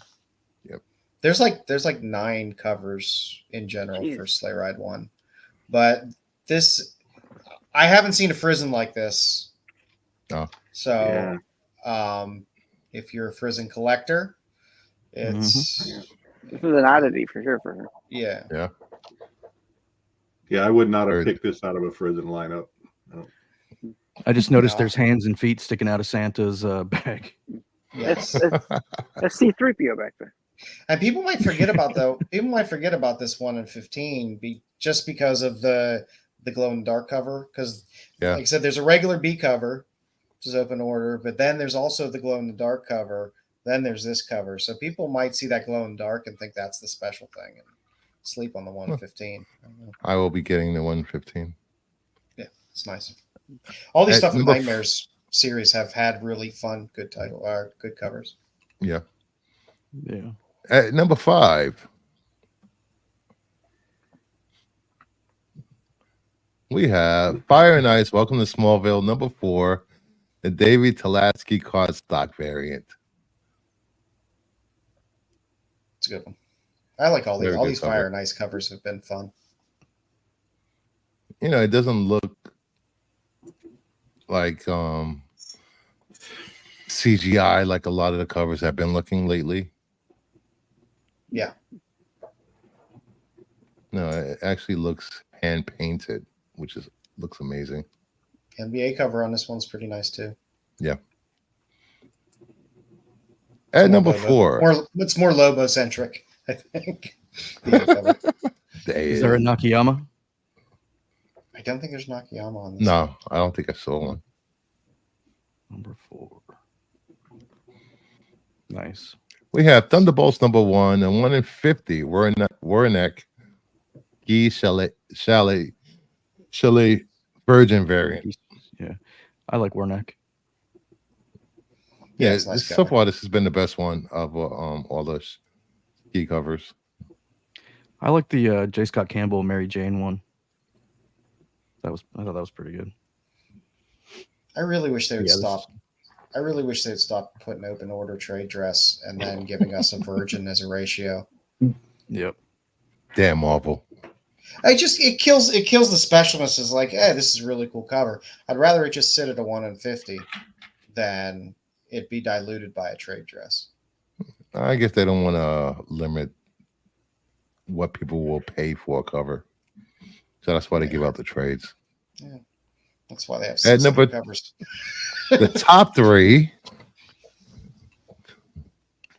Yep. There's like 9 covers in general Jeez. for Sleigh Ride 1, but this I haven't seen a Frizzen like this. No. So, if you're a Frizzen collector, it's This is an oddity for sure for her. yeah. yeah, I would not have Heard. picked this out of a Frizzen lineup. I just noticed No. there's hands and feet sticking out of Santa's bag. Yes. That's C-3PO back there. And people might forget about this one in 15 just because of the glow in the dark cover. Because Yeah. like I said, there's a regular B cover, which is open order, but then there's also the glow in the dark cover. Then there's this cover. So people might see that glow in the dark and think that's the special thing and sleep on the one in 15. I don't know. I will be getting the 1/15. Yeah, it's nice. All these At Stuff in number Nightmares series have had really fun, good good covers. Yeah. Yeah. At number 5, we have Fire and Ice, Welcome to Smallville, number 4, the David Talatsky card stock variant. It's a good one. I like all these. Very All good these cover. Fire and Ice covers have been fun. You know, it doesn't look like CGI like a lot of the covers have been looking lately. Yeah. No, it actually looks hand painted, which looks amazing. NBA cover on this one's pretty nice too. At number Lobo- 4, it's more Lobo centric, I think. The cover. Is there a Nakayama? I don't think there's Nakayama on this. No, I don't think I saw one. Number 4. Nice. We have Thunderbolts number 1 and 1 in 50. Wernick, Guy Chalet Virgin variant. Yeah. I like Warnock. Yeah, it's a nice so cover. far this has been the best one of all the key covers. I like the J. Scott Campbell Mary Jane one. I thought that was pretty good. I really wish they would Yeah, this- stop. I really wish they'd stop putting open order trade dress and then giving us a virgin as a ratio. Yep. Damn Marvel. It kills the specialness. Is like, hey, this is a really cool cover. I'd rather it just sit at a 1 in 50 than it be diluted by a trade dress. I guess they don't want to limit what people will pay for a cover. So that's why they give out the trades. That's why they have At 6 number- covers. The top 3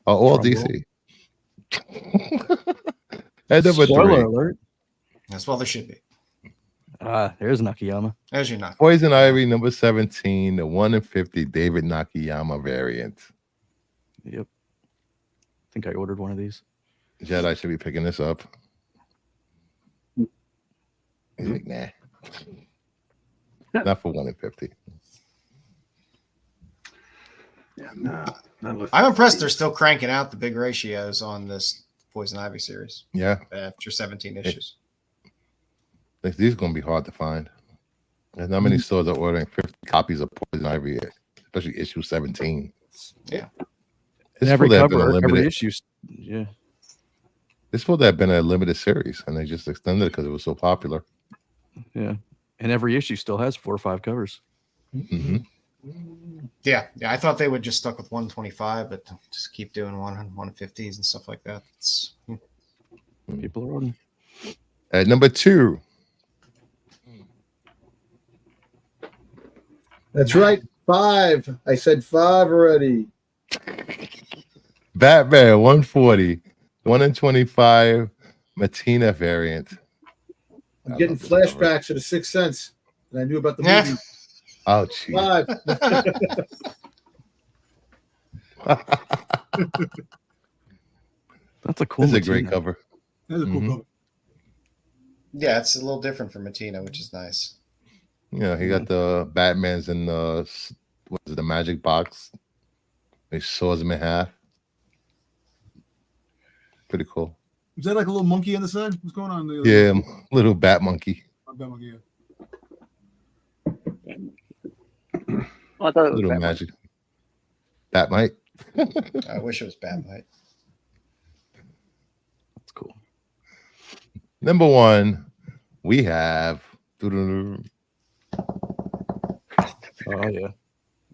are all Drum DC. At number Spoiler 3, alert. That's well, there should be. There's Nakayama. There's your knock. Poison Ivy number 17, the 1 in 50 David Nakayama variant. Yep. I think I ordered one of these. Jedi should be picking this up. He's like, nah. Not for 1 in 50. Yeah, no, not unless I'm it's impressed cheap. they're still cranking out the big ratios on this Poison Ivy series Yeah, after 17 issues. these are going to be hard to find. There's not many stores are ordering 50 copies of Poison Ivy, especially issue 17. Yeah. It's Every cool they have been cover, every limited. issue. Yeah. This would have been a limited series, and they just extended it because it was so popular. Yeah, and every issue still has 4 or 5 covers. Hmm. Yeah. I thought they would just stuck with 125, but just keep doing 150s and stuff like that. It's, People are ordering. At number 2, That's right. 5. I said 5 already. Batman 140, 1 in 25, Matina variant. I'm I getting love this cover. flashbacks to the Sixth Sense, and I knew about the Yeah. movie. Oh, geez. 5. That's a cool. This is a great Matina. cover. That's a cool Mhm. cover. yeah, it's a little different from Matina, which is nice. Yeah, he got the Batman's in the what is it, the magic box. He saws him in half. Pretty cool. Is that like a little monkey on the side? What's going on there? Yeah, little bat monkey. Yeah. Oh, I thought it was Little Batman. magic. Batmite. I wish it was Batmite. That's cool. Number 1, we have Oh yeah.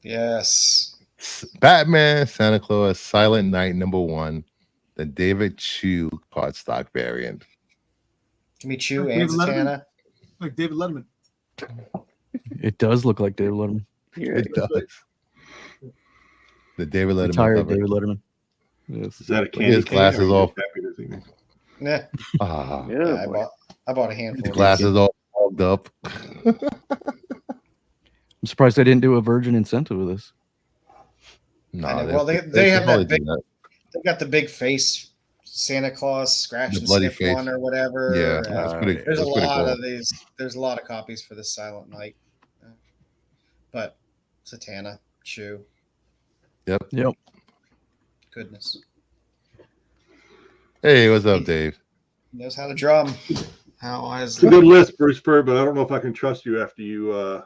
Yes. Batman Santa Claus Silent Night number 1, the David Chu cardstock variant. Give me Chew David and Letterman? Zatanna. Like David Letterman. It does look like David Letterman. Yeah. It does. The David Letterman Retired cover. David Letterman. Yes. Is that a Look at candy his cane, glasses or are you off. happy to see me? Yeah. Ah, Yeah, I boy. bought a handful. his of glasses all fogged up. I'm surprised they didn't do a Virgin Incentive with this. No, I know. Well, they have probably that big- do They got the big face Santa Claus scratch The and bloody sniff face. one or whatever. Yeah, and that's pretty. there's That's a pretty lot cool. of these. There's a lot of copies for the Silent Night. But Zatanna, Chew, Yep. goodness, Hey, what's up, Dave? he knows how to drum. How has It's a good list, Bruce Fur, but I don't know if I can trust you after you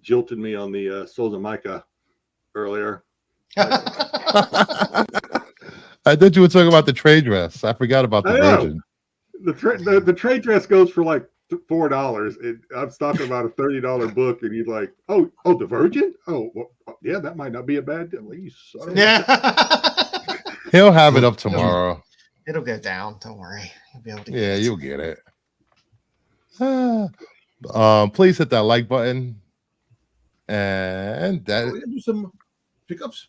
jilted me on the Souls of Micah earlier. I thought you were talking about the trade dress. I forgot about the I know. Virgin. The trade dress goes for like $4. I'm talking about a $30 book, and you're like, oh, the Virgin? Oh, well, yeah, that might not be a bad deal. You son of a- Yeah. He'll have it up tomorrow. It'll go down. Don't worry. You'll be able to. Yeah, you'll get it. Please hit that like button. And We're that. gonna do some pickups.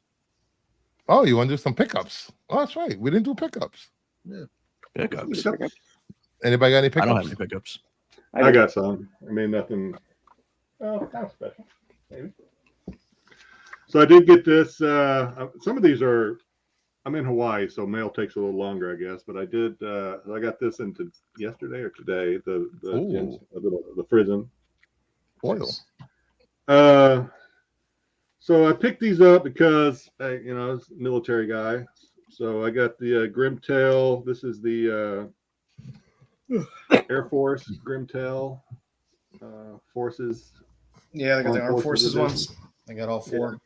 Oh, you want to do some pickups? Oh, that's right. We didn't do pickups. Pickups. Anybody got any I don't have pickups? any pickups. I got some. I mean, nothing. Oh, not special. Maybe. So I did get this. Some of these are. I'm in Hawaii, so mail takes a little longer, I guess. But I did. I got this into yesterday or today. The Frism. Oil. So I picked these up because I was a military guy. So I got the Grimtail. This is the Air Force Grimtail Forces. Yeah, they got the Armed Armed Forces Forces Edition. ones. They got all 4.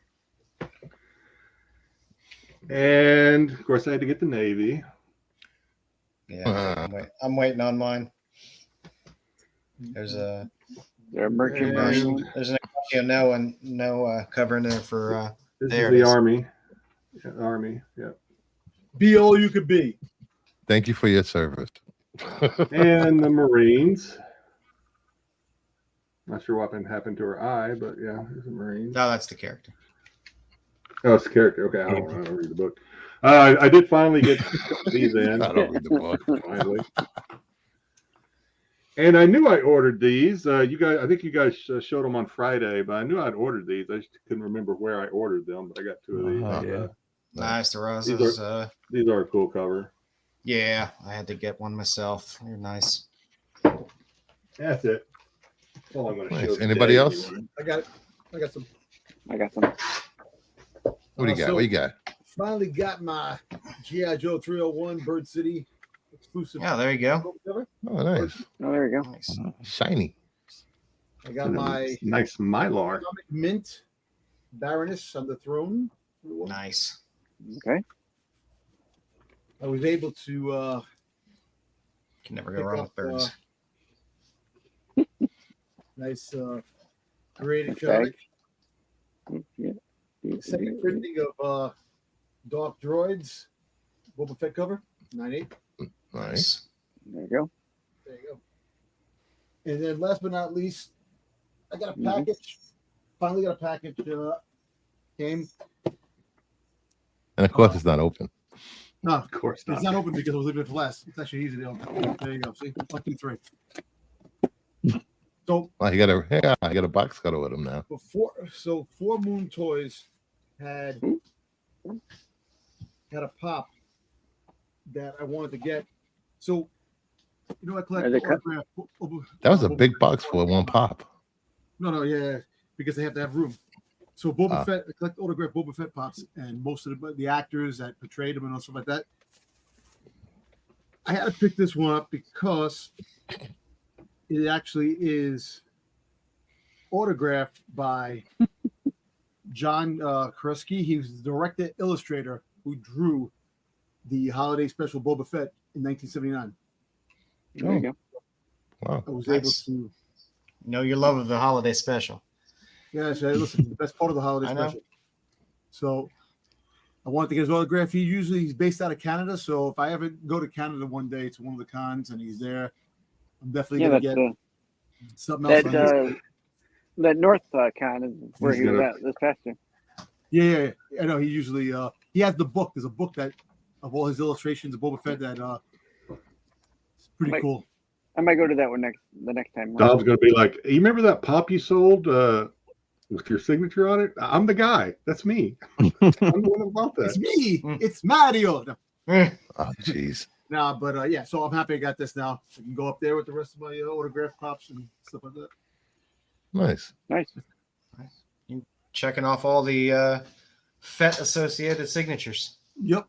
And of course, I had to get the Navy. Yeah, I'm waiting on mine. There's They're merchant Yeah. marine. there's no cover in there for This There is it the is. Army. Yeah, Army, yeah. Be all you could be. Thank you for your service. And the Marines. Not sure what happened to her eye, but yeah, there's a Marine. no, that's the character. Oh, it's a character. Okay, I don't read the book. I did finally get these in. I don't read the book. Finally. And I knew I ordered these. You guys, I think you guys showed them on Friday, but I knew I'd ordered these. I just couldn't remember where I ordered them, but I got 2 of these. Yeah. Nice, the These roses. These are a cool cover. Yeah, I had to get one myself. They're nice. That's it. That's all I'm going to Nice. show. Anybody today, else? anyway. I got it. I got some. I got some. What do you got? So- What you got? Finally got my G.I. Joe 301 Bird City exclusive. Yeah, there you go. cover. Oh, nice. Oh, there you go. Nice. Shiny. I got my Nice Mylar. Atomic Mint Baroness on the throne. Nice. Okay. I was able to Can never go Pick wrong up, with birds. Nice created Tag. comic. Yeah. Second printing of Dark Droids, Boba Fett cover, 9/8. Nice. There you go. There you go. And then last but not least, I got a Mhm. package. Finally got a package. Came. And of course, it's not open. No, Of course not. it's not open because I was leaving it for last. It's actually easy to open. There you go. See, 1, 2, 3. So Oh, I got a box cutter with him now. Four Moon Toys had a pop that I wanted to get. So I collect Are they cut? autograph. That was a big box for one pop. No, yeah, because they have to have room. So Boba Fett, I collect autograph Boba Fett pops, and most of the actors that portrayed him and all stuff like that. I had to pick this one up because it actually is autographed by John Krasinski. He was the director illustrator who drew the holiday special Boba Fett in 1979. There you go. Wow. I was Nice. able to. Know your love of the holiday special. Yeah, so listen, the best part of the holiday I know. special. So I wanted to get his autograph. He's based out of Canada, so if I ever go to Canada one day to one of the cons and he's there, I'm definitely Yeah, gonna that's get something else. that North Con is where He's he was gonna- at this past year. Yeah. I know he usually he has the book. There's a book that of all his illustrations of Boba Fett that it's pretty Like- cool. I might go to that one the next time. Dom's going to be like, you remember that pop you sold with your signature on it? I'm the guy. That's me. I'm the one that bought It's that. me. Mm. It's Mario. No, Eh, Oh, jeez. yeah. So I'm happy I got this now. I can go up there with the rest of my autograph pops and stuff like that. Nice. Nice. Checking off all the Fett associated signatures. Yep,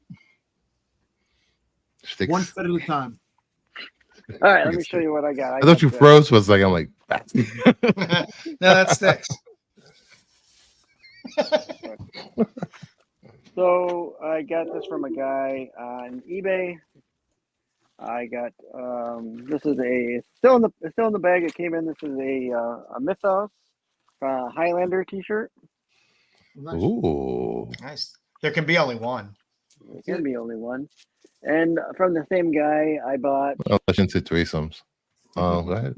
Sticks. one Fett at a time. All right, let me show you what I got. I thought you got, froze for a second. I'm like, No, that sticks. So I got this from a guy on eBay. I got this is still in the bag. It came in. This is a Mythos Highlander T-shirt. Nice. ooh. Nice. There can be only one. It can be only one. And from the same guy, I bought. Oh, I shouldn't say threesomes. Oh, go ahead.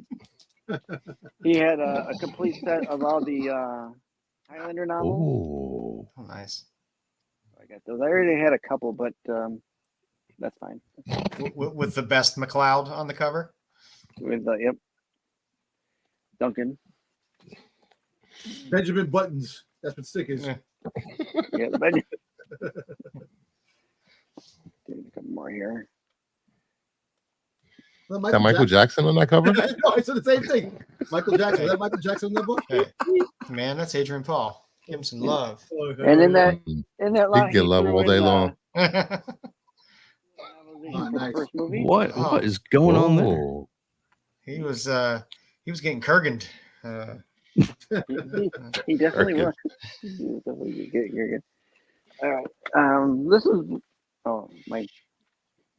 He had a complete set of all the Highlander novels. Ooh. Oh, nice. I got those. I already had a couple, but that's fine. With the best McLeod on the cover. With yep, Duncan. Benjamin Buttons. That's what stick is. Yeah. Yeah, but a couple more here. Well, Is that Michael Jackson on that cover? No, I said the same thing. Michael Jackson. Is that Michael Jackson in that book? Hey, man, that's Adrian Paul. Give him some love. And in that Mm, lot, get love threw all day in, long. novelization Oh, for the nice. first movie. What Oh. what is going on there? Oh. he was getting Kurganed. He definitely Very was. He was definitely good. You're good. All right. This is. Oh my.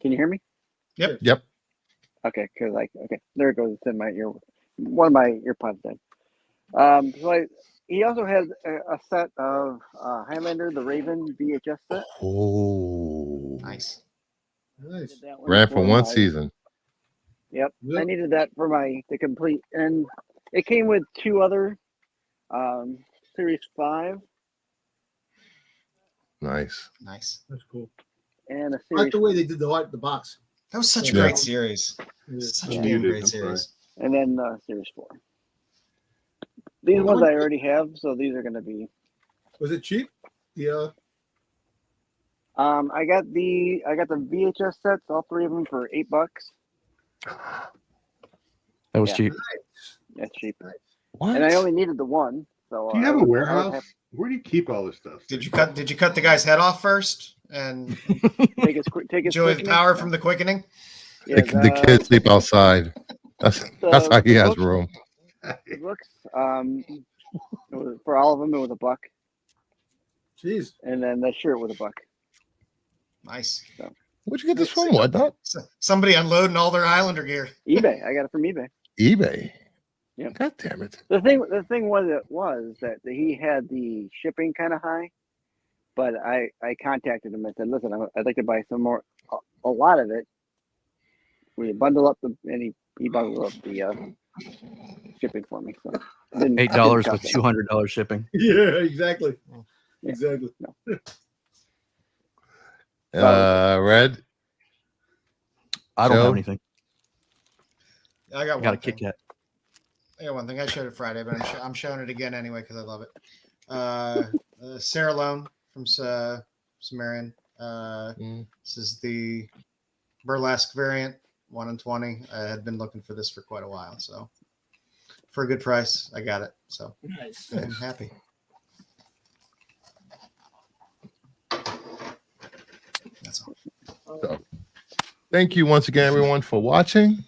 Can you hear me? Yep. Okay, because okay, there it goes. It's in my ear. One of my earpods dead. He also has a set of Highlander the Raven VHS set. Oh. Nice. Nice. Did that one Ran for one my- season. Yep. Yep. I needed that for the complete, and it came with two other Series 5 Nice. Nice. That's cool. and a I like Series, the way they did the box. That was such a Yeah. great series. Yeah. Such Yeah. a damn You did, great I'm series. and then Series 4. These ones I already have, so these are going to be. Was it cheap? Yeah. I got the VHS sets, all three of them for $8. That was Yeah. cheap. That's cheap. What? And I only needed the one. So Do you I have a would- I would warehouse? have Where do you keep all this stuff? Did you cut the guy's head off first and to take his enjoy the quickening? power from the quickening? Yeah, the kids sleep outside. That's how he has room. The books, it was, for all of them, it was $1, Jeez. and then the shirt was $1. Nice. Where'd you get this from? What? Not Somebody unloading all their Islander gear. eBay. I got it from eBay. eBay. Yep. God damn it. The thing was that he had the shipping kind of high, but I contacted him and said, listen, I'd like to buy some more, a lot of it. We bundle up and he bundled up the shipping for me. So $8 with $200 shipping. Yeah, exactly. Exactly. No. Red. I don't Joe? have anything. I got I got a one Kit thing. Kat. I got one thing. I showed it Friday, but I'm showing it again anyway because I love it. Sarah Lone from Sumerian. This is the burlesque variant, 1 in 20. I had been looking for this for quite a while, so for a good price, I got it. So Nice. I'm happy. That's all. So, thank you once again, everyone, for watching.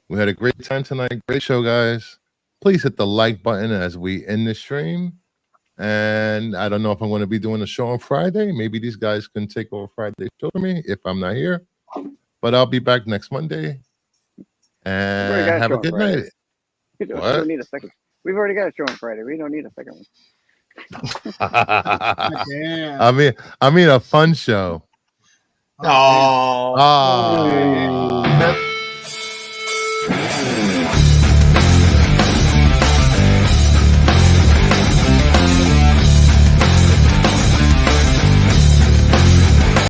We had a great time tonight. Great show, guys. Please hit the like button as we end the stream. And I don't know if I'm going to be doing a show on Friday. Maybe these guys can take over Friday's show for me if I'm not here. But I'll be back next Monday. And have a good night. We don't need a second. We've already got a show on Friday. We don't need a second one. Damn. I mean a fun show. Oh. Oh.